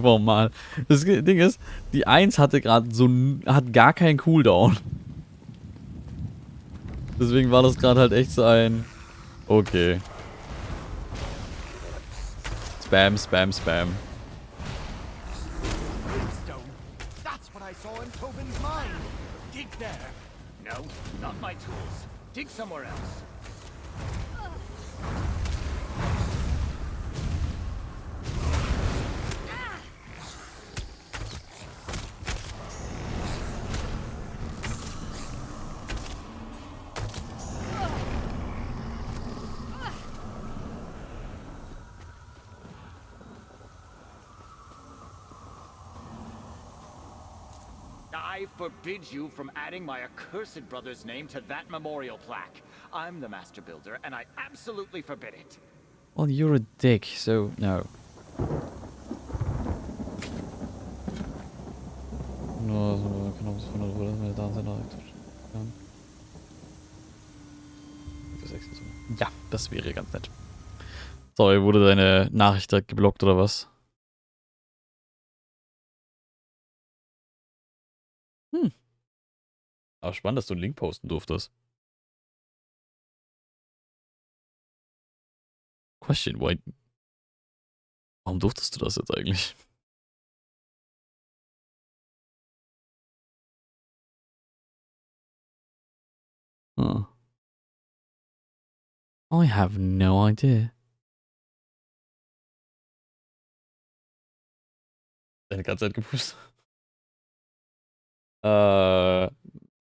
Warum mal? Das Ding ist, die 1 hatte gerade so, hat gar keinen Cooldown. Deswegen war das gerade halt echt so ein, okay. Spam, Spam, Spam. That's what I saw in Tobin's mind. Dig there. No, not my tools. Dig somewhere else. I forbid you from adding my accursed brother's name to that memorial plaque. I'm the master builder, and I absolutely forbid it. Well, you're a dick, so no. Ja, das wäre ganz nett. Sorry, wurde deine Nachricht direkt geblockt oder was? Aber spannend, dass du einen Link posten durftest. Question, why? Warum durftest du das jetzt eigentlich? Huh. I have no idea. Deine ganze Zeit gepusht.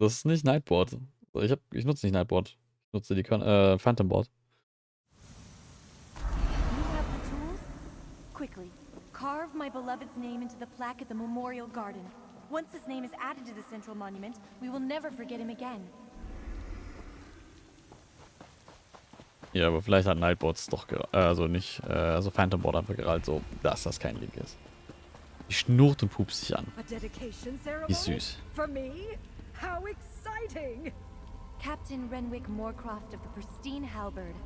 Das ist nicht Nightboard. Ich nutze nicht Nightboard. Ich nutze die Phantom Board. You have the tools? Quickly, carve my beloved's name into the plaque at the Memorial Garden. Once his name is added to the central monument, we will never forget him again. Ja, aber vielleicht hat Nightboards doch also nicht, also Phantom Board einfach gerallt, so, dass das kein Link ist. Die schnurrt und pupst sich an. Wie süß. For me? How exciting! Captain Renwick Moorcroft of the Pristine Halberd.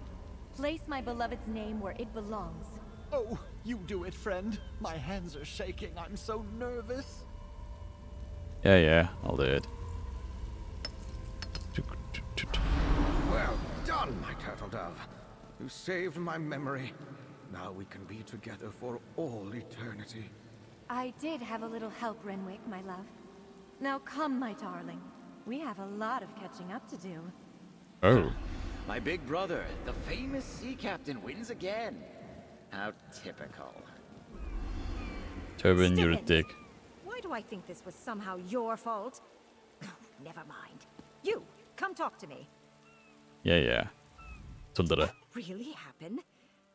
Place my beloved's name where it belongs. Oh, you do it, friend. My hands are shaking. I'm so nervous. Yeah, I'll do it. Well done, my turtle dove. You saved my memory. Now we can be together for all eternity. I did have a little help, Renwick, my love. Now come, my darling. We have a lot of catching up to do. Oh. My big brother, the famous sea captain, wins again. How typical. Tobin, you're a dick. Why do I think this was somehow your fault? Never mind. You, come talk to me. Yeah. Tundere. What really happened?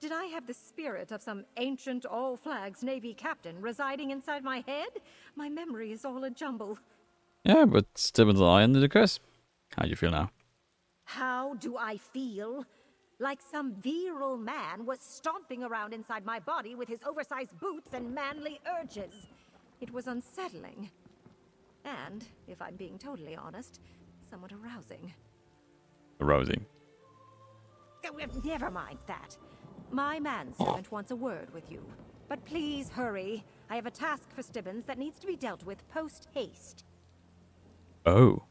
Did I have the spirit of some ancient All Flags Navy captain residing inside my head? My memory is all a jumble. Yeah, but Stibbins and I under the curse. How do you feel now? How do I feel? Like some virile man was stomping around inside my body with his oversized boots and manly urges. It was unsettling. And, if I'm being totally honest, somewhat arousing. Arousing. Never mind that. My manservant wants a word with you. But please hurry. I have a task for Stibbins that needs to be dealt with post-haste. Oh.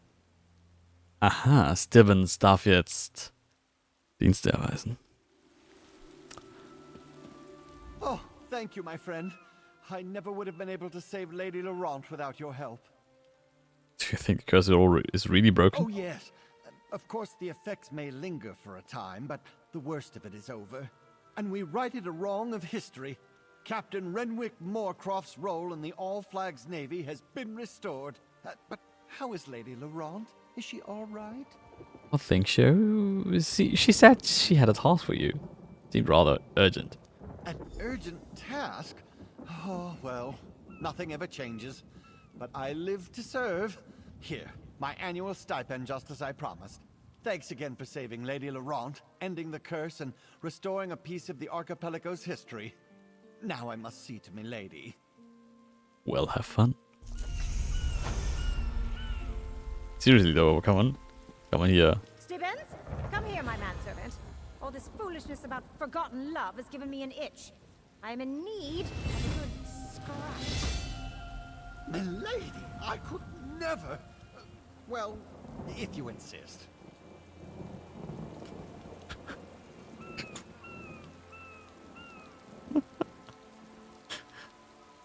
Aha, Stibbons darf jetzt Dienste erweisen. Oh, thank you, my friend. I never would have been able to save Lady Laurent without your help. Do you think the curse is really broken? Oh, yes. Of course, the effects may linger for a time, but the worst of it is over. And we righted a wrong of history. Captain Renwick Moorcroft's role in the All Flags Navy has been restored. But how is Lady Laurent? Is she all right? I think so. She said she had a task for you. Seemed rather urgent. An urgent task? Oh, well, nothing ever changes. But I live to serve. Here, my annual stipend, just as I promised. Thanks again for saving Lady Laurent, ending the curse, and restoring a piece of the archipelago's history. Now I must see to me lady. Well, have fun. Seriously though, come on here. Stibbons, come here, my manservant. All this foolishness about forgotten love has given me an itch. I am in need of a good scratch. Milady, I could never. Well, if you insist.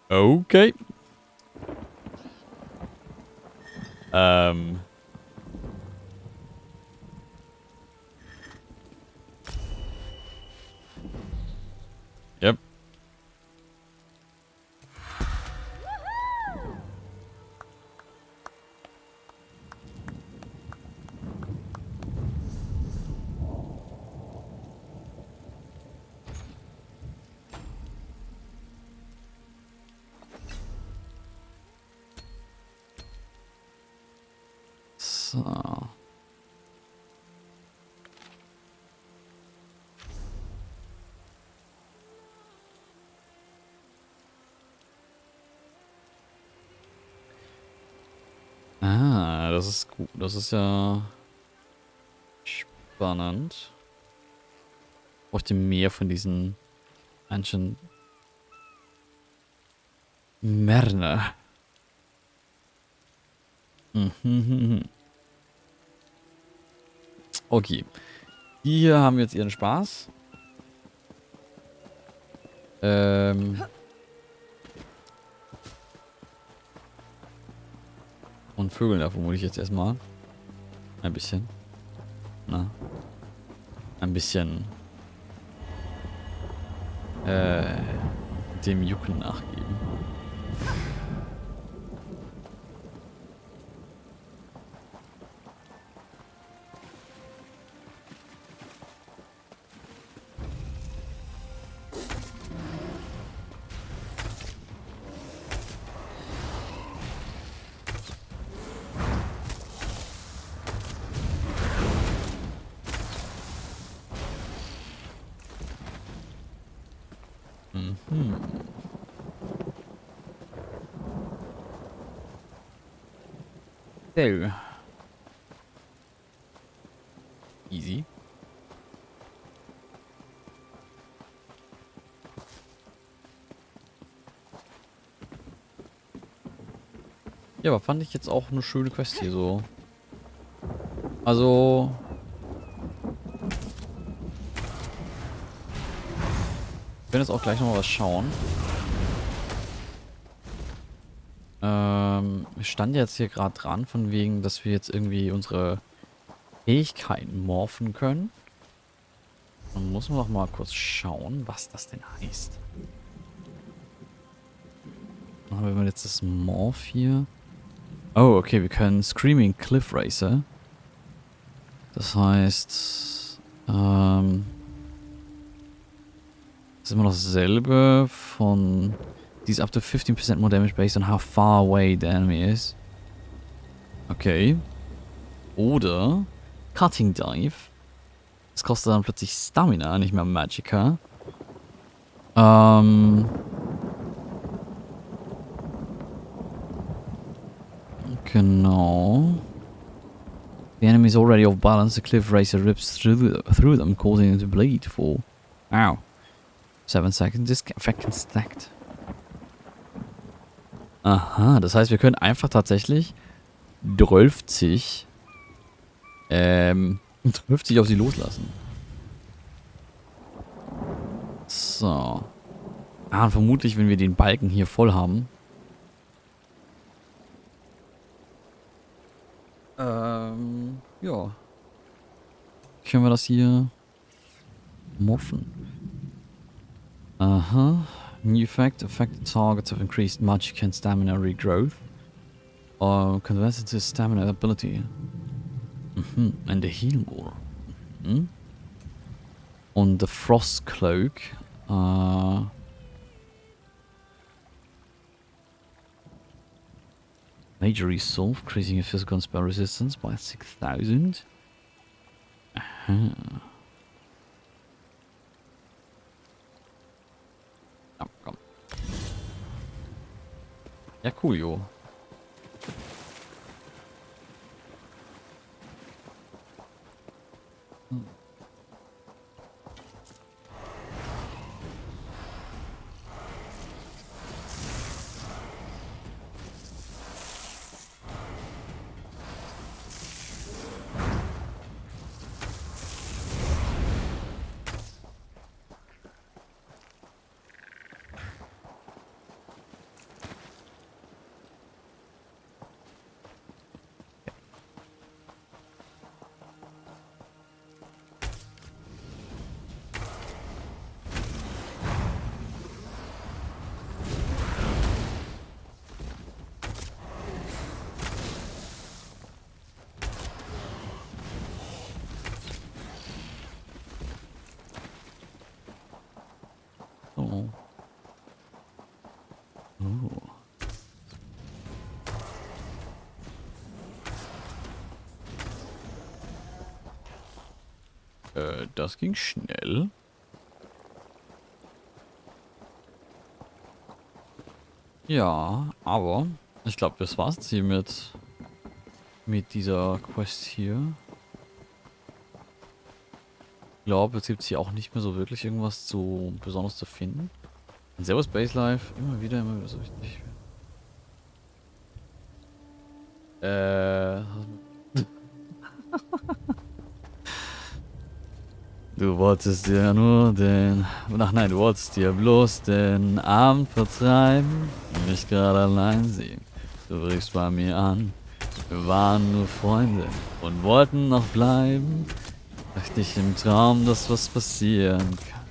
Okay. Yep. So. Ah, das ist gut. Das ist ja spannend. Ich bräuchte mehr von diesen Ancient Mariner. Okay. Die hier haben jetzt ihren Spaß. Und Vögeln da vermute ich jetzt erstmal. Ein bisschen. Na. Ein bisschen. Dem Jucken nachgeben. So. Easy. Ja, aber fand ich jetzt auch eine schöne Quest hier so. Also... Ich werde jetzt auch gleich nochmal was schauen. Wir standen jetzt hier gerade dran, von wegen, dass wir jetzt irgendwie unsere Fähigkeiten morphen können. Dann muss man doch mal kurz schauen, was das denn heißt. Dann haben wir jetzt das Morph hier. Oh, okay, wir können Screaming Cliff Racer. Das heißt, das ist immer noch dasselbe von... These up to 15% more damage based on how far away the enemy is. Okay. Oder Cutting Dive. Das kostet dann plötzlich Stamina, nicht mehr Magicka. Genau. The enemy is already off balance. The cliff racer rips through them, causing them to bleed for... Ow. 7 seconds. This effect can stacked. Aha, das heißt, wir können einfach tatsächlich 12 Dürfte sich auf sie loslassen. So. Ah, und vermutlich, wenn wir den Balken hier voll haben. Ja. Können wir das hier morphen? Aha. New effect. Affected targets have increased magic and stamina regrowth. Converted to stamina ability. And the heal more. Und the Frost Cloak. Major resolve, increasing your physical and spell resistance by 6000. Aha. Ja, komm. Ja, cool, jo. Oh. Oh. Das ging schnell. Ja, aber ich glaube, das war's jetzt hier mit dieser Quest hier. Ich glaube, jetzt gibt es hier auch nicht mehr so wirklich irgendwas zu besonders zu finden. Und Servus Baselife, immer wieder so wichtig. Du wolltest dir ja nur den... Ach nein, du wolltest dir bloß den Abend vertreiben und mich gerade allein sehen. Du riefst bei mir an. Wir waren nur Freunde und wollten noch bleiben. Dachte ich im Traum, dass was passieren kann.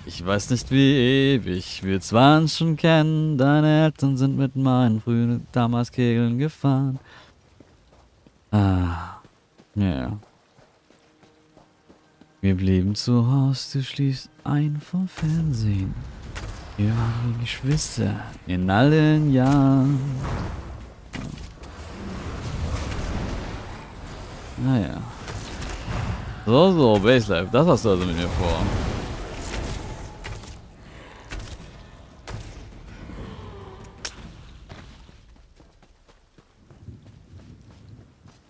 Ich weiß nicht wie ewig wir zwar uns schon kennen. Deine Eltern sind mit meinen frühen damals Kegeln gefahren. Ah, ja. Wir blieben zu Hause, du schliefst ein vom Fernsehen. Wir waren wie Geschwister in allen Jahren. Naja. So, Baselife, das hast du also mit mir vor.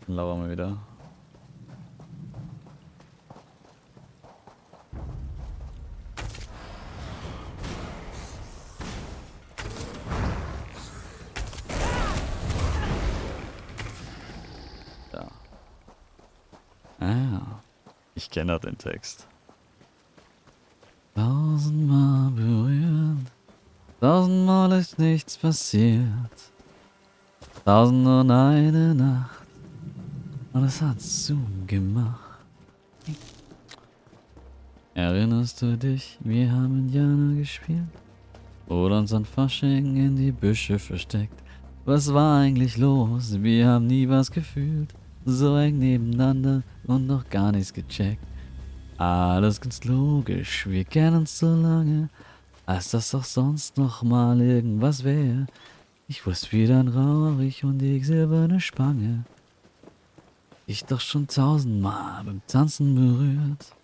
Dann lauern wir wieder. Ja. Ah. Ich kenne den Text. 1000-mal berührt, 1000-mal ist nichts passiert. 1001 Nacht, und es hat zugemacht. Erinnerst du dich, wir haben Indianer gespielt? Oder uns an Fasching in die Büsche versteckt? Was war eigentlich los? Wir haben nie was gefühlt. So eng nebeneinander und noch gar nichts gecheckt. Alles ganz logisch, wir kennen uns so lange, als dass doch sonst noch mal irgendwas wäre. Ich wusste wie dein Rauch und die silberne Spange. Ich doch schon 1000-mal beim Tanzen berührt.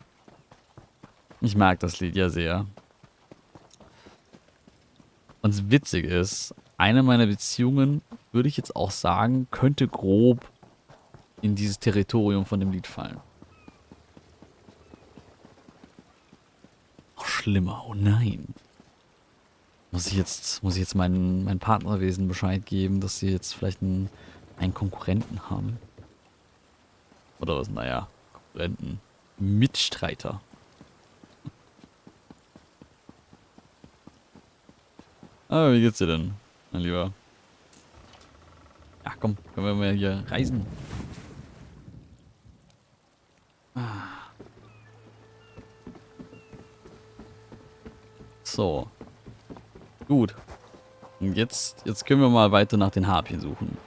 Ich mag das Lied ja sehr. Und das Witzige ist, eine meiner Beziehungen, würde ich jetzt auch sagen, könnte grob in dieses Territorium von dem Lied fallen. Noch schlimmer, oh nein. Muss ich jetzt meinen Partnerwesen Bescheid geben, dass sie jetzt vielleicht einen Konkurrenten haben? Oder was? Naja, Konkurrenten. Mitstreiter. Ah, wie geht's dir denn, mein Lieber? Ja, komm, können wir mal hier reisen. So. Gut. Und jetzt können wir mal weiter nach den Harpien suchen.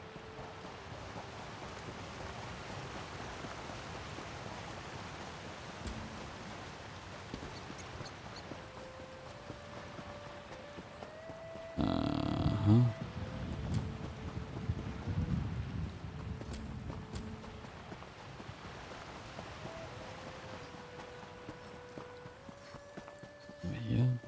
Aha. Hier.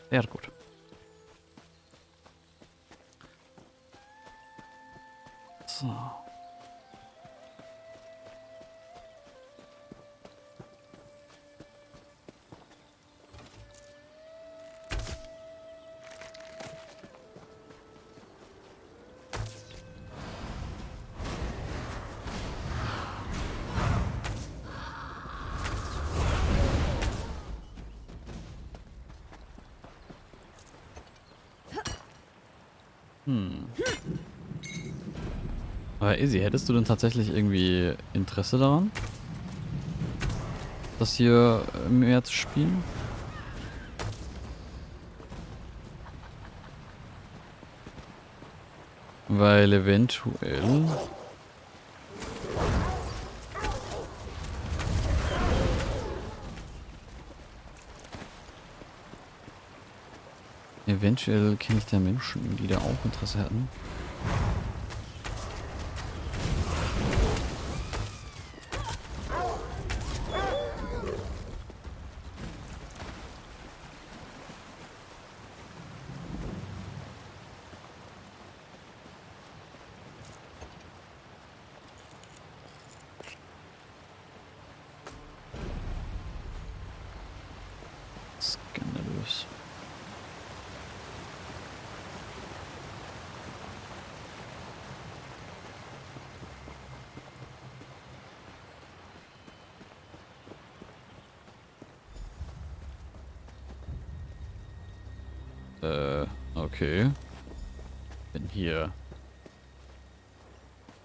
Sehr gut. So. Aber Izzy, hättest du denn tatsächlich irgendwie Interesse daran, das hier mehr zu spielen? Weil eventuell... Eventuell kenne ich da Menschen, die da auch Interesse hätten. Skandalös. Okay. Denn hier...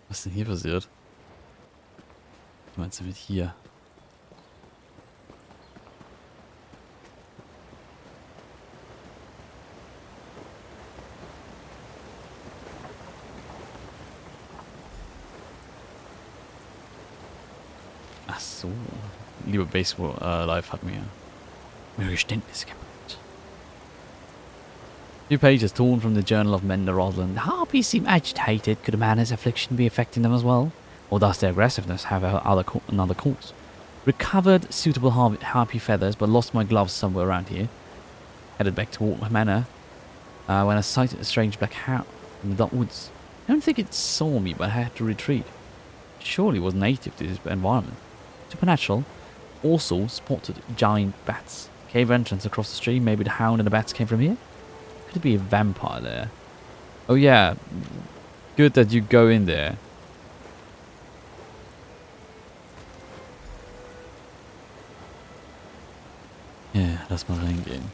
Was ist denn hier passiert? Was meinst du mit hier? Ach so. Lieber Baseball Live hat mir Geständnis gemacht. Few pages torn from the Journal of Mender Rosalind. The harpies seem agitated. Could a man's affliction be affecting them as well? Or does their aggressiveness have another cause? Recovered suitable harpy feathers, but lost my gloves somewhere around here. Headed back to Walk Manor when I sighted a strange black hat in the dark woods. I don't think it saw me, but I had to retreat. It surely was native to this environment. Supernatural. Also spotted giant bats. Cave entrance across the stream. Maybe the hound and the bats came from here? Could it be a vampire there? Oh yeah. Good that you go in there. Ja, lass mal reingehen.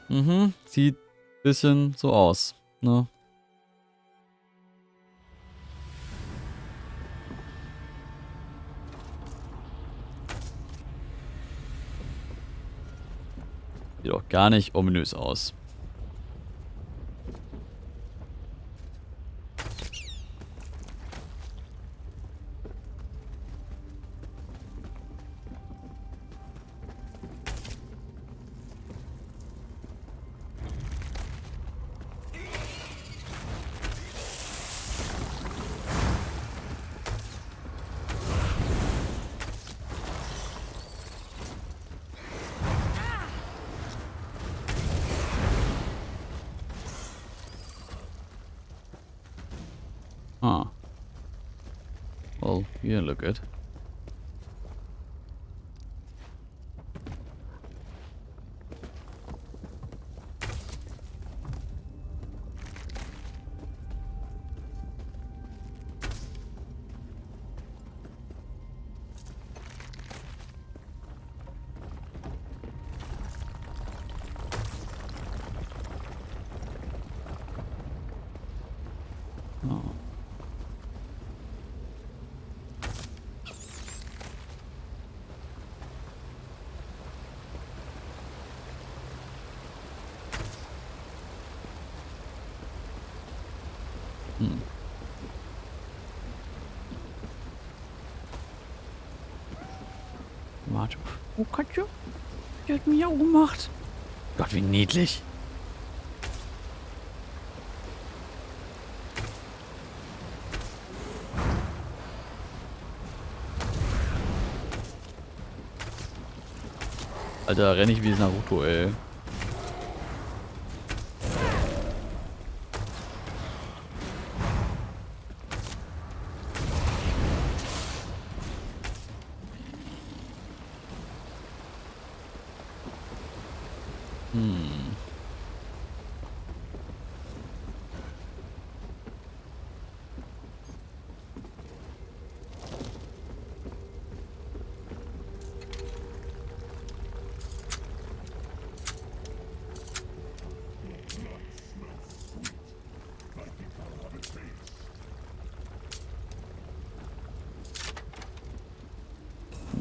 Mhm, sieht ein bisschen so aus, ne? Sieht auch gar nicht ominös aus. Well, you look good. Oh. Warte. Oh, Katja. Die hat mich auch gemacht. Gott, wie niedlich. Alter, renn ich wie Naruto, ey.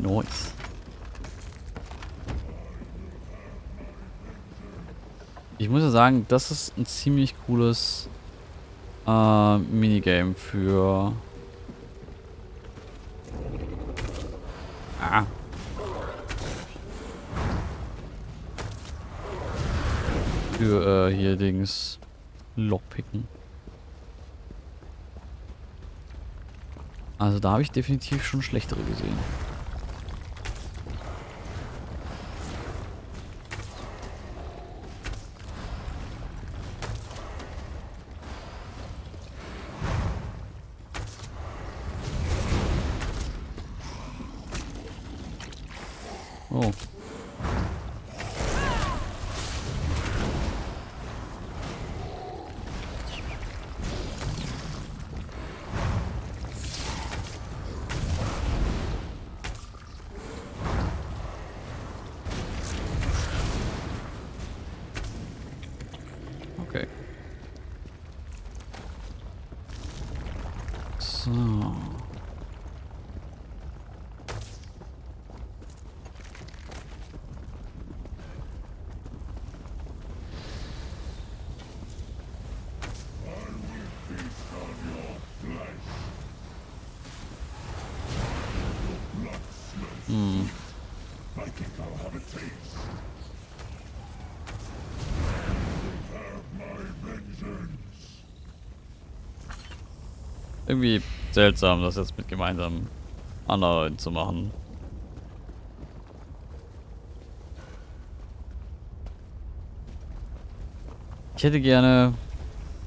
Nice. Ich muss ja sagen, das ist ein ziemlich cooles Minigame für... Für hier Dings Lockpicken. Also da habe ich definitiv schon schlechtere gesehen. Oh. Okay. So. Irgendwie seltsam, das jetzt mit gemeinsamen anderen zu machen. Ich hätte gerne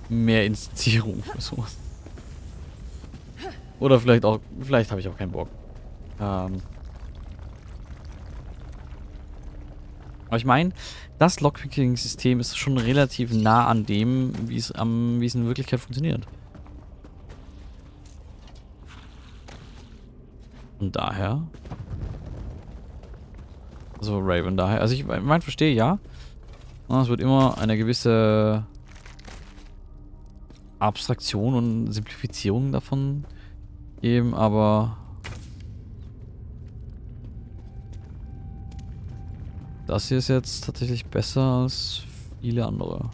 mehr Inszenierung für sowas. Oder vielleicht habe ich auch keinen Bock. Aber ich meine, das Lockpicking-System ist schon relativ nah an dem, wie es in Wirklichkeit funktioniert. Und daher. Also Raven daher. Also ich meine, verstehe, ja. Es wird immer eine gewisse Abstraktion und Simplifizierung davon geben, aber das hier ist jetzt tatsächlich besser als viele andere.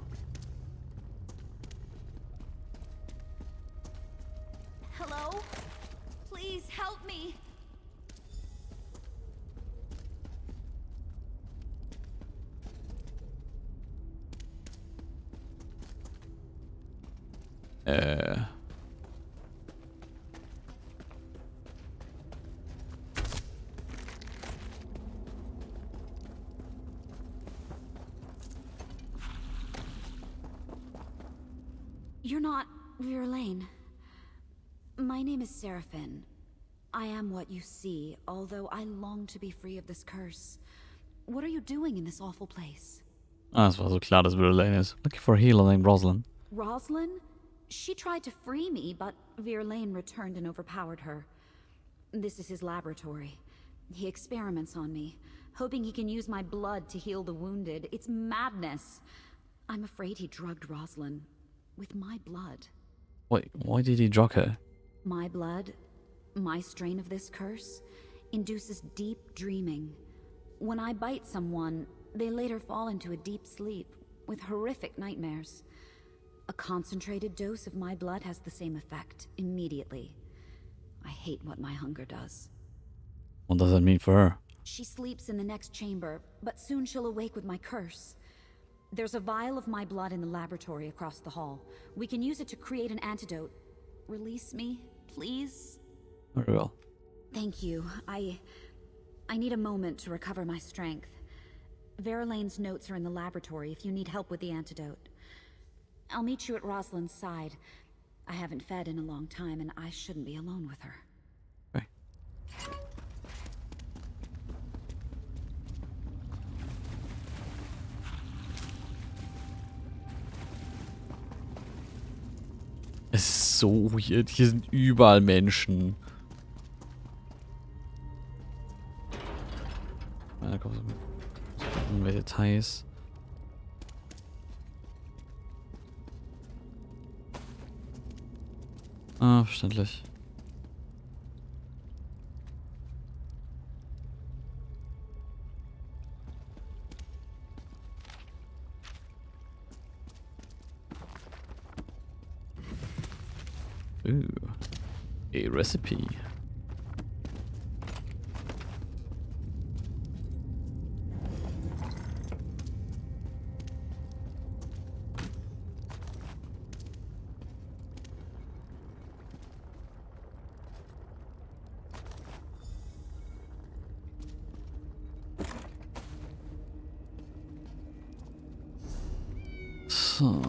Hello? Please help me. You're not Verlaine. My name is Seraphin. I am what you see, although I long to be free of this curse. What are you doing in this awful place? Ah, es war so klar, dass Verlaine ist. Looking for a healer named Rosalind. Rosalind? She tried to free me, but Verlaine returned and overpowered her. This is his laboratory. He experiments on me, hoping he can use my blood to heal the wounded. It's madness. I'm afraid he drugged Rosalind with my blood. Wait, why did he drug her? My blood, my strain of this curse, induces deep dreaming. When I bite someone, they later fall into a deep sleep with horrific nightmares. A concentrated dose of my blood has the same effect immediately. I hate what my hunger does. What does that mean for her? She sleeps in the next chamber, but soon she'll awake with my curse. There's a vial of my blood in the laboratory across the hall. We can use it to create an antidote. Release me, please? Very well. Thank you. I need a moment to recover my strength. Verlaine's notes are in the laboratory if you need help with the antidote. I'll meet you at Rosalind's side. I haven't fed in a long time, and I shouldn't be alone with her. Okay. Es ist so weird. Hier sind überall Menschen. Da kommen so mehr Details. Ah, verständlich. Ooh, a recipe. So.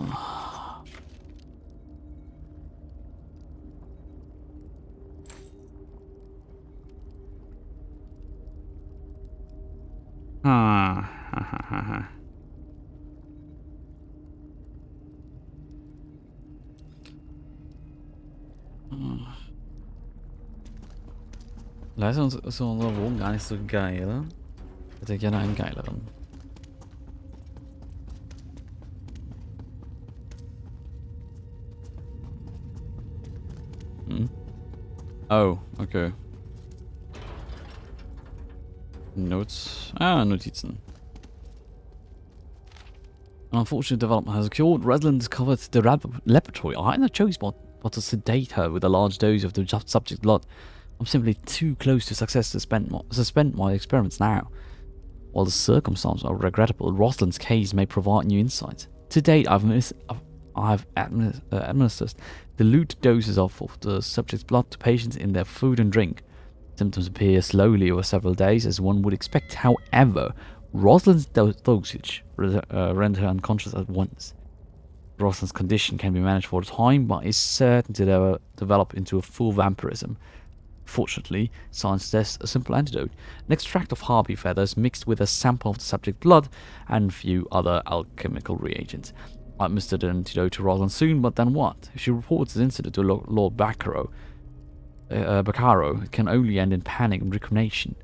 Leider ist unser Wogen gar nicht so geil. Ich hätte gerne einen geileren. Hm? Oh, okay. Notes. Ah, Notizen. An unfortunate development has occurred. Rosalind discovered the laboratory. I had no choice but to sedate her with a large dose of the subject's blood. I'm simply too close to success to suspend my experiments now. While the circumstances are regrettable, Rosalind's case may provide new insights. To date, I've administered dilute doses of the subject's blood to patients in their food and drink. Symptoms appear slowly over several days, as one would expect. However, Rosalind's dosage rendered her unconscious at once. Rosalind's condition can be managed for a time, but is certain to develop into a full vampirism. Fortunately, science tests a simple antidote: an extract of harpy feathers mixed with a sample of the subject's blood and a few other alchemical reagents. I administered an antidote to Rosalind soon, but then what? If she reports this incident to Lord Baccaro, it can only end in panic and recrimination.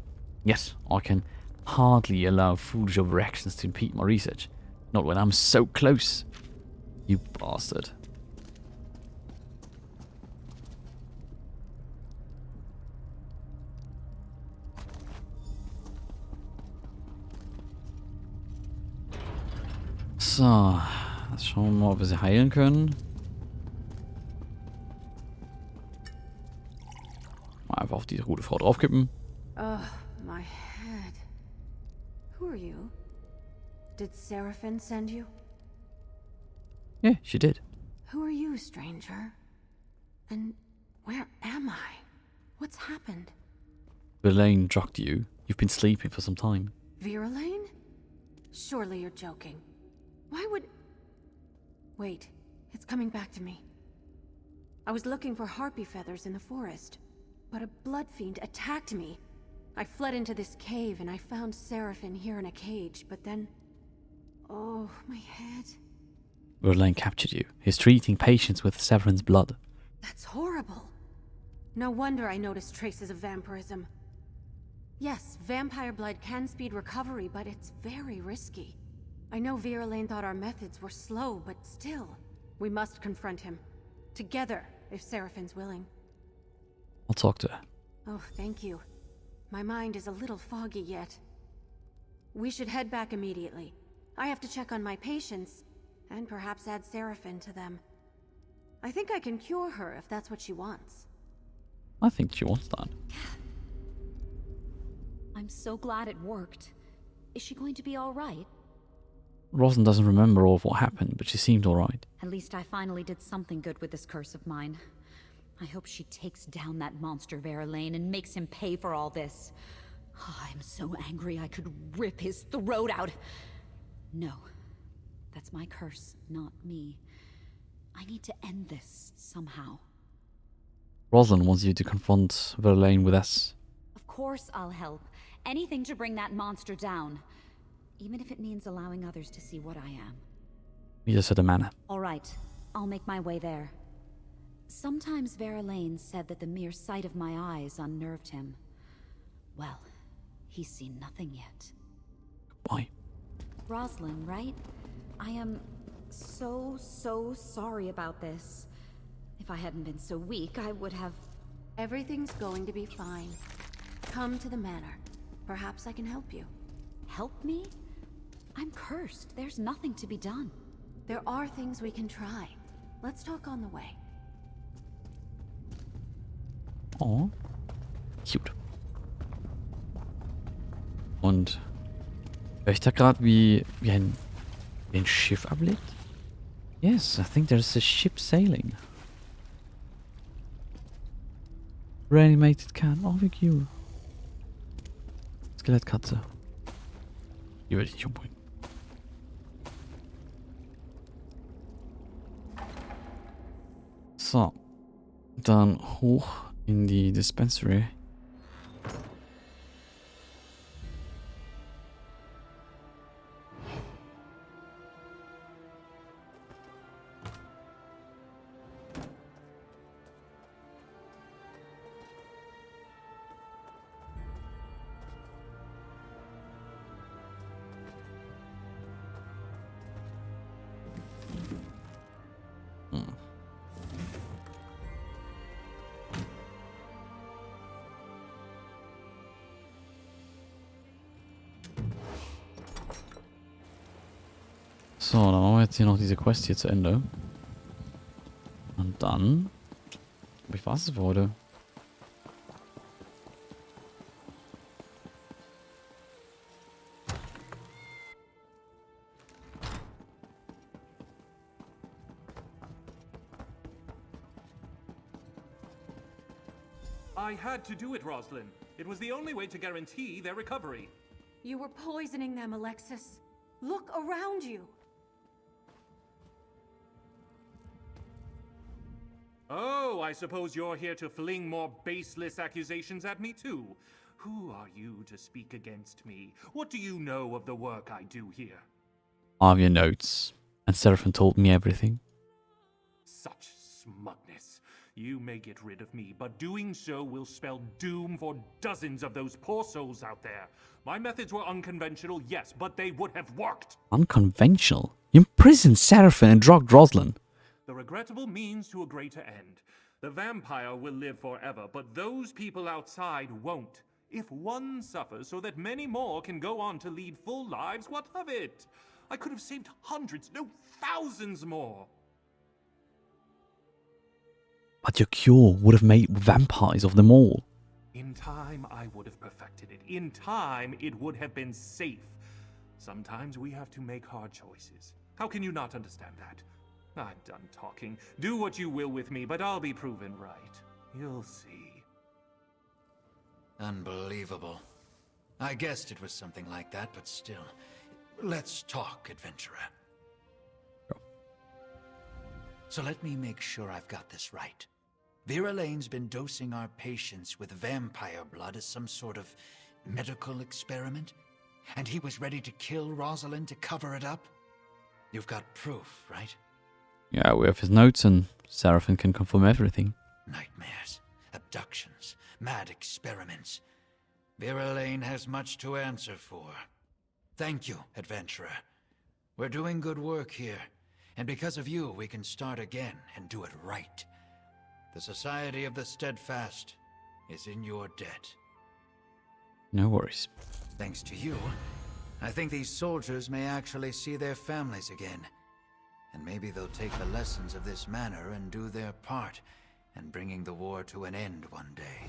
Yes, I can hardly allow foolish overreactions to impede my research. Not when I'm so close. You bastard. So, jetzt schauen wir mal, ob wir sie heilen können. Mal einfach auf die gute Frau draufkippen. Oh, my head. Who are you? Did Seraphine send you? Yeah, she did. Who are you, stranger? And where am I? What's happened? Verlaine drugged you. You've been sleeping for some time. Verlaine? Surely you're joking. Why would... Wait, it's coming back to me. I was looking for harpy feathers in the forest. but a blood fiend attacked me. I fled into this cave and I found Seraphim here in a cage, but then... Oh, my head. Verlaine captured you. He's treating patients with Severin's blood. That's horrible. No wonder I noticed traces of vampirism. Yes, vampire blood can speed recovery, but it's very risky. I know Verlaine thought our methods were slow, but still. We must confront him. Together, if Seraphin's willing. I'll talk to her. Oh, thank you. My mind is a little foggy yet. We should head back immediately. I have to check on my patients, and perhaps add Seraphin to them. I think I can cure her if that's what she wants. I think she wants that. I'm so glad it worked. Is she going to be all right? Rosalind doesn't remember all of what happened, but she seemed alright. At least I finally did something good with this curse of mine. I hope she takes down that monster Verlaine and makes him pay for all this. Oh, I'm so angry I could rip his throat out. No. That's my curse, not me. I need to end this somehow. Rosalind wants you to confront Verlaine with us. Of course I'll help. Anything to bring that monster down. Even if it means allowing others to see what I am. Meet us at the manor. All right. I'll make my way there. Sometimes Verlaine said that the mere sight of my eyes unnerved him. Well, he's seen nothing yet. Why? Rosalind, right? I am so sorry about this. If I hadn't been so weak, I would have... Everything's going to be fine. Come to the manor. Perhaps I can help you. Help me? I'm cursed. There's nothing to be done. There are things we can try. Let's talk on the way. Oh, cute. Und höre ich da gerade wie ein Schiff ablegt? Yes, I think there's a ship sailing. Reanimated can. Oh, wie cute. Skelettkatze. Die würde ich nicht umbringen. So. Dann hoch in die Dispensary. So, dann machen wir jetzt hier noch diese Quest hier zu Ende. Und dann... Ich weiß es für heute. I had to do it, Rosalind. It was the only way to guarantee their recovery. You were poisoning them, Alexis. Look around you. Oh, I suppose you're here to fling more baseless accusations at me too. Who are you to speak against me? What do you know of the work I do here? I have your notes, and Seraphim told me everything. Such smugness. You may get rid of me, but doing so will spell doom for dozens of those poor souls out there. My methods were unconventional, yes, but they would have worked. Unconventional? You imprisoned Seraphim and drugged Rosalind. The regrettable means to a greater end. The vampire will live forever, but those people outside won't. If one suffers so that many more can go on to lead full lives, what of it? I could have saved hundreds, no, thousands more. But your cure would have made vampires of them all. In time, I would have perfected it. In time, it would have been safe. Sometimes we have to make hard choices. How can you not understand that? I'm done talking. Do what you will with me, but I'll be proven right. You'll see. Unbelievable. I guessed it was something like that, but still. Let's talk, adventurer. So let me make sure I've got this right. Vera Lane's been dosing our patients with vampire blood as some sort of medical experiment? And he was ready to kill Rosalind to cover it up? You've got proof, right? Yeah, we have his notes and Seraphim can confirm everything. Nightmares, abductions, mad experiments. Vera Lane has much to answer for. Thank you, adventurer. We're doing good work here, and because of you, we can start again and do it right. The Society of the Steadfast is in your debt. No worries. Thanks to you, I think these soldiers may actually see their families again. And maybe they'll take the lessons of this manor and do their part in bringing the war to an end one day.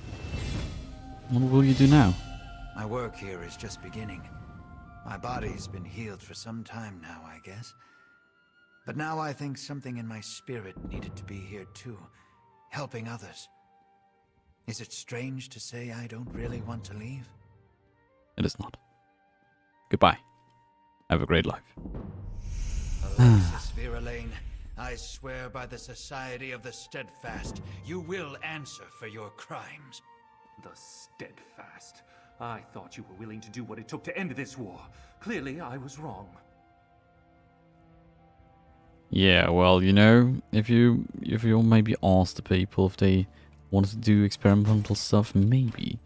What will you do now? My work here is just beginning. My body's been healed for some time now, I guess. But now I think something in my spirit needed to be here too, helping others. Is it strange to say I don't really want to leave? It is not. Goodbye. Have a great life. Alexis Vera Lane, I swear by the Society of the Steadfast, you will answer for your crimes. The Steadfast. I thought you were willing to do what it took to end this war. Clearly, I was wrong. Yeah, well, you know, if you maybe ask the people if they wanted to do experimental stuff, maybe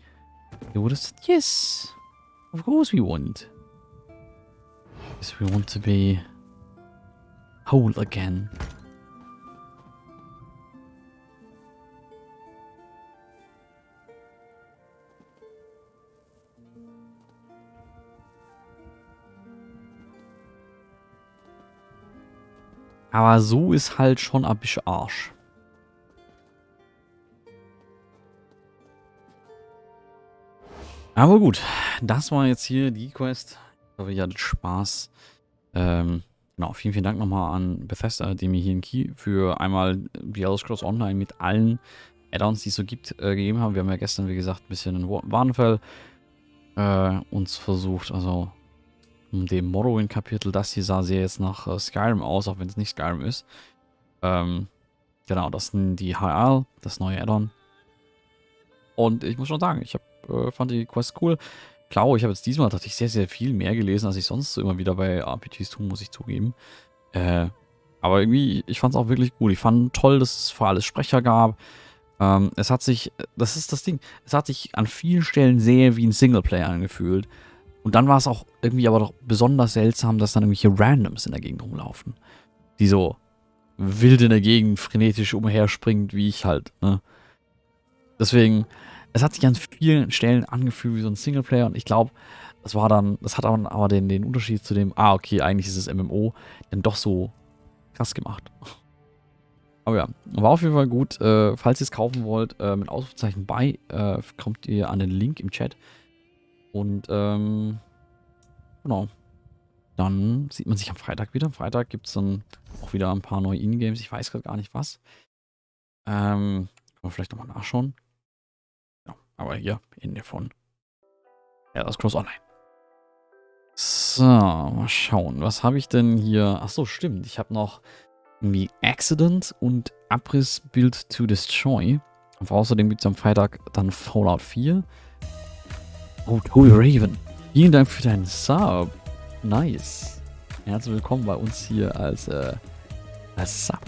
they would have said yes. Of course we want. Because we want to be whole again. Aber so ist halt schon ein bisschen Arsch. Aber gut, das war jetzt hier die Quest. Ich hoffe, ihr hattet Spaß. Genau, vielen Dank nochmal an Bethesda, die mir hier einen Key für einmal The Elder Scrolls Online mit allen Add-ons, die es so gibt, gegeben haben. Wir haben ja gestern, wie gesagt, ein bisschen in Wardenfell uns versucht, also dem Morrowind-Kapitel. Das hier sah sehr jetzt nach Skyrim aus, auch wenn es nicht Skyrim ist. Genau, das sind die HL, das neue Add-on. Und ich muss schon sagen, ich fand die Quest cool. Klar, ich habe jetzt diesmal tatsächlich sehr, sehr viel mehr gelesen, als ich sonst so immer wieder bei RPGs tue, muss ich zugeben. Aber irgendwie, ich fand es auch wirklich gut. Ich fand toll, dass es für alles Sprecher gab. Es hat sich, das ist das Ding, es hat sich an vielen Stellen sehr wie ein Singleplayer angefühlt. Und dann war es auch irgendwie aber doch besonders seltsam, dass dann irgendwelche Randoms in der Gegend rumlaufen. Die so wild in der Gegend frenetisch umherspringt, wie ich halt, ne? Deswegen, es hat sich an vielen Stellen angefühlt wie so ein Singleplayer und ich glaube, das hat dann aber den Unterschied zu dem, okay, eigentlich ist es MMO, dann doch so krass gemacht. Aber ja, war auf jeden Fall gut. Falls ihr es kaufen wollt, mit Ausrufezeichen bei, kommt ihr an den Link im Chat. Und genau. Dann sieht man sich am Freitag wieder. Am Freitag gibt es dann auch wieder ein paar neue Ingame-Games. Ich weiß gerade gar nicht was. Können wir vielleicht nochmal nachschauen. Ja, aber hier, Ende von Elder Scrolls Online. So, mal schauen. Was habe ich denn hier? Achso, stimmt. Ich habe noch irgendwie Accident und Abriss Build to Destroy. Und außerdem gibt es am Freitag dann Fallout 4. Oh, Toby Raven. Vielen Dank für deinen Sub. Nice. Herzlich willkommen bei uns hier als Sub.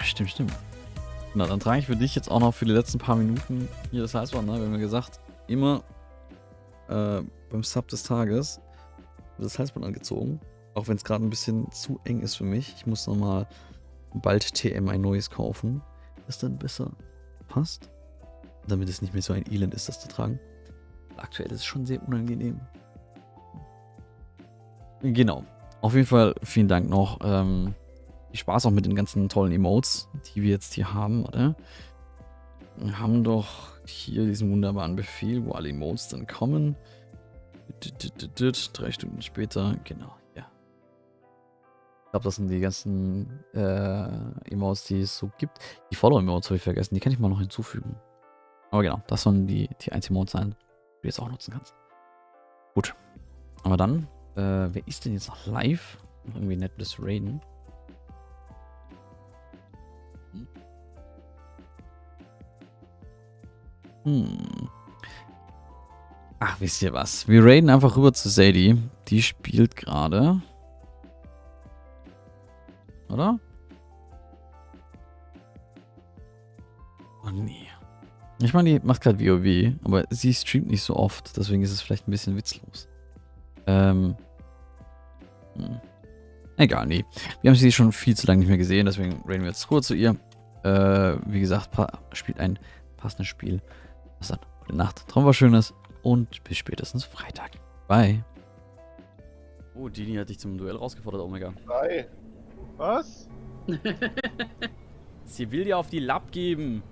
Stimmt. Na, dann trage ich für dich jetzt auch noch für die letzten paar Minuten hier das Halsband, ne? Wir haben ja gesagt, immer beim Sub des Tages wird das Halsband angezogen. Auch wenn es gerade ein bisschen zu eng ist für mich. Ich muss nochmal bald TM ein neues kaufen, das dann besser passt. Damit es nicht mehr so ein Elend ist, das zu tragen. Aktuell ist es schon sehr unangenehm. Genau. Auf jeden Fall vielen Dank noch. Viel Spaß auch mit den ganzen tollen Emotes, die wir jetzt hier haben, oder? Wir haben doch hier diesen wunderbaren Befehl, wo alle Emotes dann kommen. 3 Stunden später, genau, ja. Ich glaube, das sind die ganzen Emotes, die es so gibt. Die Follow-Emotes habe ich vergessen, die kann ich mal noch hinzufügen. Aber genau, das sollen die einzigen Emotes sein, die du jetzt auch nutzen kannst. Gut. Aber dann, wer ist denn jetzt noch live? Noch irgendwie nettes Raiden. Ach, wisst ihr was? Wir raiden einfach rüber zu Sadie. Die spielt gerade. Oder? Oh nee. Ich meine, die macht gerade WoW, aber sie streamt nicht so oft, deswegen ist es vielleicht ein bisschen witzlos. Egal, nee. Wir haben sie schon viel zu lange nicht mehr gesehen, deswegen raiden wir jetzt rüber zu ihr. Wie gesagt, spielt ein passendes Spiel. Was dann? Gute Nacht, Traum was Schönes und bis spätestens Freitag. Bye. Oh, Dini hat dich zum Duell rausgefordert, Omega. Bye. Was? Sie will dir auf die Lapp geben.